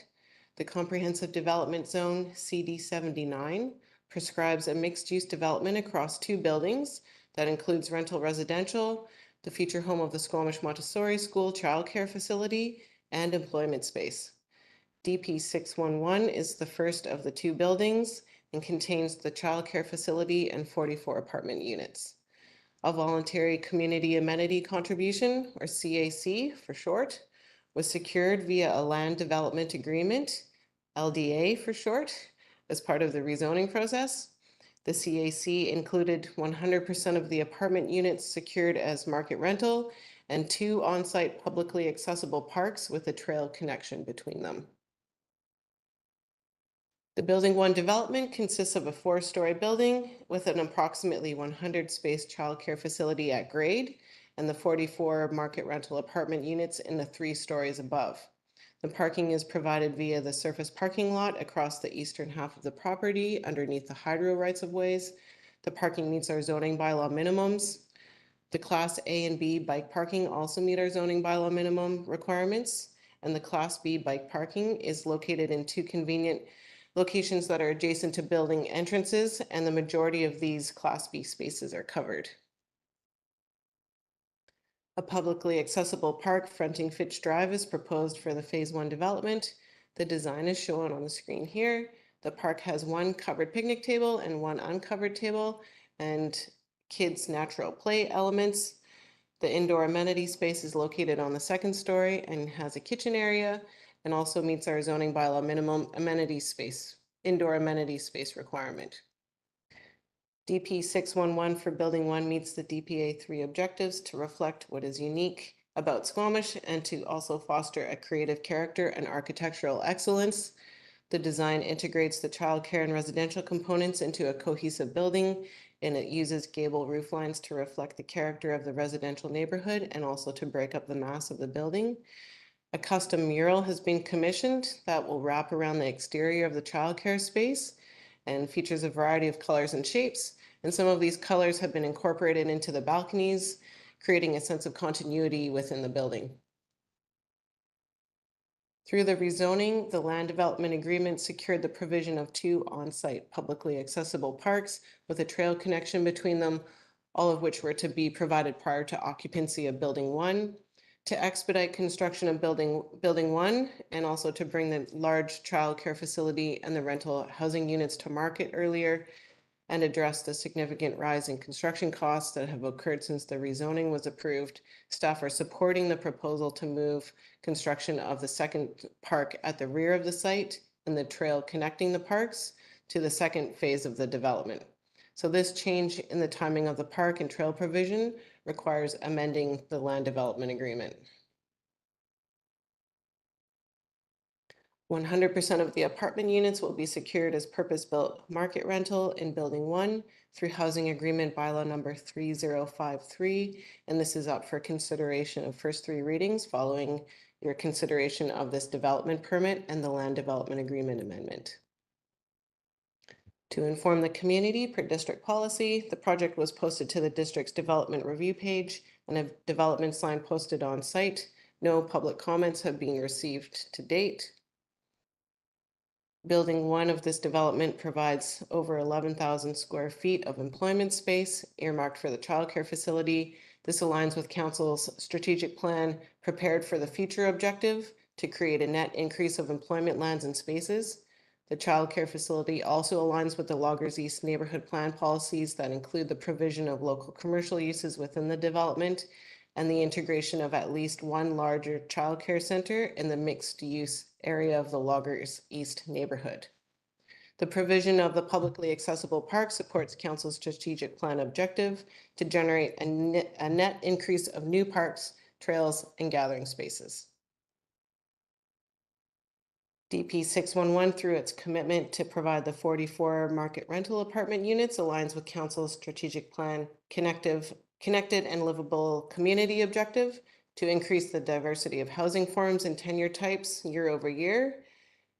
The Comprehensive Development Zone, CD79, prescribes a mixed-use development across 2 buildings that includes rental residential, the future home of the Squamish Montessori School childcare facility, and employment space. DP611 is the first of the 2 buildings and contains the childcare facility and 44 apartment units. A voluntary community amenity contribution, or CAC for short, was secured via a land development agreement, LDA for short, as part of the rezoning process. The CAC included 100% of the apartment units secured as market rental and 2 on-site publicly accessible parks with a trail connection between them. The Building 1 development consists of a 4-story building with an approximately 100-space childcare facility at grade and the 44 market rental apartment units in the 3 stories above. The parking is provided via the surface parking lot across the eastern half of the property underneath the hydro rights-of-ways. The parking meets our zoning bylaw minimums. The Class A and B bike parking also meet our zoning bylaw minimum requirements, and the Class B bike parking is located in 2 convenient locations that are adjacent to building entrances, and the majority of these Class B spaces are covered. A publicly accessible park fronting Fitch Drive is proposed for the Phase 1 development. The design is shown on the screen here. The park has 1 covered picnic table and 1 uncovered table, and kids' natural play elements. The indoor amenity space is located on the 2nd story and has a kitchen area, and also meets our zoning bylaw minimum amenity space, indoor amenity space requirement. DP 611 for Building 1 meets the DPA 3 objectives to reflect what is unique about Squamish and to also foster a creative character and architectural excellence. The design integrates the childcare and residential components into a cohesive building, and it uses gable roof lines to reflect the character of the residential neighborhood and also to break up the mass of the building. A custom mural has been commissioned that will wrap around the exterior of the childcare space and features a variety of colors and shapes. And some of these colors have been incorporated into the balconies, creating a sense of continuity within the building. Through the rezoning, the land development agreement secured the provision of 2 on-site publicly accessible parks with a trail connection between them, all of which were to be provided prior to occupancy of Building 1. To expedite construction of building 1 and also to bring the large childcare facility and the rental housing units to market earlier and address the significant rise in construction costs that have occurred since the rezoning was approved, staff are supporting the proposal to move construction of the 2nd park at the rear of the site and the trail connecting the parks to the 2nd phase of the development. So this change in the timing of the park and trail provision requires amending the land development agreement. 100% of the apartment units will be secured as purpose-built market rental in Building 1 through Housing Agreement Bylaw number 3053, and this is up for consideration of first 3 readings following your consideration of this development permit and the land development agreement amendment. To inform the community per district policy, the project was posted to the district's development review page and a development sign posted on site. No public comments have been received to date. Building 1 of this development provides over 11,000 square feet of employment space earmarked for the childcare facility. This aligns with Council's strategic plan prepared for the future objective to create a net increase of employment lands and spaces. The childcare facility also aligns with the Loggers East neighborhood plan policies that include the provision of local commercial uses within the development and the integration of at least 1 larger childcare center in the mixed-use area of the Loggers East neighborhood. The provision of the publicly accessible park supports Council's strategic plan objective to generate a net increase of new parks, trails, and gathering spaces. DP 611, through its commitment to provide the 44 market rental apartment units, aligns with Council's strategic plan connected and livable community objective to increase the diversity of housing forms and tenure types year over year.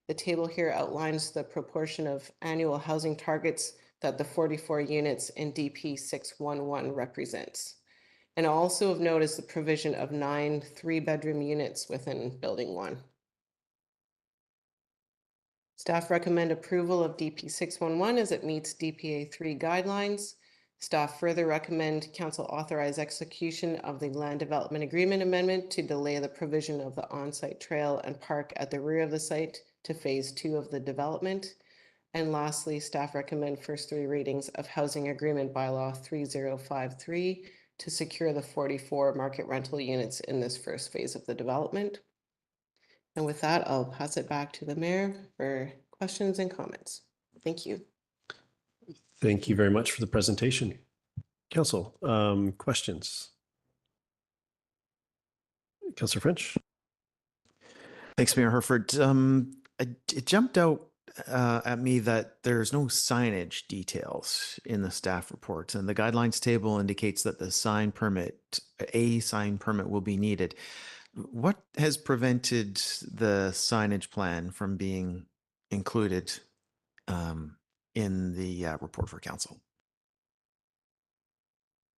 The table here outlines the proportion of annual housing targets that the 44 units in DP 611 represents. And also of note is the provision of 9 3-bedroom units within Building 1. Staff recommend approval of DP 611 as it meets DPA 3 guidelines. Staff further recommend Council authorize execution of the land development agreement amendment to delay the provision of the on-site trail and park at the rear of the site to phase 2 of the development. And lastly, staff recommend first 3 readings of Housing Agreement Bylaw 3053 to secure the 44 market rental units in this first phase of the development. And with that, I'll pass it back to the mayor for questions and comments. Thank you. Thank you very much for the presentation. Council, questions? Councillor French. Thanks, Mayor Herford. It jumped out at me that there's no signage details in the staff reports, and the guidelines table indicates that a sign permit will be needed. What has prevented the signage plan from being included in the report for council?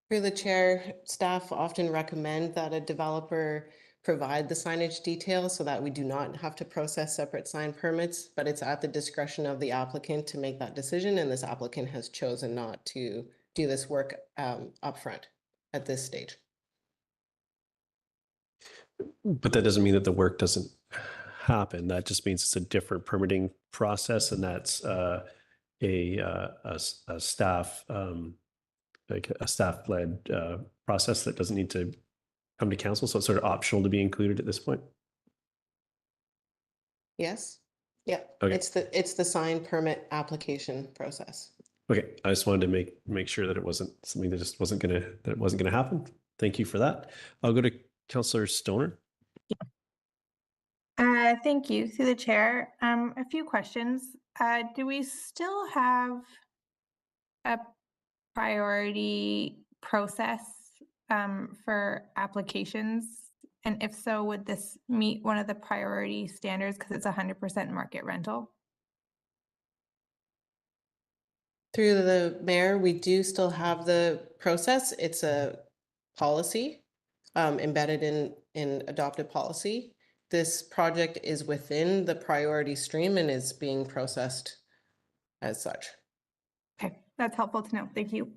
Through the chair, staff often recommend that a developer provide the signage details so that we do not have to process separate sign permits, but it's at the discretion of the applicant to make that decision, and this applicant has chosen not to do this work upfront at this stage. But that doesn't mean that the work doesn't happen. That just means it's a different permitting process, and that's a staff like a staff-led process that doesn't need to come to council. So it's sort of optional to be included at this point. Yes. Yeah. Okay. It's the sign permit application process. Okay, I just wanted to make sure that it wasn't something that just wasn't gonna happen. Thank you for that. I'll go to Councillor Stoner. Thank you, through the chair. A few questions. Do we still have a priority process for applications? And if so, would this meet one of the priority standards because it's 100% market rental? Through the mayor, we do still have the process. It's a policy embedded in adopted policy. This project is within the priority stream and is being processed as such. Okay, that's helpful to know. Thank you.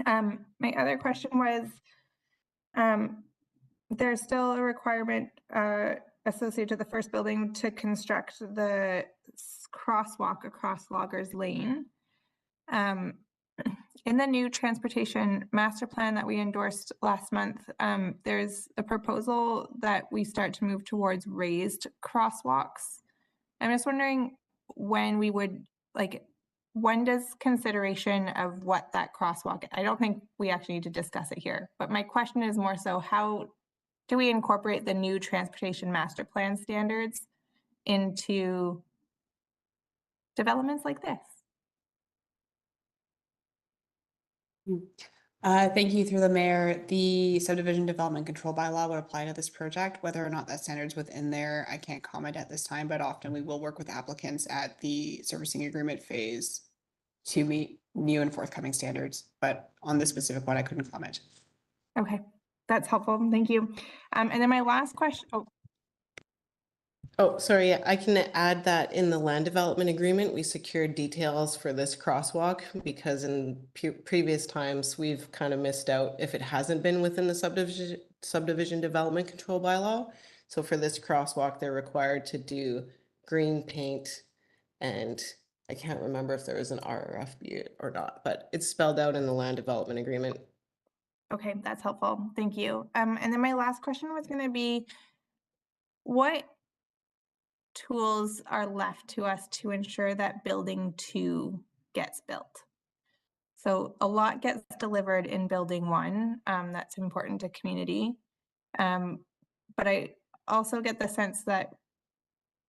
My other question was, there's still a requirement associated to the first building to construct the crosswalk across Loggers Lane. In the new transportation master plan that we endorsed last month, there's a proposal that we start to move towards raised crosswalks. I'm just wondering when we would, when does consideration of what that crosswalk, I don't think we actually need to discuss it here, but my question is more so, how do we incorporate the new transportation master plan standards into developments like this? Thank you, through the mayor. The subdivision development control bylaw would apply to this project. Whether or not that standard's within there, I can't comment at this time, but often we will work with applicants at the servicing agreement phase to meet new and forthcoming standards. But on this specific one, I couldn't comment. Okay, that's helpful. Thank you. And then my last question. Oh, sorry. I can add that in the land development agreement, we secured details for this crosswalk because in previous times we've kind of missed out if it hasn't been within the subdivision development control bylaw. So for this crosswalk, they're required to do green paint, and I can't remember if there was an RRFB or not, but it's spelled out in the land development agreement. Okay, that's helpful. Thank you. And then my last question was going to be, what tools are left to us to ensure that building 2 gets built? So a lot gets delivered in building 1. That's important to community. But I also get the sense that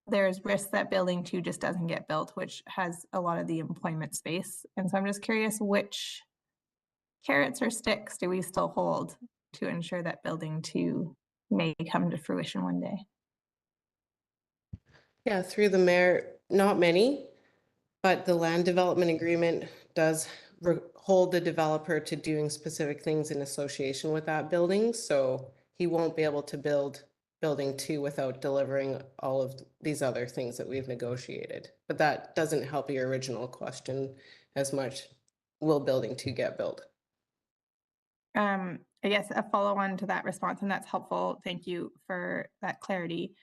there's risk that building 2 just doesn't get built, which has a lot of the employment space. And so I'm just curious, which carrots or sticks do we still hold to ensure that building 2 may come to fruition one day? Yeah, through the mayor, not many, but the land development agreement does hold the developer to doing specific things in association with that building. So he won't be able to build building 2 without delivering all of these other things that we've negotiated. But that doesn't help your original question as much. Will building 2 get built? I guess a follow-on to that response, and that's helpful. Thank you for that clarity.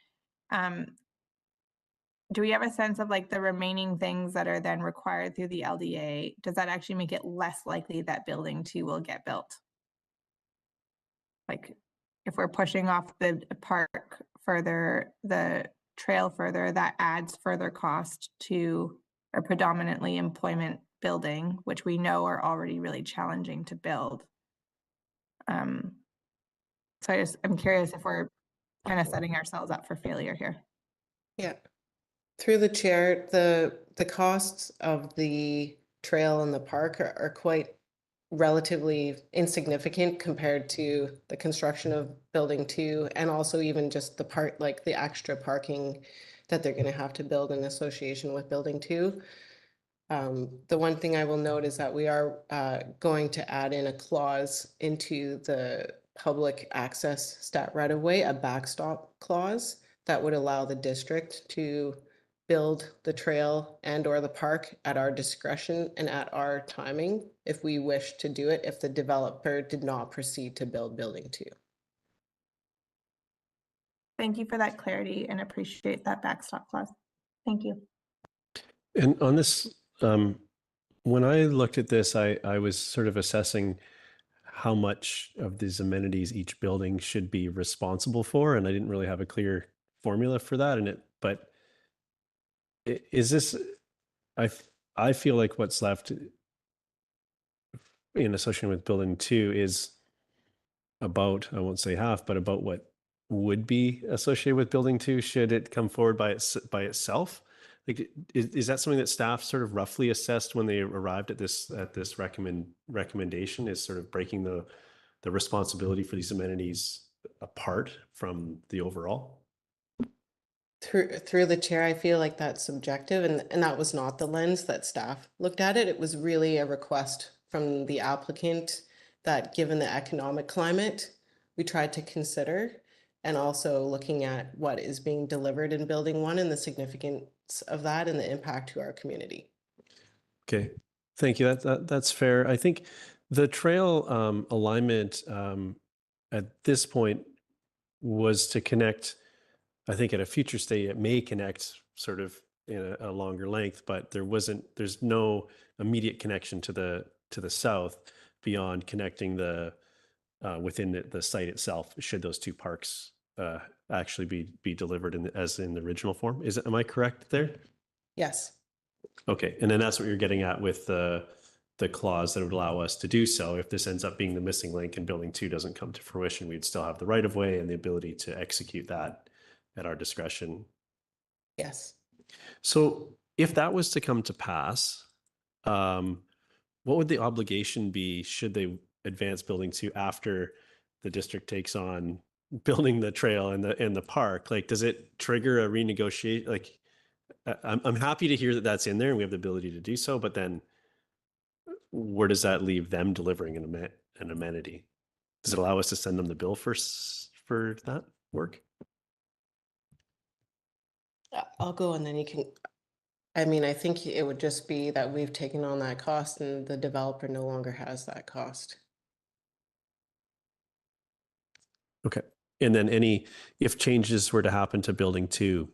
Do we have a sense of the remaining things that are then required through the LDA? Does that actually make it less likely that building 2 will get built? If we're pushing off the park further, the trail further, that adds further cost to a predominantly employment building, which we know are already really challenging to build. So I'm curious if we're kind of setting ourselves up for failure here. Yeah. Through the chair, the the costs of the trail and the park are quite relatively insignificant compared to the construction of building 2, and also even just the part, like the extra parking that they're going to have to build in association with building 2. The one thing I will note is that we are going to add in a clause into the public access stat right of way, a backstop clause that would allow the district to build the trail and or the park at our discretion and at our timing if we wish to do it, if the developer did not proceed to build building 2. Thank you for that clarity and appreciate that backstop clause. Thank you. And on this, when I looked at this, I was sort of assessing how much of these amenities each building should be responsible for, and I didn't really have a clear formula for that. But is this? I feel like what's left in association with building 2 is about, I won't say half, but about what would be associated with building 2 should it come forward by itself. Like, is that something that staff sort of roughly assessed when they arrived at this recommendation, is sort of breaking the responsibility for these amenities apart from the overall? Through the chair, I feel like that's subjective, and that was not the lens that staff looked at it. It was really a request from the applicant that, given the economic climate, we tried to consider, and also looking at what is being delivered in building 1 and the significance of that and the impact to our community. Okay, thank you. That's fair. I think the trail alignment at this point was to connect. I think at a future state, it may connect sort of in a longer length, but there's no immediate connection to the south beyond connecting within the site itself, should those 2 parks actually be delivered as in the original form. Am I correct there? Yes. Okay, and then that's what you're getting at with the clause that would allow us to do so. If this ends up being the missing link and building 2 doesn't come to fruition, we'd still have the right of way and the ability to execute that at our discretion. Yes. So if that was to come to pass, what would the obligation be should they advance building 2 after the district takes on building the trail and the park? Like, does it trigger a renegotiate? Like, I'm happy to hear that that's in there and we have the ability to do so, but then where does that leave them delivering an amenity? Does it allow us to send them the bill for that work? I'll go and then you can, I mean, I think it would just be that we've taken on that cost and the developer no longer has that cost. Okay. And then if changes were to happen to building 2,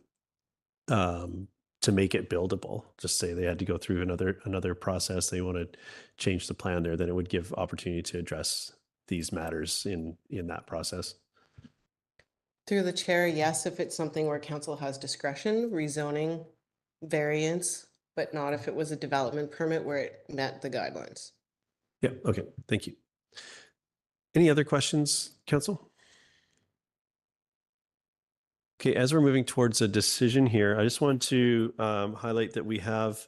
to make it buildable, just say they had to go through another process, they want to change the plan there, then it would give opportunity to address these matters in that process. Through the chair, yes, if it's something where council has discretion, rezoning, variance, but not if it was a development permit where it met the guidelines. Yeah, okay, thank you. Any other questions, council? Okay, as we're moving towards a decision here, I just want to highlight that we have,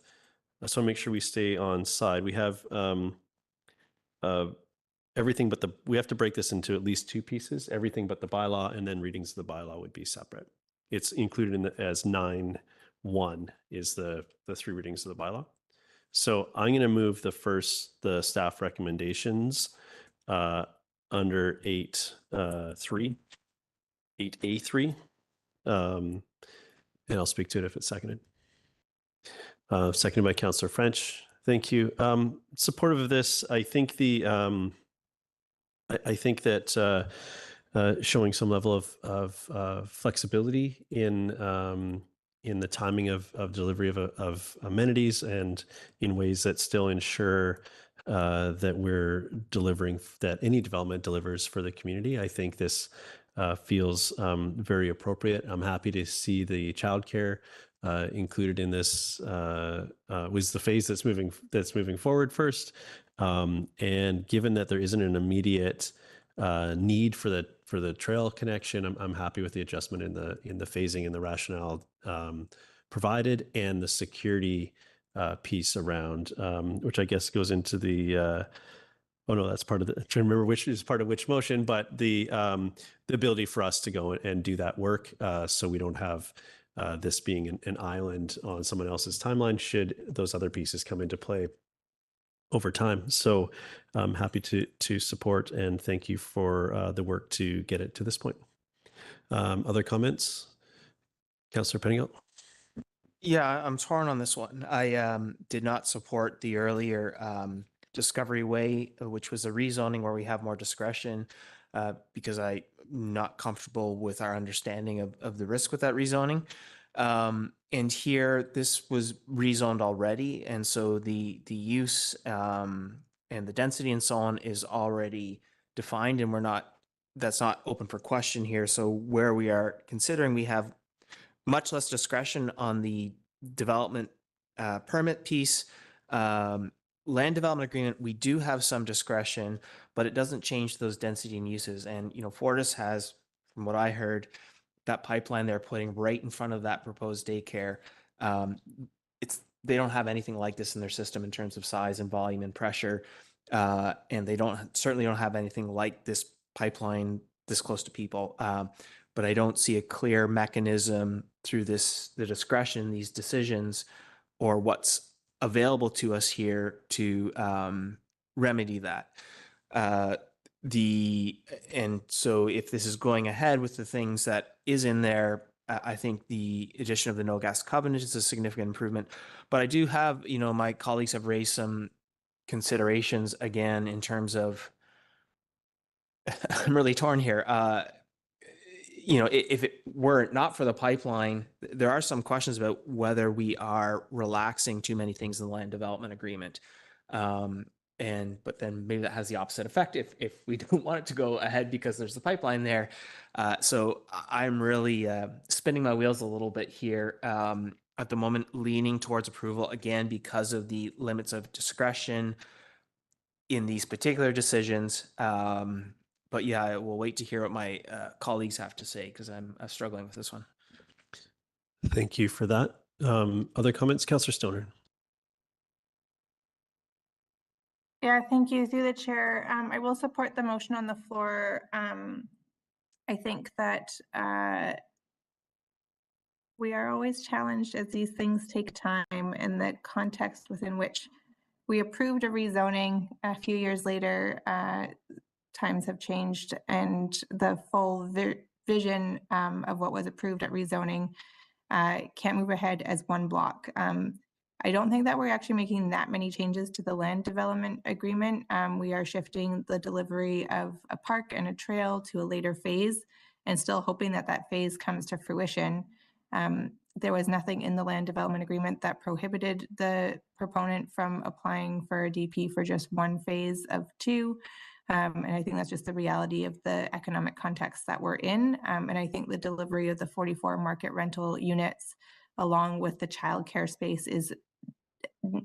I just want to make sure we stay on side. We have everything but we have to break this into at least 2 pieces, everything but the bylaw, and then readings of the bylaw would be separate. It's included as 9.1 is the 3 readings of the bylaw. So I'm going to move the staff recommendations under 8.3, 8A3. And I'll speak to it if it's seconded. Seconded by Councillor French. Thank you. Supportive of this. I think I think that showing some level of flexibility in the timing of delivery of amenities and in ways that still ensure that we're delivering, that any development delivers for the community. I think this feels very appropriate. I'm happy to see the childcare included in this. Was the phase that's moving forward first, and given that there isn't an immediate need for the trail connection, I'm happy with the adjustment in the phasing and the rationale provided and the security piece around, which I guess goes into the, oh no, that's part of the, I'm trying to remember which is part of which motion, but the ability for us to go and do that work so we don't have this being an island on someone else's timeline should those other pieces come into play over time. So I'm happy to support and thank you for the work to get it to this point. Other comments? Councillor Penningill? Yeah, I'm torn on this one. I did not support the earlier Discovery Way, which was a rezoning where we have more discretion because I'm not comfortable with our understanding of the risk with that rezoning. And here, this was rezoned already, and so the use and the density and so on is already defined, and that's not open for question here. So where we are considering, we have much less discretion on the development permit piece. Land development agreement, we do have some discretion, but it doesn't change those density and uses. And, Fortis has, from what I heard, that pipeline they're putting right in front of that proposed daycare. They don't have anything like this in their system in terms of size and volume and pressure. And they certainly don't have anything like this pipeline this close to people. But I don't see a clear mechanism through the discretion, these decisions, or what's available to us here to remedy that. And so if this is going ahead with the things that is in there, I think the addition of the no gas covenant is a significant improvement. But I do have, my colleagues have raised some considerations again in terms of, I'm really torn here. If it were not for the pipeline, there are some questions about whether we are relaxing too many things in the land development agreement. But then maybe that has the opposite effect if we don't want it to go ahead because there's the pipeline there. So I'm really spinning my wheels a little bit here at the moment, leaning towards approval again because of the limits of discretion in these particular decisions. But yeah, I will wait to hear what my colleagues have to say because I'm struggling with this one. Thank you for that. Other comments? Councillor Stoner. Yeah, thank you. Through the chair, I will support the motion on the floor. I think that we are always challenged as these things take time, and the context within which we approved a rezoning a few years later, times have changed, and the full vision of what was approved at rezoning can't move ahead as one block. I don't think that we're actually making that many changes to the land development agreement. We are shifting the delivery of a park and a trail to a later phase and still hoping that that phase comes to fruition. There was nothing in the land development agreement that prohibited the proponent from applying for a DP for just one phase of two. And I think that's just the reality of the economic context that we're in. And I think the delivery of the 44 market rental units along with the childcare space is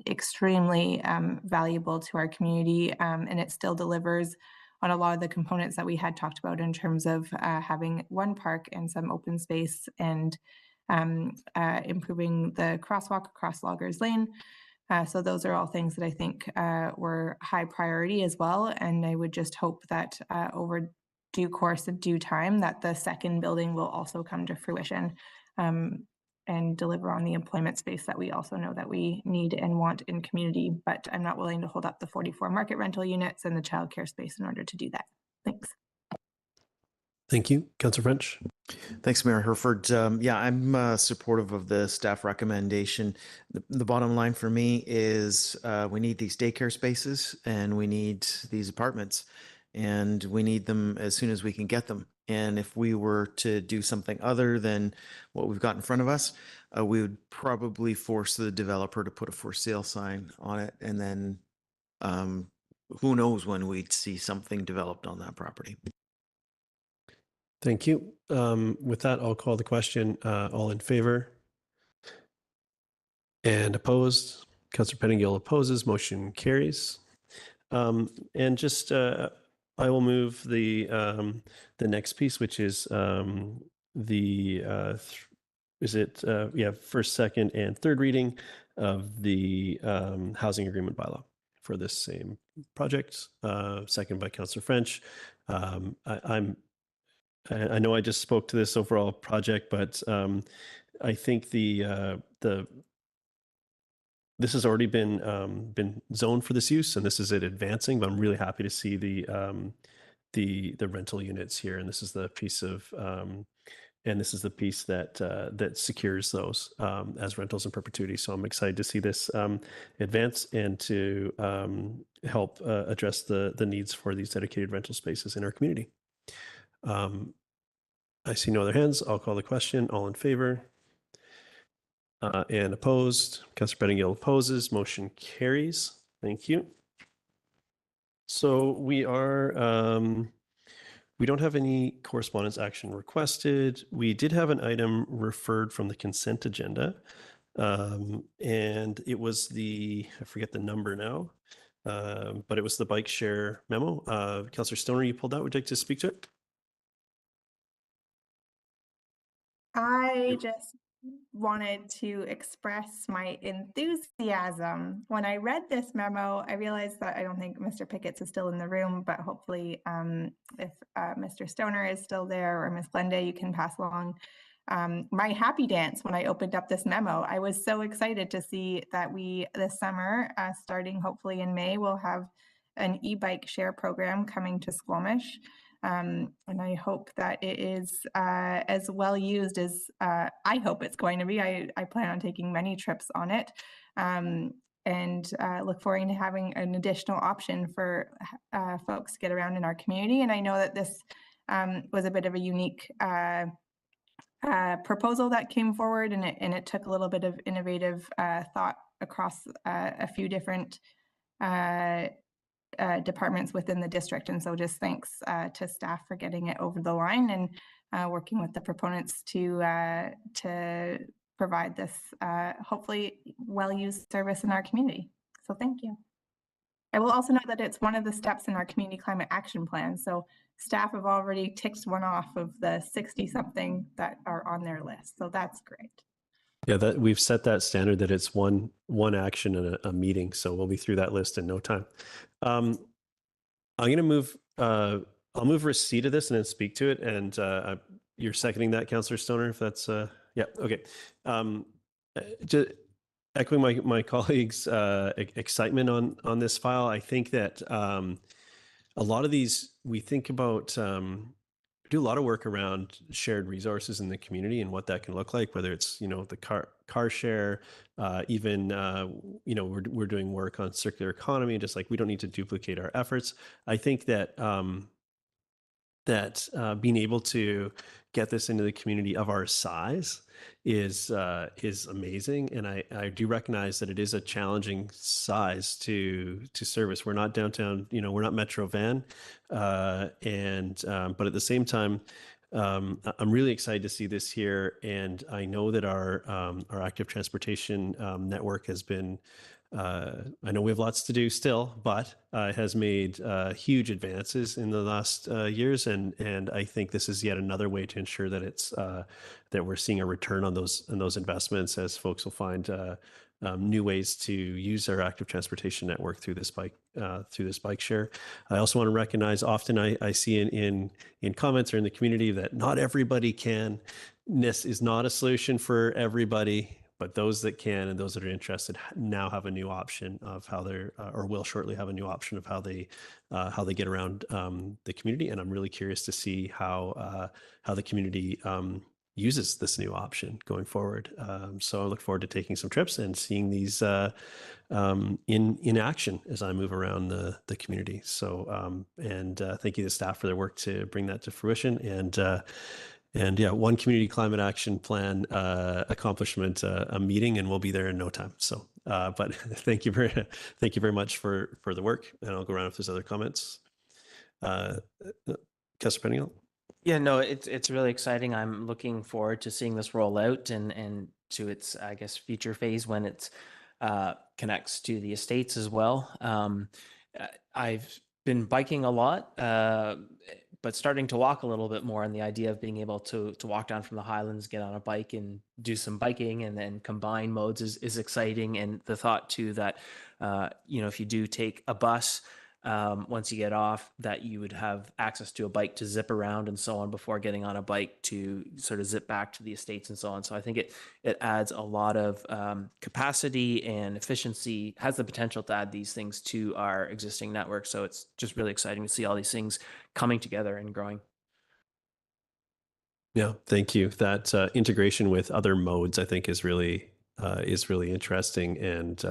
extremely valuable to our community, and it still delivers on a lot of the components that we had talked about in terms of having one park and some open space and improving the crosswalk across Loggers Lane. So those are all things that I think were high priority as well, and I would just hope that over due course of due time that the second building will also come to fruition and deliver on the employment space that we also know that we need and want in community. But I'm not willing to hold up the 44 market rental units and the childcare space in order to do that. Thanks. Thank you. Councillor French. Thanks, Mayor Herford. Yeah, I'm supportive of the staff recommendation. The bottom line for me is we need these daycare spaces and we need these apartments, and we need them as soon as we can get them. And if we were to do something other than what we've got in front of us, we would probably force the developer to put a for sale sign on it. And then who knows when we'd see something developed on that property. Thank you. With that, I'll call the question. All in favor? And opposed? Councillor Penningill opposes. Motion carries. And just I will move the next piece, which is the is it, yeah, first, second, and third reading of the housing agreement bylaw for this same project, second by Councillor French. I know I just spoke to this overall project, but I think this has already been zoned for this use, and this is it advancing. But I'm really happy to see the rental units here, and this is the piece of that secures those as rentals in perpetuity. So I'm excited to see this advance and to help address the needs for these dedicated rental spaces in our community. I see no other hands. I'll call the question. All in favor? And opposed? Councillor Pettingill opposes. Motion carries. Thank you. So we don't have any correspondence action requested. We did have an item referred from the consent agenda. And it was I forget the number now, but it was the bike share memo. Councillor Stoner, you pulled out. Would you like to speak to it? I just wanted to express my enthusiasm. When I read this memo, I realized that I don't think Mr. Pickett's is still in the room, but hopefully if Mr. Stoner is still there or Ms. Glenda, you can pass along my happy dance when I opened up this memo. I was so excited to see that this summer, starting hopefully in May, we'll have an e-bike share program coming to Squamish. And I hope that it is as well used as I hope it's going to be. I plan on taking many trips on it, and look forward to having an additional option for folks to get around in our community. And I know that this was a bit of a unique proposal that came forward, and it took a little bit of innovative thought across a few different departments within the district. And so just thanks to staff for getting it over the line and working with the proponents to provide this hopefully well-used service in our community. So thank you. I will also note that it's one of the steps in our community climate action plan. So staff have already ticked one off of the 60-something that are on their list. So that's great. Yeah, that we've set that standard that it's one action in a meeting. So we'll be through that list in no time. I'm going to move, I'll move receipt of this and then speak to it. And you're seconding that, Councillor Stoner, if that's, yeah, okay. Just echoing my colleagues' excitement on this file, I think that a lot of these, we think about, do a lot of work around shared resources in the community and what that can look like, whether it's, the car share, even, we're doing work on circular economy, just like we don't need to duplicate our efforts. I think that being able to get this into the community of our size is amazing. And I do recognize that it is a challenging size to service. We're not downtown, we're not Metro Van. But at the same time, I'm really excited to see this here. And I know that our active transportation network has been, I know we have lots to do still, but has made huge advances in the last years, and I think this is yet another way to ensure that it's that we're seeing a return on those investments, as folks will find new ways to use our active transportation network through this bike share. I also want to recognize, often I see in comments or in the community that not everybody can. This is not a solution for everybody. But those that can and those that are interested now have a new option of how they're, or will shortly have a new option of how they get around the community. And I'm really curious to see how the community uses this new option going forward. So I look forward to taking some trips and seeing these in action as I move around the community. So thank you to staff for their work to bring that to fruition. And yeah, one community climate action plan accomplishment, a meeting, and we'll be there in no time. So, but thank you very much for the work. And I'll go around if there's other comments. Councillor Pettingill. Yeah, no, it's really exciting. I'm looking forward to seeing this roll out and to its, I guess, future phase when it connects to the estates as well. I've been biking a lot but starting to walk a little bit more, and the idea of being able to walk down from the Highlands, get on a bike and do some biking and then combine modes is exciting. And the thought too that, if you do take a bus, once you get off, that you would have access to a bike to zip around and so on before getting on a bike to sort of zip back to the estates and so on. So I think it adds a lot of capacity and efficiency, has the potential to add these things to our existing network. So it's just really exciting to see all these things coming together and growing. Yeah, thank you. That integration with other modes, I think, is really interesting. And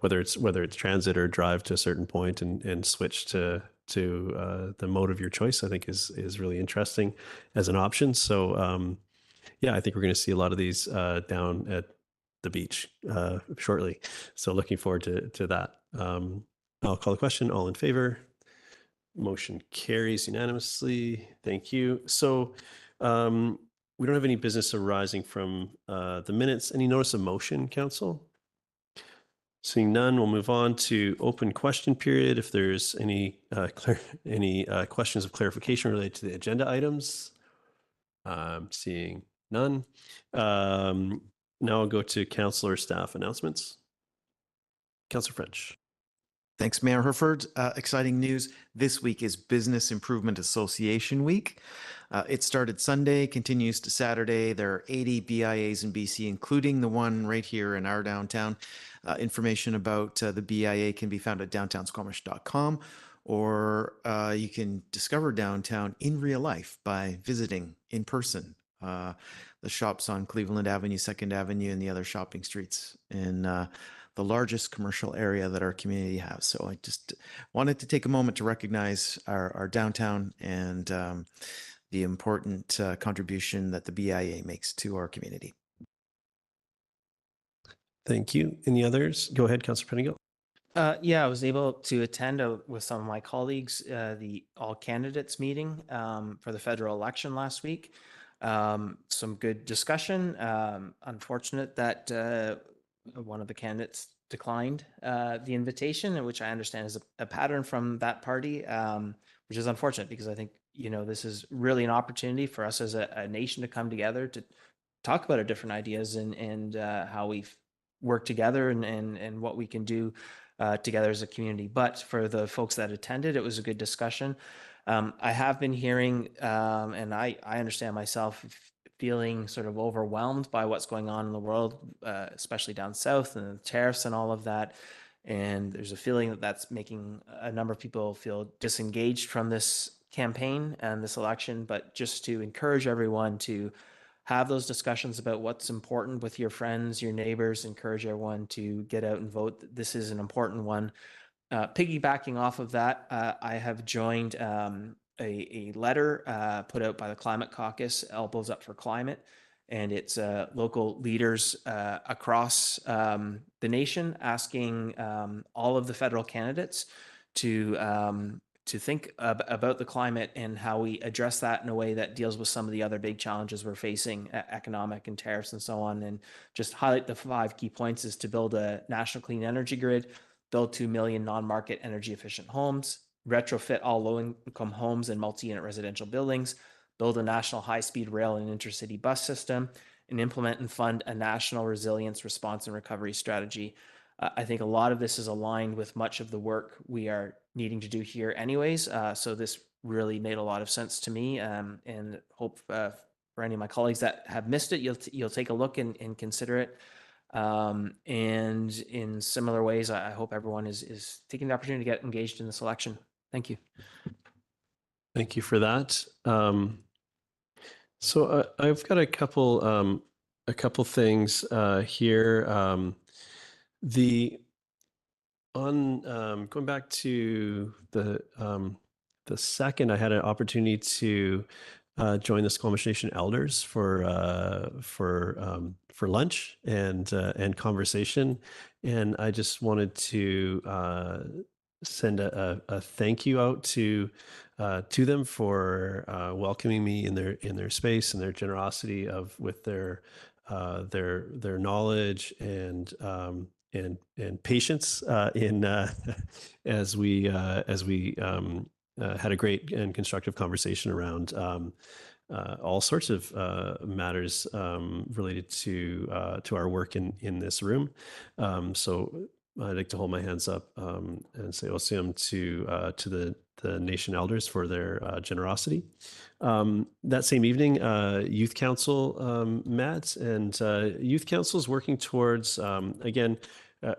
whether it's transit or drive to a certain point and switch to the mode of your choice, I think is really interesting as an option. So I think we're going to see a lot of these down at the beach shortly. So looking forward to that. I'll call the question. All in favor? Motion carries unanimously. Thank you. So we don't have any business arising from the minutes. Any notice of motion, Council? Seeing none, we'll move on to open question period. If there's any questions of clarification related to the agenda items, seeing none. Now I'll go to Councillor staff announcements. Councillor French. Thanks, Mayor Herford. Exciting news. This week is Business Improvement Association Week. It started Sunday, continues to Saturday. There are 80 BIAs in BC, including the one right here in our downtown. Information about the BIA can be found at downtownsquamish.com, or you can discover downtown in real life by visiting in person. The shops on Cleveland Avenue, 2nd Avenue, and the other shopping streets in the largest commercial area that our community has. So I just wanted to take a moment to recognize our downtown and the important contribution that the BIA makes to our community. Thank you. Any others? Go ahead, Councillor Penigo. I was able to attend with some of my colleagues the all candidates meeting for the federal election last week. Some good discussion. Unfortunate that one of the candidates declined the invitation, which I understand is a pattern from that party, which is unfortunate because I think, this is really an opportunity for us as a nation to come together to talk about our different ideas and how we work together and what we can do together as a community. But for the folks that attended, it was a good discussion. I have been hearing, and I understand myself, feeling sort of overwhelmed by what's going on in the world, especially down south and the tariffs and all of that. And there's a feeling that that's making a number of people feel disengaged from this campaign and this election. But just to encourage everyone to have those discussions about what's important with your friends, your neighbors, encourage everyone to get out and vote. This is an important one. Piggybacking off of that, I have joined a letter put out by the Climate Caucus, Elbows Up for Climate, and it's local leaders across the nation asking all of the federal candidates to think about the climate and how we address that in a way that deals with some of the other big challenges we're facing, economic and tariffs and so on. And just highlight the 5 key points is to build a national clean energy grid, build 2 million non-market energy efficient homes, retrofit all low-income homes and multi-unit residential buildings, build a national high-speed rail and intercity bus system, and implement and fund a national resilience response and recovery strategy. I think a lot of this is aligned with much of the work we are needing to do here anyways. So this really made a lot of sense to me, and hope for any of my colleagues that have missed it, you'll take a look and consider it. And in similar ways, I hope everyone is taking the opportunity to get engaged in this election. Thank you. Thank you for that. So I've got a couple things here. Going back to the second, I had an opportunity to join the Squamish Nation Elders for lunch and conversation, and I just wanted to send a thank you out to them for welcoming me in their space and their generosity with their knowledge and patience in as we had a great and constructive conversation around all sorts of matters related to our work in this room. So I'd like to hold my hands up and say Osium to the nation elders for their generosity. That same evening, Youth Council met, and Youth Council is working towards, again,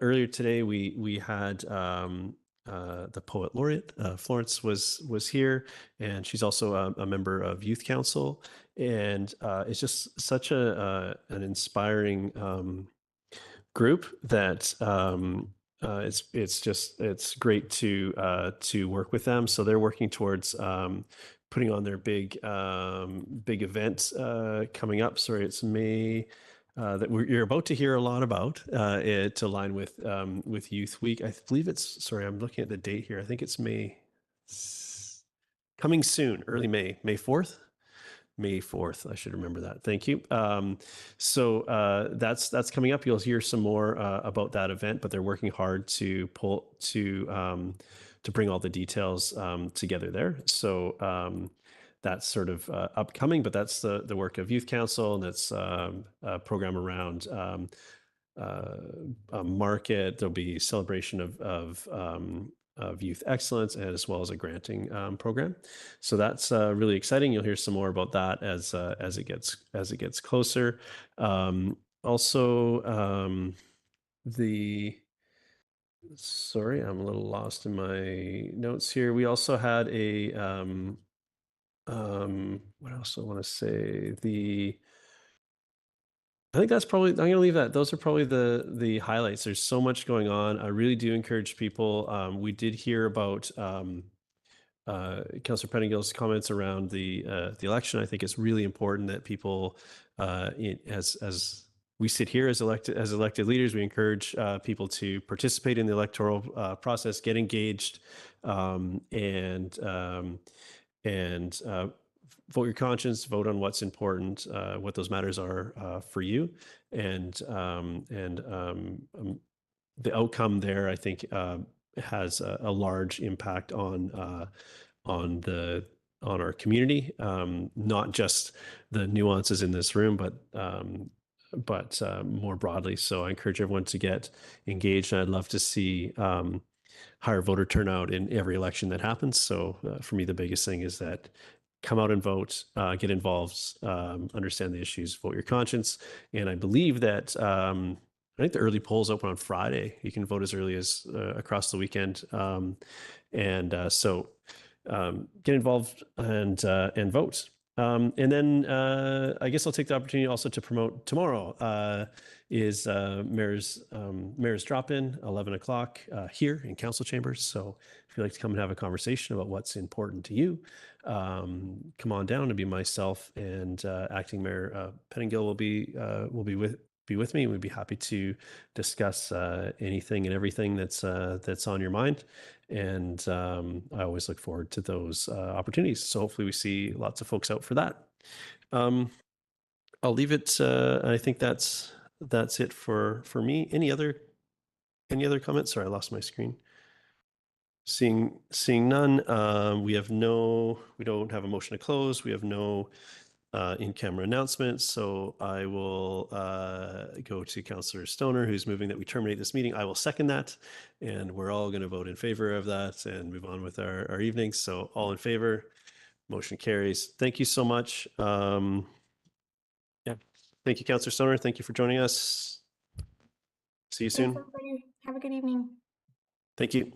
earlier today we had the poet laureate, Florence was here, and she's also a member of Youth Council, and it's just such an inspiring group that it's great to work with them. So they're working towards putting on their big event coming up. Sorry, it's May. That you're about to hear a lot about to align with Youth Week. I believe it's, sorry, I'm looking at the date here. I think it's May, coming soon, early May 4th. May 4th. I should remember that. Thank you. So that's coming up. You'll hear some more about that event, but they're working hard to bring all the details together there. So that's sort of upcoming, but that's the work of Youth Council, and that's a program around a market. There'll be celebration of youth excellence, and as well as a granting program. So that's really exciting. You'll hear some more about that as it gets closer. Also, sorry, I'm a little lost in my notes here. We also had a what else do I want to say? I think that's probably, I'm going to leave that. Those are probably the highlights. There's so much going on. I really do encourage people. We did hear about Councillor Pettingill's comments around the election. I think it's really important that people, as we sit here as elected leaders, we encourage people to participate in the electoral process, get engaged, and vote your conscience, vote on what's important, what those matters are for you, and the outcome there, I think, has a large impact on our community, not just the nuances in this room, but more broadly. So I encourage everyone to get engaged, and I'd love to see higher voter turnout in every election that happens. So for me, the biggest thing is that come out and vote, get involved, understand the issues, vote your conscience. And I believe that I think the early polls open on Friday. You can vote as early as across the weekend. So get involved and vote. And then I guess I'll take the opportunity also to promote tomorrow is Mayor's drop-in, 11 o'clock here in council chambers. So if you'd like to come and have a conversation about what's important to you, come on down. To be myself and Acting Mayor Pettingill will be with me. We'd be happy to discuss anything and everything that's on your mind. And I always look forward to those opportunities. So hopefully we see lots of folks out for that. I'll leave it. I think that's it for me. Any other comments? Sorry, I lost my screen. Seeing none, we don't have a motion to close. We have no in-camera announcements. So I will go to Councillor Stoner, who's moving that we terminate this meeting. I will second that, and we're all going to vote in favor of that and move on with our evening. So all in favor, motion carries. Thank you so much. Yeah, thank you, Councillor Stoner. Thank you for joining us. See you soon. Thanks, everybody. Have a good evening. Thank you.